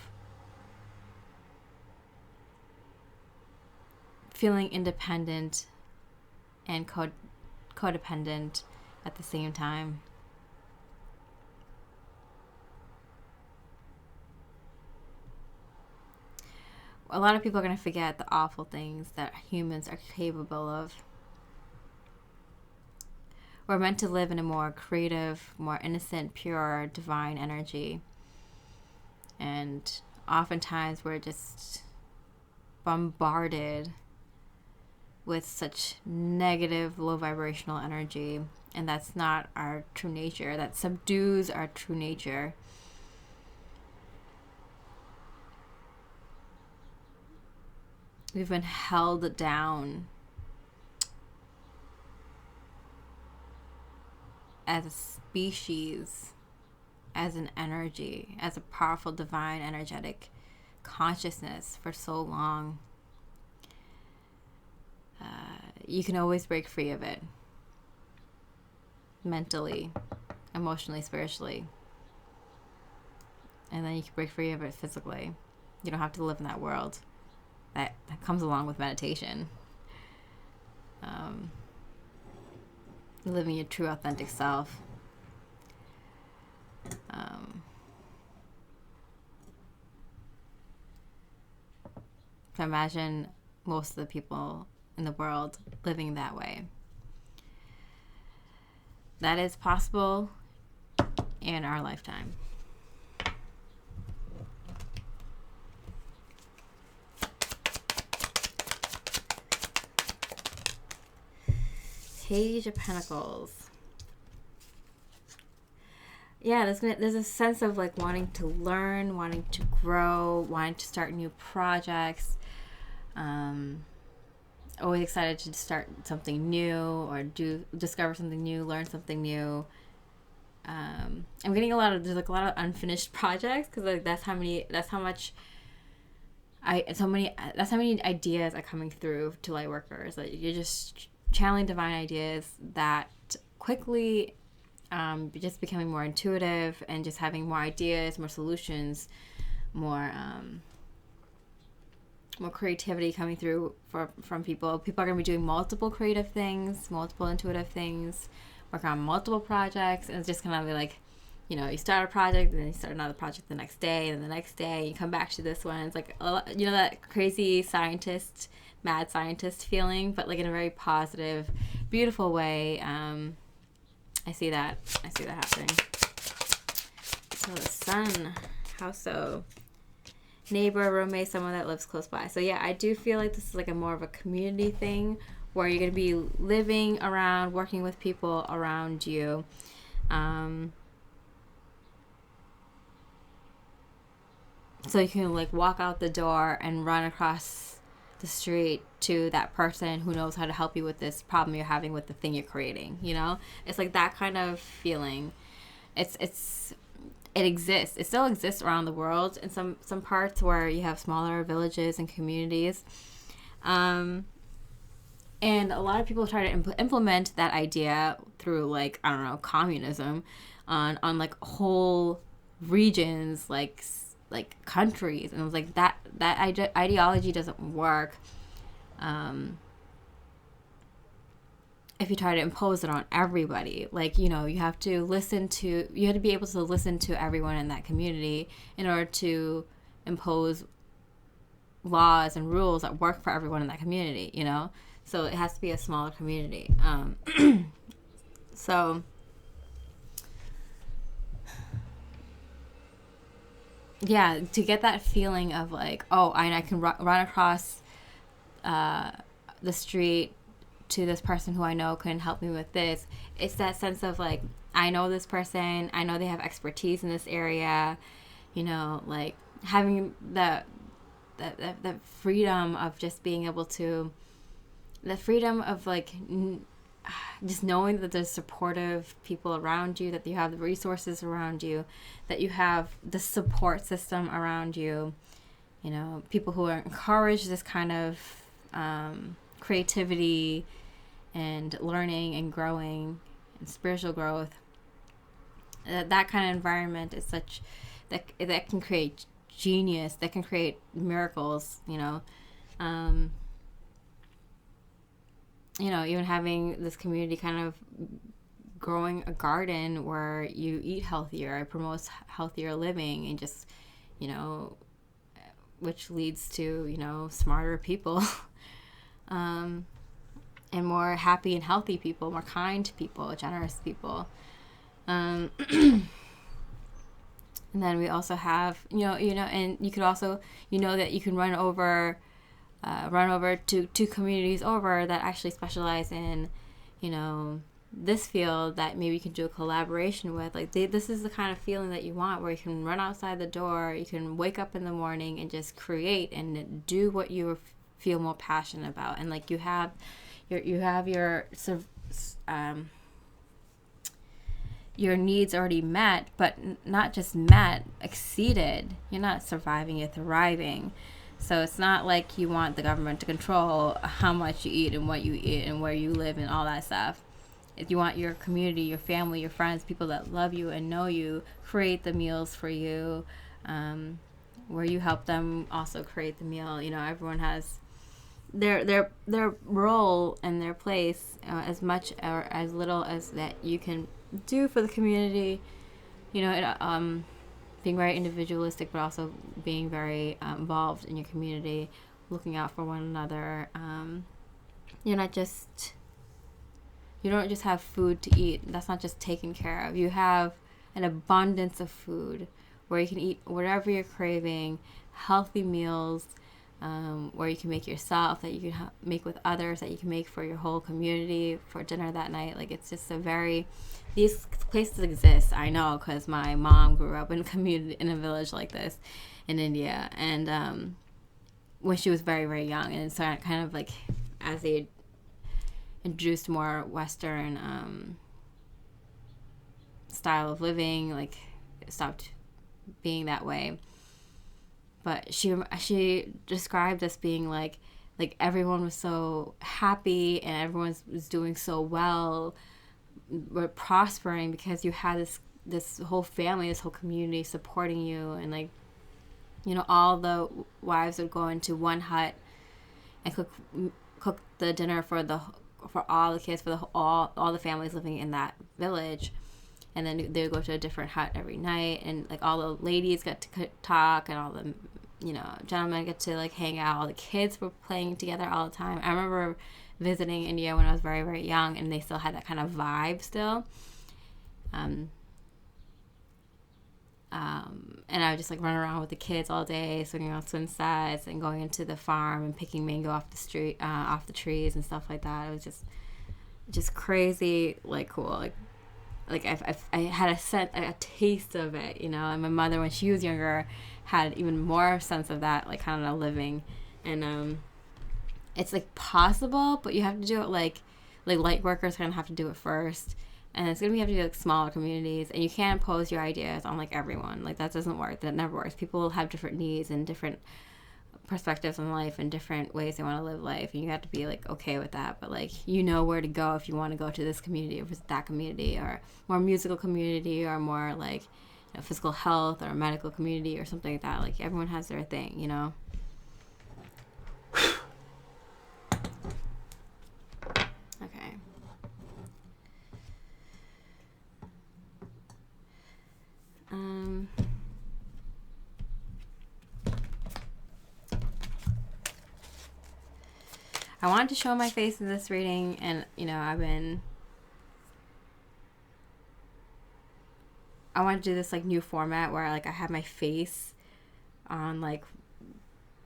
feeling independent and codependent at the same time. A lot of people are going to forget the awful things that humans are capable of. We're meant to live in a more creative, more innocent, pure, divine energy. And oftentimes we're just bombarded with such negative, low vibrational energy. And that's not our true nature. That subdues our true nature. We've been held down as a species, as an energy, as a powerful, divine, energetic consciousness for so long. You can always break free of it. Mentally, emotionally, spiritually. And then you can break free of it physically. You don't have to live in that world. That comes along with meditation. Living your true, authentic self. So imagine most of the people in the world living that way. That is possible in our lifetime. Page of Pentacles. yeah, there's a sense of like wanting to learn, wanting to grow, wanting to start new projects. Always excited to start something new or discover something new, learn something new. I'm getting there's like a lot of unfinished projects because like that's how many ideas are coming through to Lightworkers. Like you're just channeling divine ideas that quickly, just becoming more intuitive and just having more ideas, more solutions, more creativity coming through from people. People are going to be doing multiple creative things, multiple intuitive things, working on multiple projects, and it's just going to be like, you start a project and then you start another project the next day, and the next day you come back to this one. It's like, that crazy mad scientist feeling, but like in a very positive, beautiful way. I see that happening. So the sun, how so? Neighbor, roommate, someone that lives close by. So yeah, I do feel like this is like a more of a community thing where you're going to be living around, working with people around you. So you can like walk out the door and run across the street to that person who knows how to help you with this problem you're having with the thing you're creating. It's like that kind of feeling. It exists. It still exists around the world in some parts where you have smaller villages and communities. And a lot of people try to implement that idea through like, I don't know, communism on like whole regions, like countries. And it was like that ideology doesn't work if you try to impose it on everybody. Like, you have to be able to listen to everyone in that community in order to impose laws and rules that work for everyone in that community, so it has to be a smaller community. So yeah, to get that feeling of like, oh, I can run across the street to this person who I know can help me with this. It's that sense of like, I know this person, I know they have expertise in this area, like having the freedom of just being able to, the freedom of like just knowing that there's supportive people around you, that you have the resources around you, that you have the support system around you, people who are encourage this kind of creativity and learning and growing and spiritual growth. That kind of environment is such that can create genius, that can create miracles. Even having this community kind of growing a garden where you eat healthier, it promotes healthier living, and just which leads to smarter people. And more happy and healthy people, more kind people, generous people. And then we also have, and you could also, that you can run over to two communities over that actually specialize in, this field that maybe you can do a collaboration with. Like this is the kind of feeling that you want, where you can run outside the door, you can wake up in the morning and just create and do what you feel more passionate about, and like you have your needs already met, but not just met, exceeded. You're not surviving, you're thriving. So it's not like you want the government to control how much you eat and what you eat and where you live and all that stuff. If you want your community, your family, your friends, people that love you and know you, create the meals for you, where you help them also create the meal. Everyone has their role and their place, as much or as little as that you can do for the community. Being very individualistic, but also being very involved in your community, looking out for one another. You don't just have food to eat. That's not just taken care of. You have an abundance of food where you can eat whatever you're craving, healthy meals, where you can make yourself, that you can make with others, that you can make for your whole community for dinner that night. Like, it's just these places exist. I know, because my mom grew up in a village like this in India, and when she was very, very young, and so kind of like as they introduced more Western style of living, like, it stopped being that way. But she described us being like everyone was so happy and everyone was doing so well, we're prospering, because you had this whole family, this whole community supporting you, and like, you know, all the wives would go into one hut and cook the dinner for all the kids, for all the families living in that village. And then they would go to a different hut every night, and like all the ladies got to talk, and all the, you know, gentlemen get to like hang out. All the kids were playing together all the time. I remember visiting India when I was very, very young, and they still had that kind of vibe still. And I would just like run around with the kids all day, swinging on swing sets and going into the farm and picking mango off the trees and stuff like that. It was just crazy, like, cool. Like I had a taste of it, you know. And my mother, when she was younger, had even more sense of that, like, kind of living. And it's like possible, but you have to do it like light workers kind of have to do it first. And it's gonna have to be like smaller communities, and you can't impose your ideas on like everyone. Like, that doesn't work. That never works. People have different needs and different perspectives on life and different ways they want to live life, and you have to be like okay with that. But like, you know where to go if you want to go to this community or visit that community, or more musical community, or more like, you know, physical health or medical community or something like that. Like, everyone has their thing, you know. Okay. I wanted to show my face in this reading, and, you know, I want to do this like new format where like I have my face on like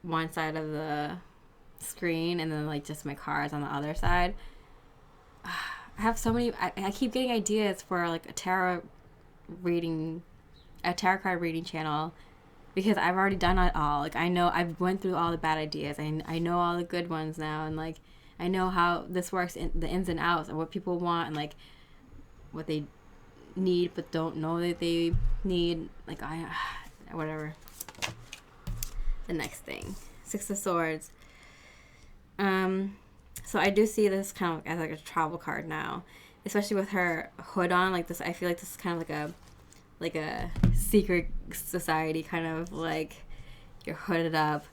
one side of the screen, and then like just my cards on the other side. I have so many. I keep getting ideas for like a tarot card reading channel, because I've already done it all. Like, I know I've went through all the bad ideas. I know all the good ones now, and like I know how this works, in the ins and outs, and what people want, and like what they need but don't know that they need. Like, whatever. The next thing, Six of Swords. So I do see this kind of as like a travel card now, especially with her hood on. Like this, I feel like this is kind of like a secret society, kind of like you're hooded up.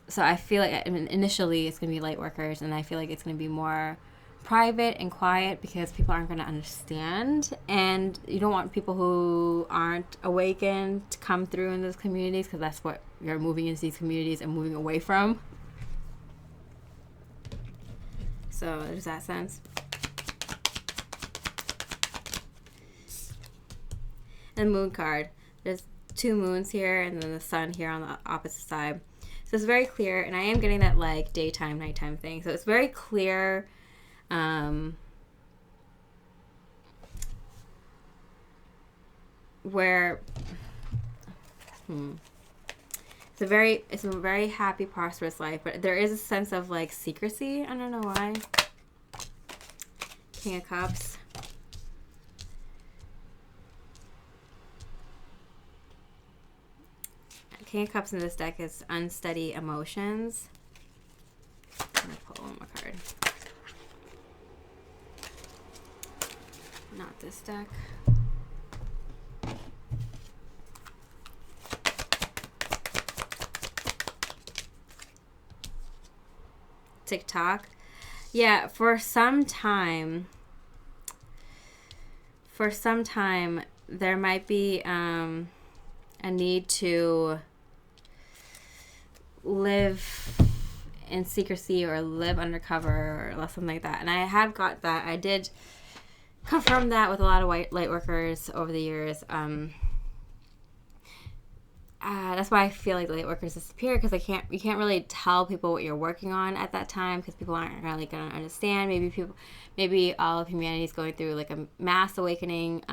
So I feel like, I mean, initially it's going to be light workers, and I feel like it's going to be more private and quiet, because people aren't going to understand, and you don't want people who aren't awakened to come through in those communities, because that's what you're moving into, these communities and moving away from. So does that sense? And moon card. There's two moons here, and then the sun here on the opposite side. So it's very clear, and I am getting that like daytime, nighttime thing. So it's very clear. Where it's a very happy, prosperous life, but there is a sense of like secrecy. I don't know why. King of Cups. King of Cups in this deck is unsteady emotions. I'm gonna pull one more card. Not this deck. TikTok. Yeah, for some time there might be a need to live in secrecy or live undercover or something like that. And I have got that. I did confirm that with a lot of light workers over the years. that's why I feel like the light workers disappear, because you can't really tell people what you're working on at that time, because people aren't really going to understand. Maybe all of humanity is going through like a mass awakening,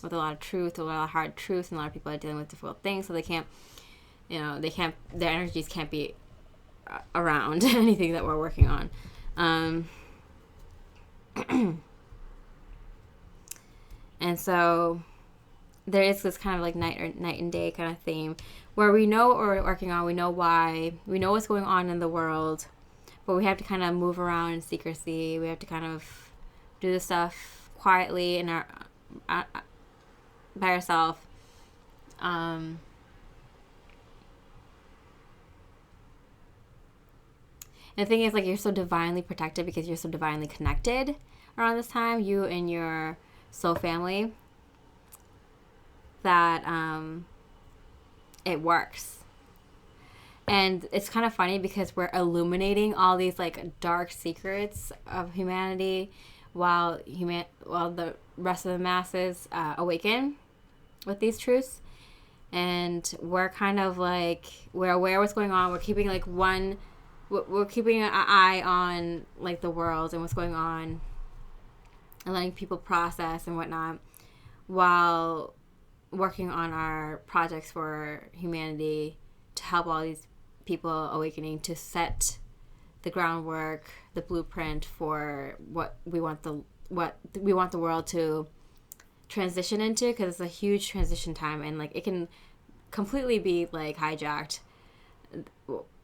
with a lot of truth, a lot of hard truth, and a lot of people are dealing with difficult things, so they can't, their energies can't be around anything that we're working on. And so there is this kind of like night and day kind of theme, where we know what we're working on, we know why, we know what's going on in the world, but we have to kind of move around in secrecy. We have to kind of do the stuff quietly in our by ourselves. And the thing is, like, you're so divinely protected because you're so divinely connected around this time, you and your soul family, that it works. And it's kind of funny because we're illuminating all these like dark secrets of humanity while the rest of the masses awaken with these truths. And we're kind of like, we're aware of what's going on. We're keeping like we're keeping an eye on like the world and what's going on, and letting people process and whatnot, while working on our projects for humanity to help all these people awakening, to set the groundwork, the blueprint for what we want the world to transition into, because it's a huge transition time, and like it can completely be like hijacked,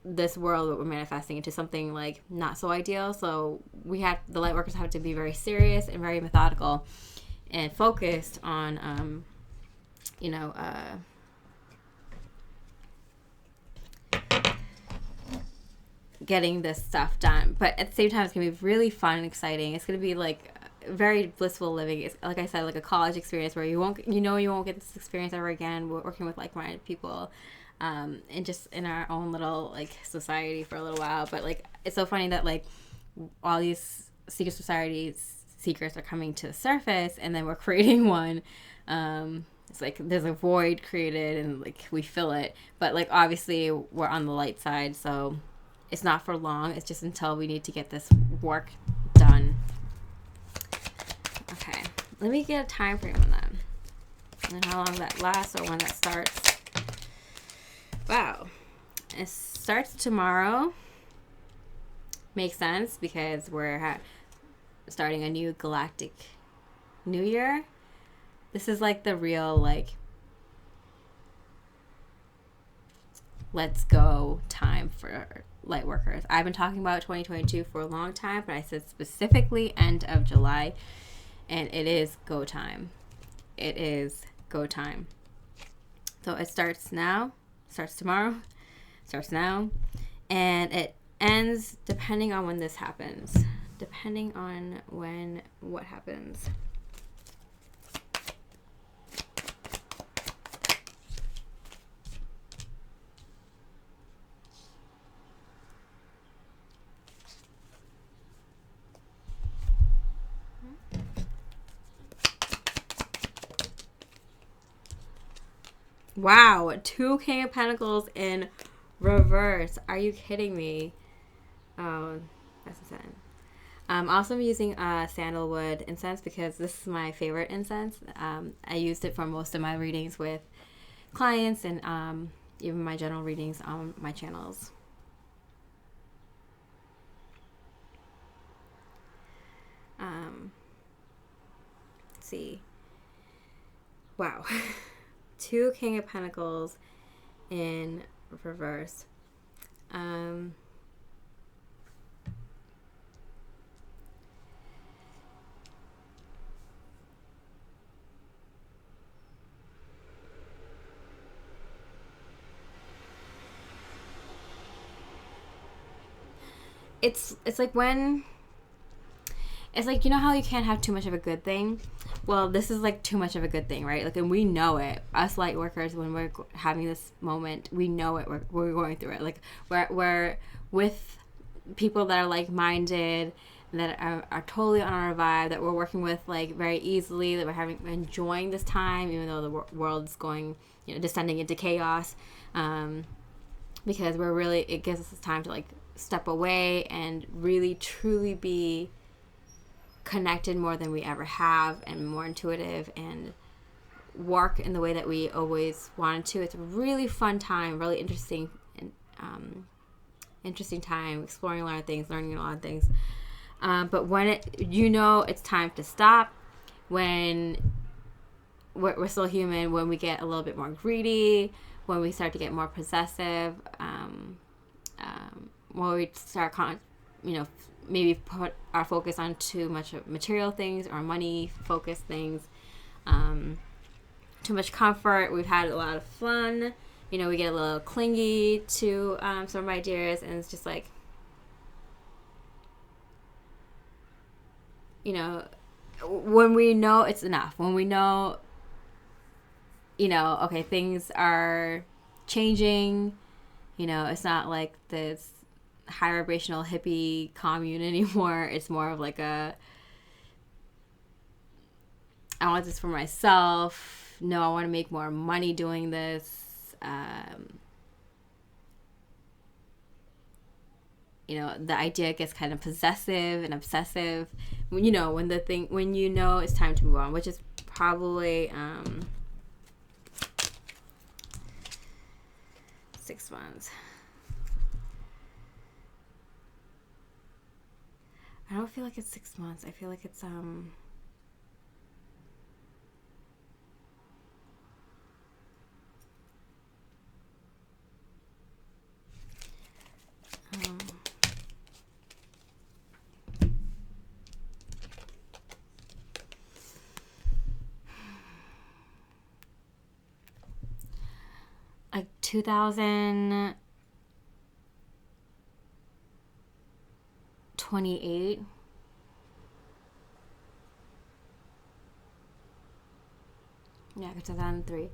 this world that we're manifesting, into something like not so ideal. So the light workers have to be very serious and very methodical and focused on getting this stuff done. But at the same time, it's gonna be really fun and exciting. It's gonna be like very blissful living. It's, like I said, like a college experience where you won't get this experience ever again. We're working with like-minded people, and just in our own little like society for a little while. But like, it's so funny that like all these secret societies secrets are coming to the surface, and then we're creating one. It's like there's a void created, and like we fill it. But like obviously we're on the light side, so it's not for long. It's just until we need to get this work done. Okay, let me get a time frame on that, and how long that lasts, or when that starts. Wow, it starts tomorrow. Makes sense, because we're starting a new galactic new year. This is like the real like let's go time for light workers. I've been talking about 2022 for a long time, but I said specifically end of July, and it is go time. It is go time. So it starts now, starts tomorrow, starts now, and it ends depending on when this happens. Depending on what happens. Wow, 2 King of Pentacles in reverse. Are you kidding me? Oh, that's insane. Also, I'm using sandalwood incense because this is my favorite incense. I used it for most of my readings with clients, and even my general readings on my channels. Let's see. Wow. 2 King of Pentacles in reverse. It's like when... It's like, you know how you can't have too much of a good thing? Well, this is like too much of a good thing, right? Like, and we know it. Us light workers, when we're having this moment, we know it. We're going through it. Like, we're with people that are like-minded, that are totally on our vibe, that we're working with like very easily, that we're enjoying this time, even though the world's going descending into chaos, because it gives us time to like step away and really truly be connected more than we ever have, and more intuitive, and work in the way that we always wanted to. It's a really fun time, really interesting, and interesting time, exploring a lot of things, learning a lot of things. But when it's time to stop, when we're still human, when we get a little bit more greedy, when we start to get more possessive, when we start, maybe put our focus on too much of material things or money-focused things, too much comfort. We've had a lot of fun. We get a little clingy to some of my ideas, and it's just like, when we know it's enough, when we know, okay, things are changing, it's not like this high vibrational hippie commune anymore. It's more of like I want this for myself. No, I want to make more money doing this. The idea gets kind of possessive and obsessive. When it's time to move on, which is probably 6 months. I don't feel like it's 6 months. I feel like it's like 2028. Yeah, 2003,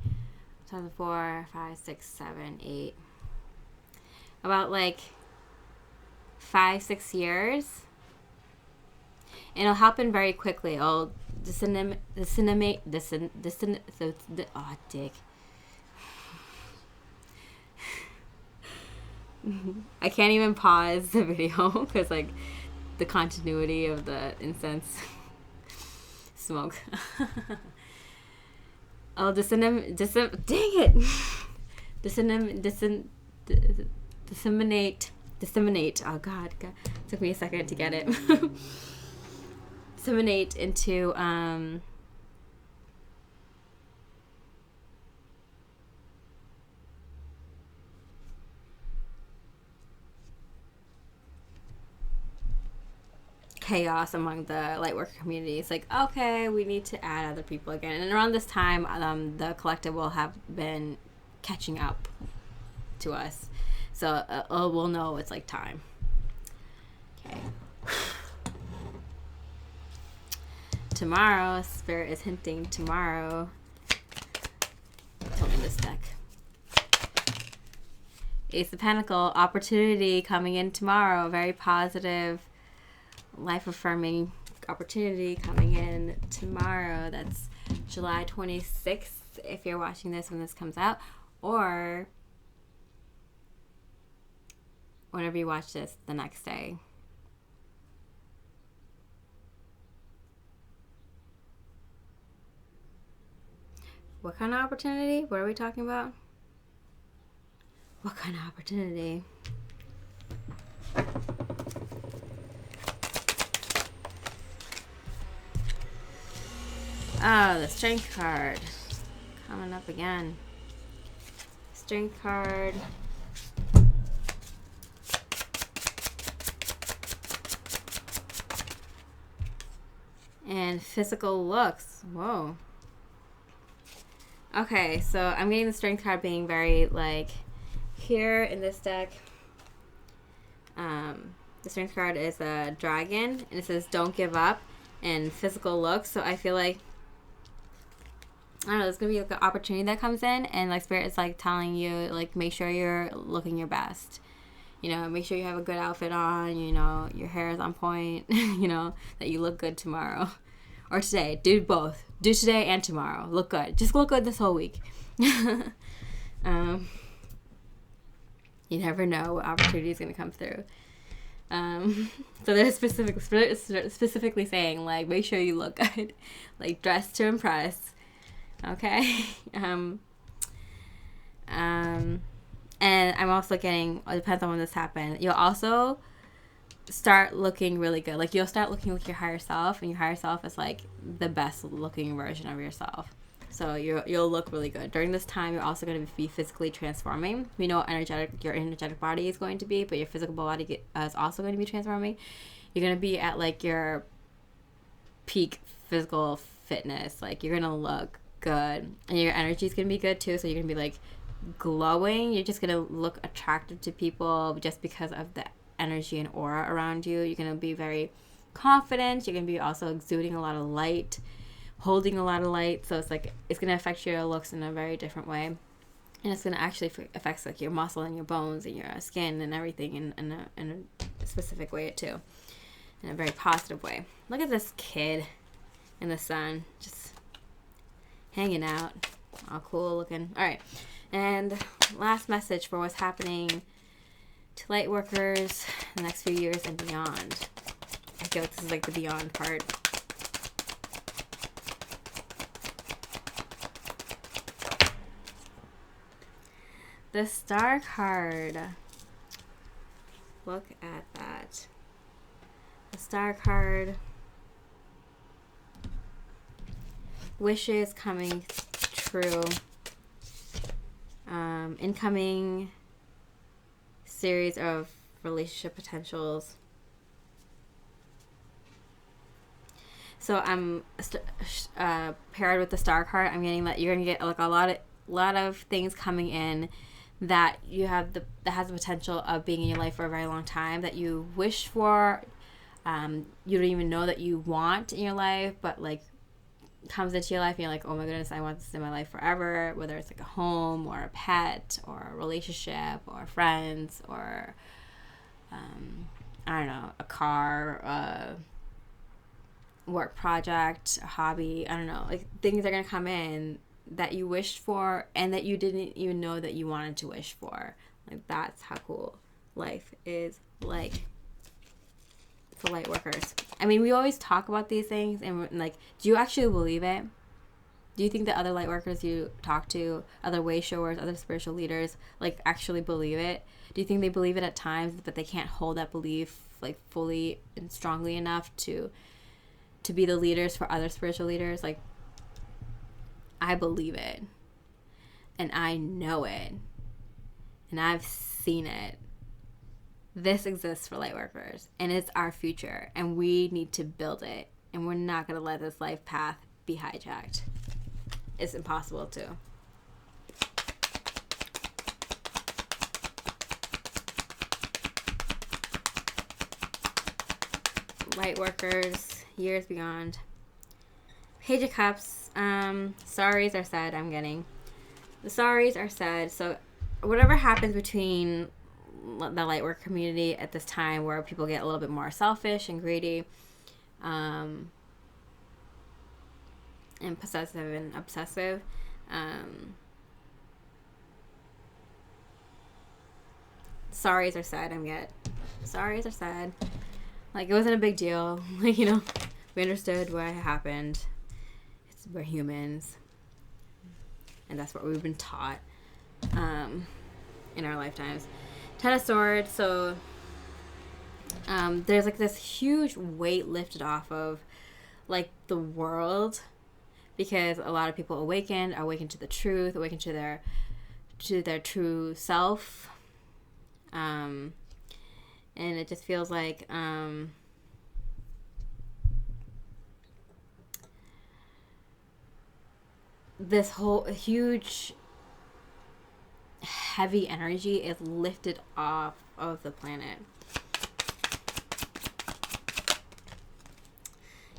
2004, 5, 6, 7, 8. About like 5-6 years. And it'll happen very quickly. It'll dick. I can't even pause the video because like the continuity of the incense smoke. Oh, disseminate. Oh God, it took me a second to get it. Disseminate into chaos among the lightworker community. It's like, okay, we need to add other people again. And around this time, the collective will have been catching up to us. So we'll know it's like time. Okay. Tomorrow, Spirit is hinting tomorrow. Told me this deck. Ace of Pentacles, opportunity coming in tomorrow. Very positive, life-affirming opportunity coming in tomorrow. That's July 26th if you're watching this when this comes out, or whenever you watch this the next day. What kind of opportunity? What are we talking about? What kind of opportunity? Oh, the Strength card. Coming up again. Strength card. And physical looks. Whoa. Okay, so I'm getting the Strength card being very, like, here in this deck. The Strength card is a dragon, and it says, don't give up, and physical looks. So I feel like, I don't know, there's going to be like an opportunity that comes in, and like Spirit is like telling you, like, make sure you're looking your best. Make sure you have a good outfit on, your hair is on point, that you look good tomorrow. Or today. Do both. Do today and tomorrow. Look good. Just look good this whole week. Um, you never know what opportunity is going to come through. So they're specifically saying, like, make sure you look good, like, dress to impress. Okay. And I'm also getting, it depends on when this happened, you'll also start looking really good. Like, you'll start looking like your higher self, and your higher self is like the best looking version of yourself. So you'll look really good. During this time, you're also going to be physically transforming. We know your energetic body is going to be, but your physical body is also going to be transforming. You're going to be at, like, your peak physical fitness. Like, you're going to look good. And your energy is going to be good, too. So you're going to be, like, glowing. You're just going to look attractive to people just because of the energy and aura around you. You're going to be very confident. You're going to be also exuding a lot of light, holding a lot of light. So it's like, it's going to affect your looks in a very different way, and it's going to actually affect, like, your muscle and your bones and your skin and everything in a specific way too, in a very positive way. Look at this kid in the sun, just hanging out, all cool looking. All right, and last message for what's happening to light workers in the next few years and beyond. I feel like this is, like, the beyond part. The Star card. Look at that. The Star card. Wishes coming true. Incoming series of relationship potentials. So I'm paired with the Star card. I'm getting that you're gonna get, like, a lot of things coming in that that has the potential of being in your life for a very long time, that you wish for, you don't even know that you want in your life, but, like, comes into your life and you're like, oh my goodness, I want this in my life forever, whether it's, like, a home or a pet or a relationship or friends or I don't know, a car, work project, a hobby, I don't know, like, things are gonna come in that you wished for and that you didn't even know that you wanted to wish for. Like, that's how cool life is, like, for light workers. I mean, we always talk about these things, and, like, do you actually believe it? Do you think that other light workers you talk to, other way showers, other spiritual leaders, like, actually believe it? Do you think they believe it at times, but they can't hold that belief, like, fully and strongly enough to be the leaders for other spiritual leaders? Like, I believe it, and I know it, and I've seen it. This exists for light workers, and it's our future, and we need to build it, and we're not going to let this life path be hijacked. It's impossible to. Light workers, years beyond. Page of Cups. Sorries are said. I'm getting. The sorries are said. So whatever happens between the light work community at this time, where people get a little bit more selfish and greedy, and possessive and obsessive, sorries are said. Sorries are said. Like, it wasn't a big deal. Like, we understood what happened. We're humans, and that's what we've been taught in our lifetimes. Ten of Swords. So there's, like, this huge weight lifted off of, like, the world, because a lot of people awakened to the truth, awakened to their true self, and it just feels like this whole huge heavy energy is lifted off of the planet.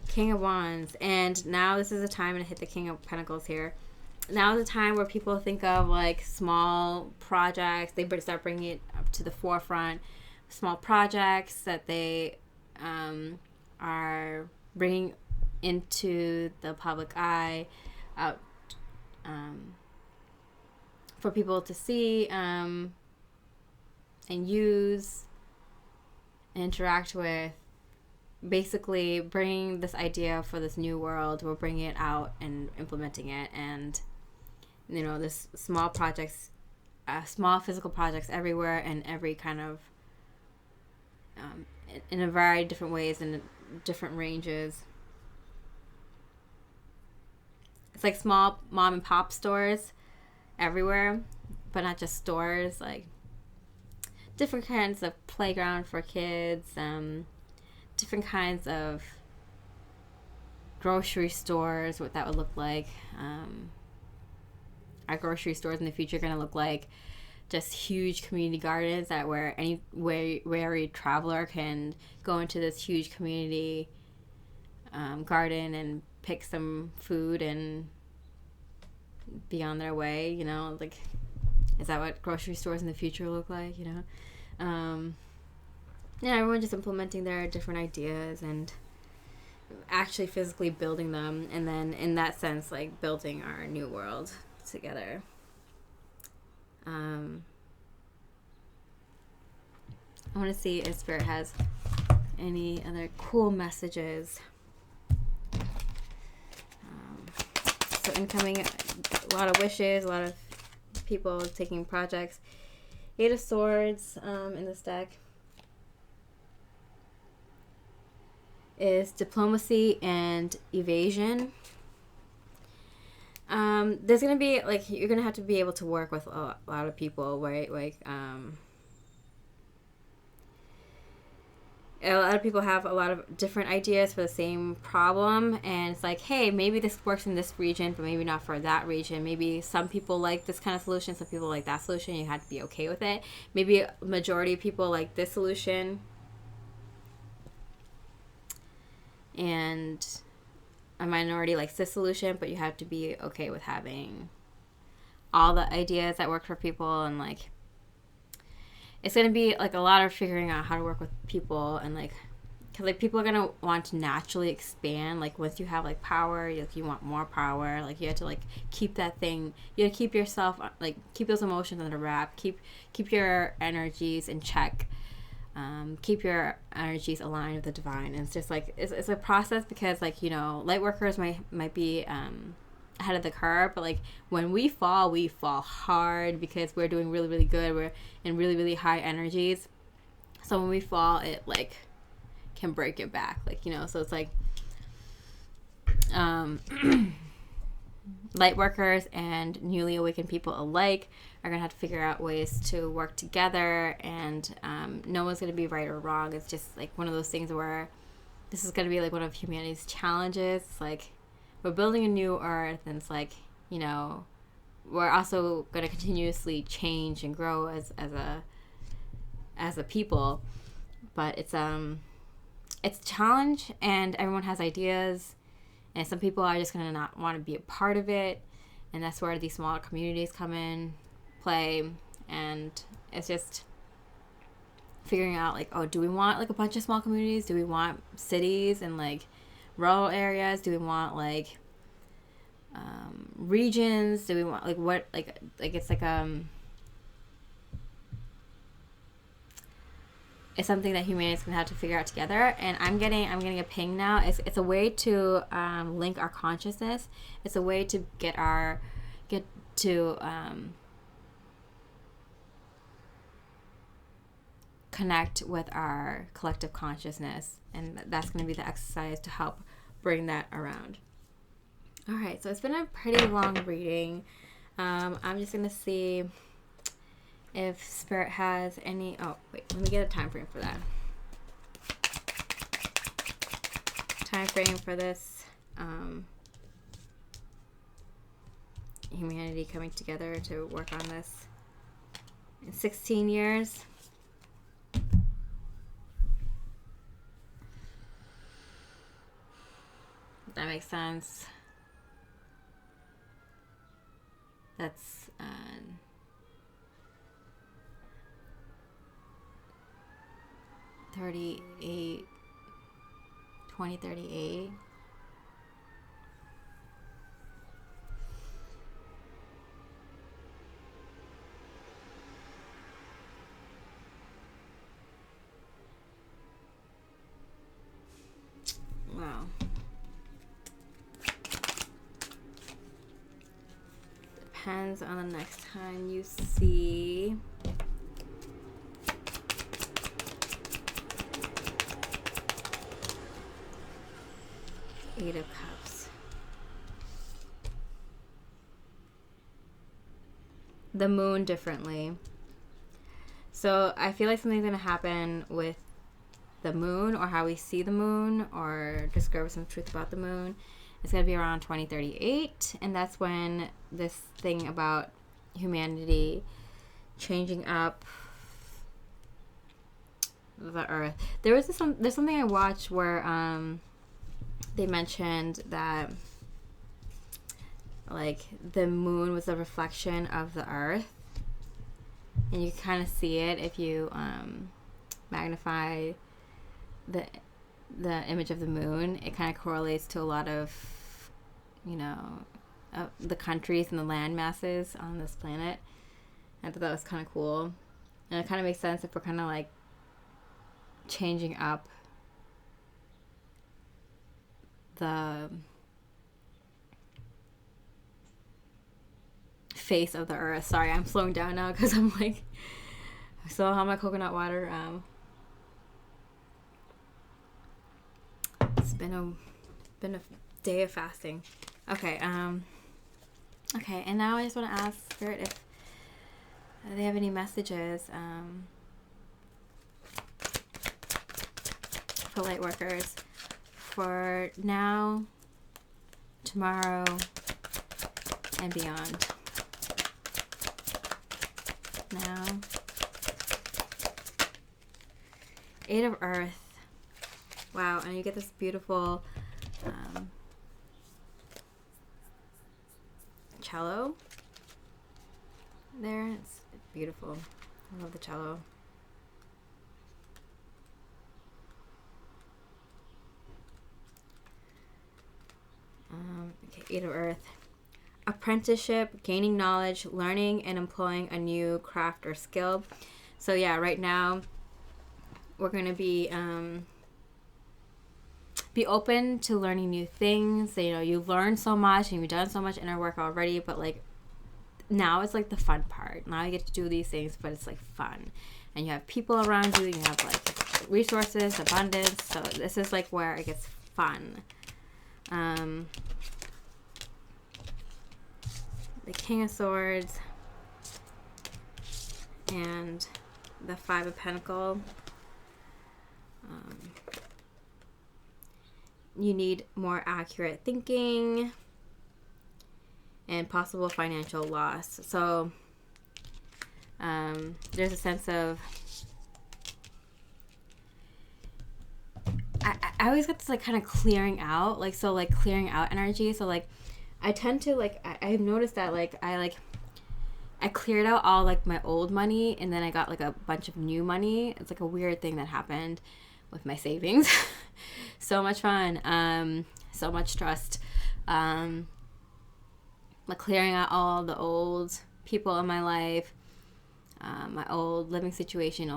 King of Wands. And now this is a time, and I hit the King of Pentacles here. Now is a time where people think of, like, small projects. They start bringing it up to the forefront. Small projects that they are bringing into the public eye, out for people to see and use and interact with. Basically bringing this idea for this new world, we're bringing it out and implementing it, and this small projects, small physical projects everywhere, and every kind of in a variety of different ways and different ranges. It's like small mom and pop stores everywhere, but not just stores, like different kinds of playground for kids, different kinds of grocery stores, what that would look like. Our grocery stores in the future are going to look like just huge community gardens where a traveler can go into this huge community garden and pick some food and be on their way, like, is that what grocery stores in the future look like, everyone just implementing their different ideas and actually physically building them, and then in that sense, like, building our new world together. I want to see if Spirit has any other cool messages. So incoming, a lot of wishes, a lot of people taking projects. 8 of Swords in this deck is diplomacy and evasion. There's gonna be, like, you're gonna have to be able to work with a lot of people, right? Like, a lot of people have a lot of different ideas for the same problem, and it's like, hey, maybe this works in this region, but maybe not for that region. Maybe some people like this kind of solution, some people like that solution. You have to be okay with it. Maybe a majority of people like this solution, and a minority likes this solution, but you have to be okay with having all the ideas that work for people. And, like, it's going to be, like, a lot of figuring out how to work with people, and, like, because, like, people are going to want to naturally expand. Like, once you have, like, power, you want more power. Like, you have to, like, keep that thing. You have to keep yourself, like, keep those emotions under wrap. Keep your energies in check. Keep your energies aligned with the divine. And it's just, like, it's a process, because, like, light workers might be ahead of the curve, but, like, when we fall hard, because we're doing really, really good. We're in really, really high energies. So when we fall, it, like, can break it back, like, so it's like light workers and newly awakened people alike are gonna have to figure out ways to work together, and no one's gonna be right or wrong. It's just, like, one of those things where this is gonna be, like, one of humanity's challenges. It's like, we're building a new earth, and it's like, we're also gonna continuously change and grow as a people, but it's a challenge, and everyone has ideas, and some people are just gonna not want to be a part of it, and that's where these smaller communities come in play. And it's just figuring out, like, oh, do we want, like, a bunch of small communities? Do we want cities and, like, rural areas? Do we want, like, regions? Do we want, like, what, like it's like it's something that humanity's gonna have to figure out together. And I'm getting a ping now. It's a way to link our consciousness. It's a way to get to connect with our collective consciousness, and that's going to be the exercise to help bring that around. All right, so it's been a pretty long reading. I'm just going to see if Spirit has any... Oh, wait, let me get a time frame for that. Time frame for this humanity coming together to work on this in 16 years. That makes sense. That's 2038. depends on the next time you see. Eight of Cups. The Moon differently. So I feel like something's going to happen with the moon, or how we see the moon, or discover some truth about the moon. It's going to be around 2038, and that's when this thing about humanity changing up the earth. There's something I watched where they mentioned that like the moon was a reflection of the earth, and you kind of see it if you magnify the image of the moon. It kind of correlates to a lot of, you know, the countries and the land masses on this planet. I thought that was kind of cool, and it kind of makes sense if we're kind of like changing up the face of the earth. Sorry, I'm slowing down now because I'm like, I still have my coconut water. It's been a day of fasting. Okay, okay, and now I just want to ask Spirit if they have any messages for light workers for now, tomorrow, and beyond. Now, Eight of Earth. Wow, and you get this beautiful cello there. It's beautiful. I love the cello. Okay, Eight of Earth. Apprenticeship, gaining knowledge, learning and employing a new craft or skill. So yeah, right now we're going to be open to learning new things. You know, you've learned so much and you've done so much inner work already, but like now it's like the fun part. Now you get to do these things, but it's like fun. And you have people around you, you have like resources, abundance. So this is like where it gets fun. The King of Swords and the Five of Pentacles. You need more accurate thinking and possible financial loss. So there's a sense of I always get this like kind of clearing out, like, so like clearing out energy. So like I tend to like I've noticed that like I cleared out all like my old money, and then I got like a bunch of new money. It's like a weird thing that happened with my savings. So much fun. So much trust. Like clearing out all the old people in my life, my old living situation,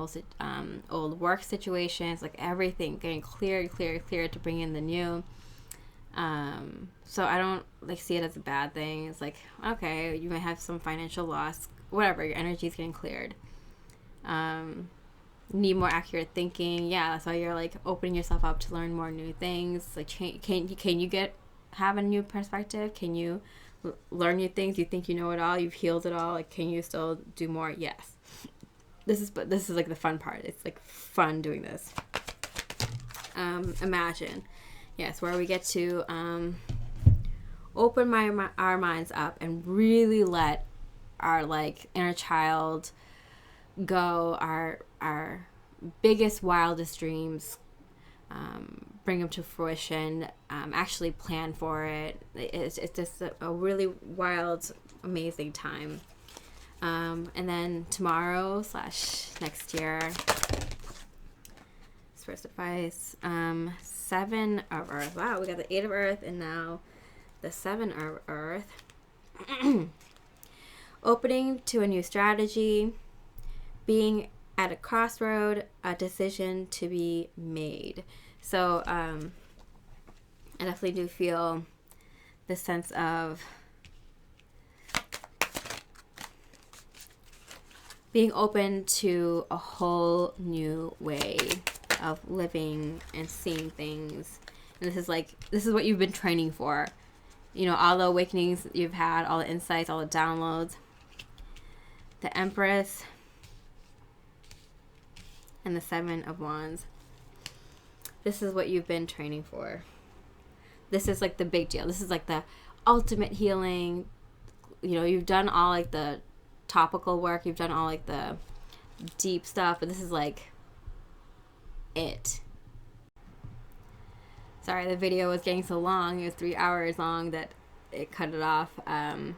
old work situations, like everything getting cleared to bring in the new. So I don't like see it as a bad thing. It's like, okay, you might have some financial loss, whatever, your energy is getting cleared. Need more accurate thinking. Yeah, so you're like opening yourself up to learn more new things. Like, can you have a new perspective? Can you learn new things? You think you know it all, you've healed it all. Like, can you still do more? Yes. This is like the fun part. It's like fun doing this. Imagine. Yes, where we get to open our minds up and really let our like inner child go, our biggest, wildest dreams, bring them to fruition, actually plan for it. It's just a really wild, amazing time. And then tomorrow / next year, first advice, Seven of Earth. Wow, we got the Eight of Earth and now the Seven of Earth. Opening to a new strategy, being at a crossroad, a decision to be made. So I definitely do feel the sense of being open to a whole new way of living and seeing things. And this is what you've been training for. You know, all the awakenings you've had, all the insights, all the downloads. The Empress and the Seven of Wands. This is what you've been training for. This is like the big deal. This is like the ultimate healing. You know, you've done all like the topical work. You've done all like the deep stuff. But this is like it. Sorry, the video was getting so long. It was 3 hours long that it cut it off. But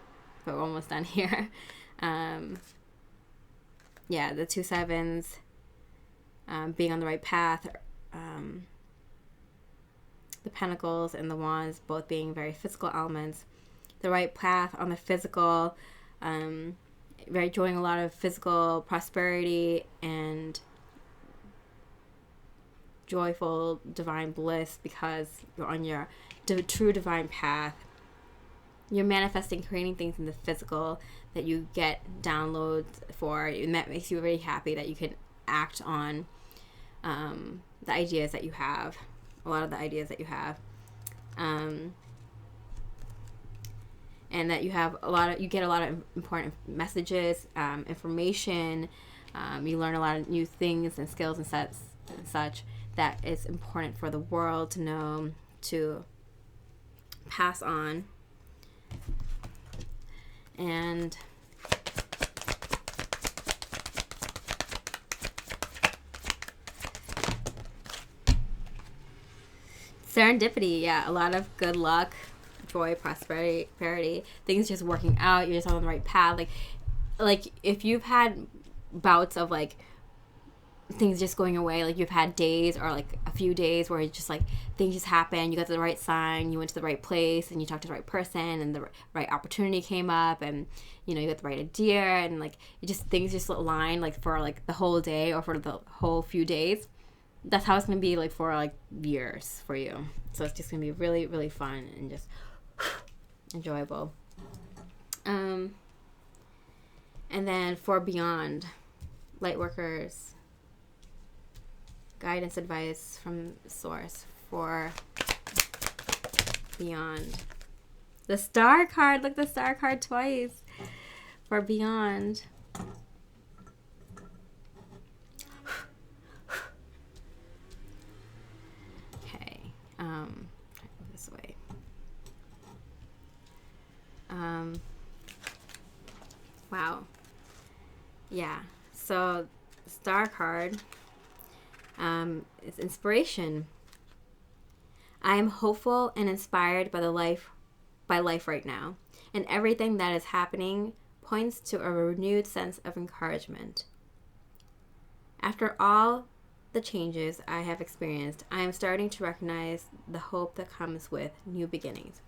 we're almost done here. Yeah, the 2 sevens. Being on the right path. The Pentacles and the Wands both being very physical elements. The right path on the physical, very enjoying a lot of physical prosperity and joyful divine bliss because you're on your true divine path. You're manifesting, creating things in the physical that you get downloads for, and that makes you very happy that you can act on the ideas that you have. A lot of the ideas that you have, and that you get a lot of important messages, information. You learn a lot of new things and skills and sets and such that is important for the world to know, to pass on. And serendipity, yeah, a lot of good luck, joy, prosperity, things just working out. You're just on the right path. Like if you've had bouts of like things just going away, like you've had days or like a few days where it's just like things just happen. You got the right sign, you went to the right place, and you talked to the right person, and the right opportunity came up, and you know you got the right idea, and like things just align like for like the whole day or for the whole few days. That's how it's going to be like for like years for you. So it's just going to be really, really fun and just enjoyable. And then for beyond, Lightworkers, guidance, advice from source for beyond. The Star card, look, the Star card twice for beyond. This way. Wow. Yeah. So, Star card is inspiration. I am hopeful and inspired by life right now, and everything that is happening points to a renewed sense of encouragement. After all the changes I have experienced, I am starting to recognize the hope that comes with new beginnings.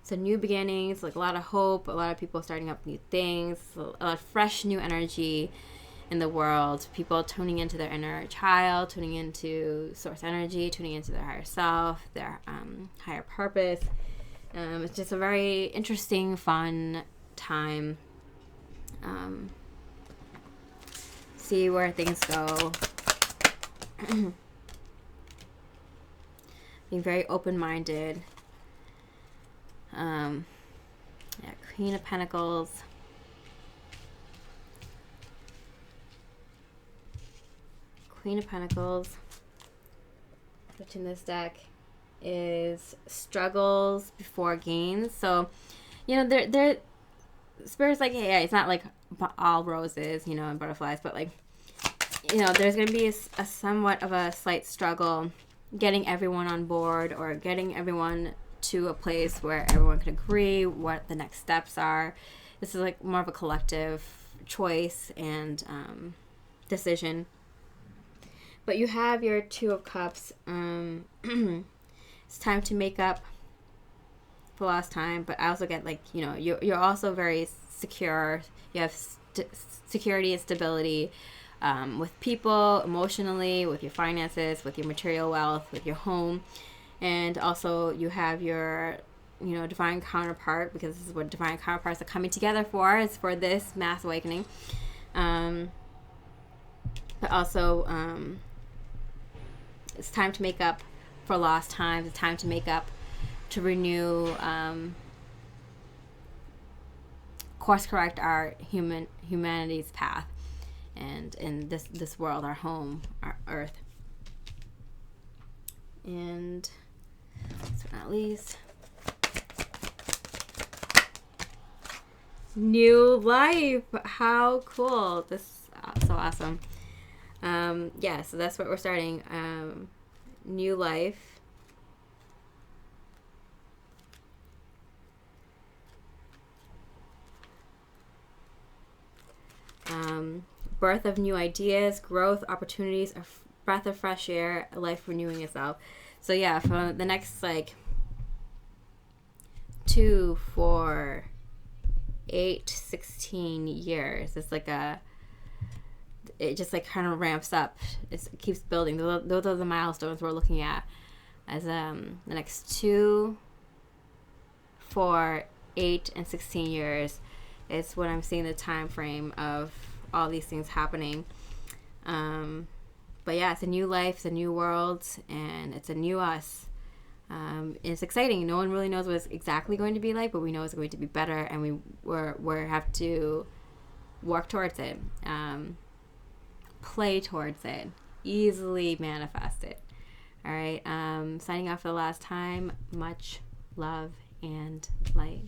So new beginnings, like a lot of hope, a lot of people starting up new things, a lot of fresh new energy in the world, people tuning into their inner child, tuning into source energy, tuning into their higher self, their higher purpose. It's just a very interesting, fun time. See where things go. Being very open-minded. Yeah, Queen of Pentacles. Queen of Pentacles, which in this deck is struggles before gains. So, you know, they're Spirit's like, yeah, it's not like all roses, you know, and butterflies, but like, you know, there's going to be a somewhat of a slight struggle getting everyone on board or getting everyone to a place where everyone can agree what the next steps are. This is like more of a collective choice and decision. But you have your Two of Cups. It's time to make up for lost time. But I also get like, you know, you're also very secure. You have security and stability with people, emotionally, with your finances, with your material wealth, with your home. And also you have your, you know, divine counterpart, because this is what divine counterparts are coming together for. It's for this mass awakening. But also, it's time to make up for lost time. It's time to make up, to renew, course correct our humanity's path, and in this world, our home, our Earth. And last but not least, new life. How cool! This is so awesome. Yeah, so that's what we're starting. New life. Birth of new ideas, growth, opportunities, a breath of fresh air, life renewing itself. So yeah, for the next 2, 4, 8, 16 years, it's it just kind of ramps up. It keeps building. Those are the milestones we're looking at as the next 2, 4, 8, and 16 years. It's when I'm seeing the time frame of all these things happening. But yeah, it's a new life, it's a new world, and it's a new us. It's exciting. No one really knows what it's exactly going to be like, but we know it's going to be better, and we have to work towards it, play towards it, easily manifest it. All right. Signing off for the last time. Much love and light.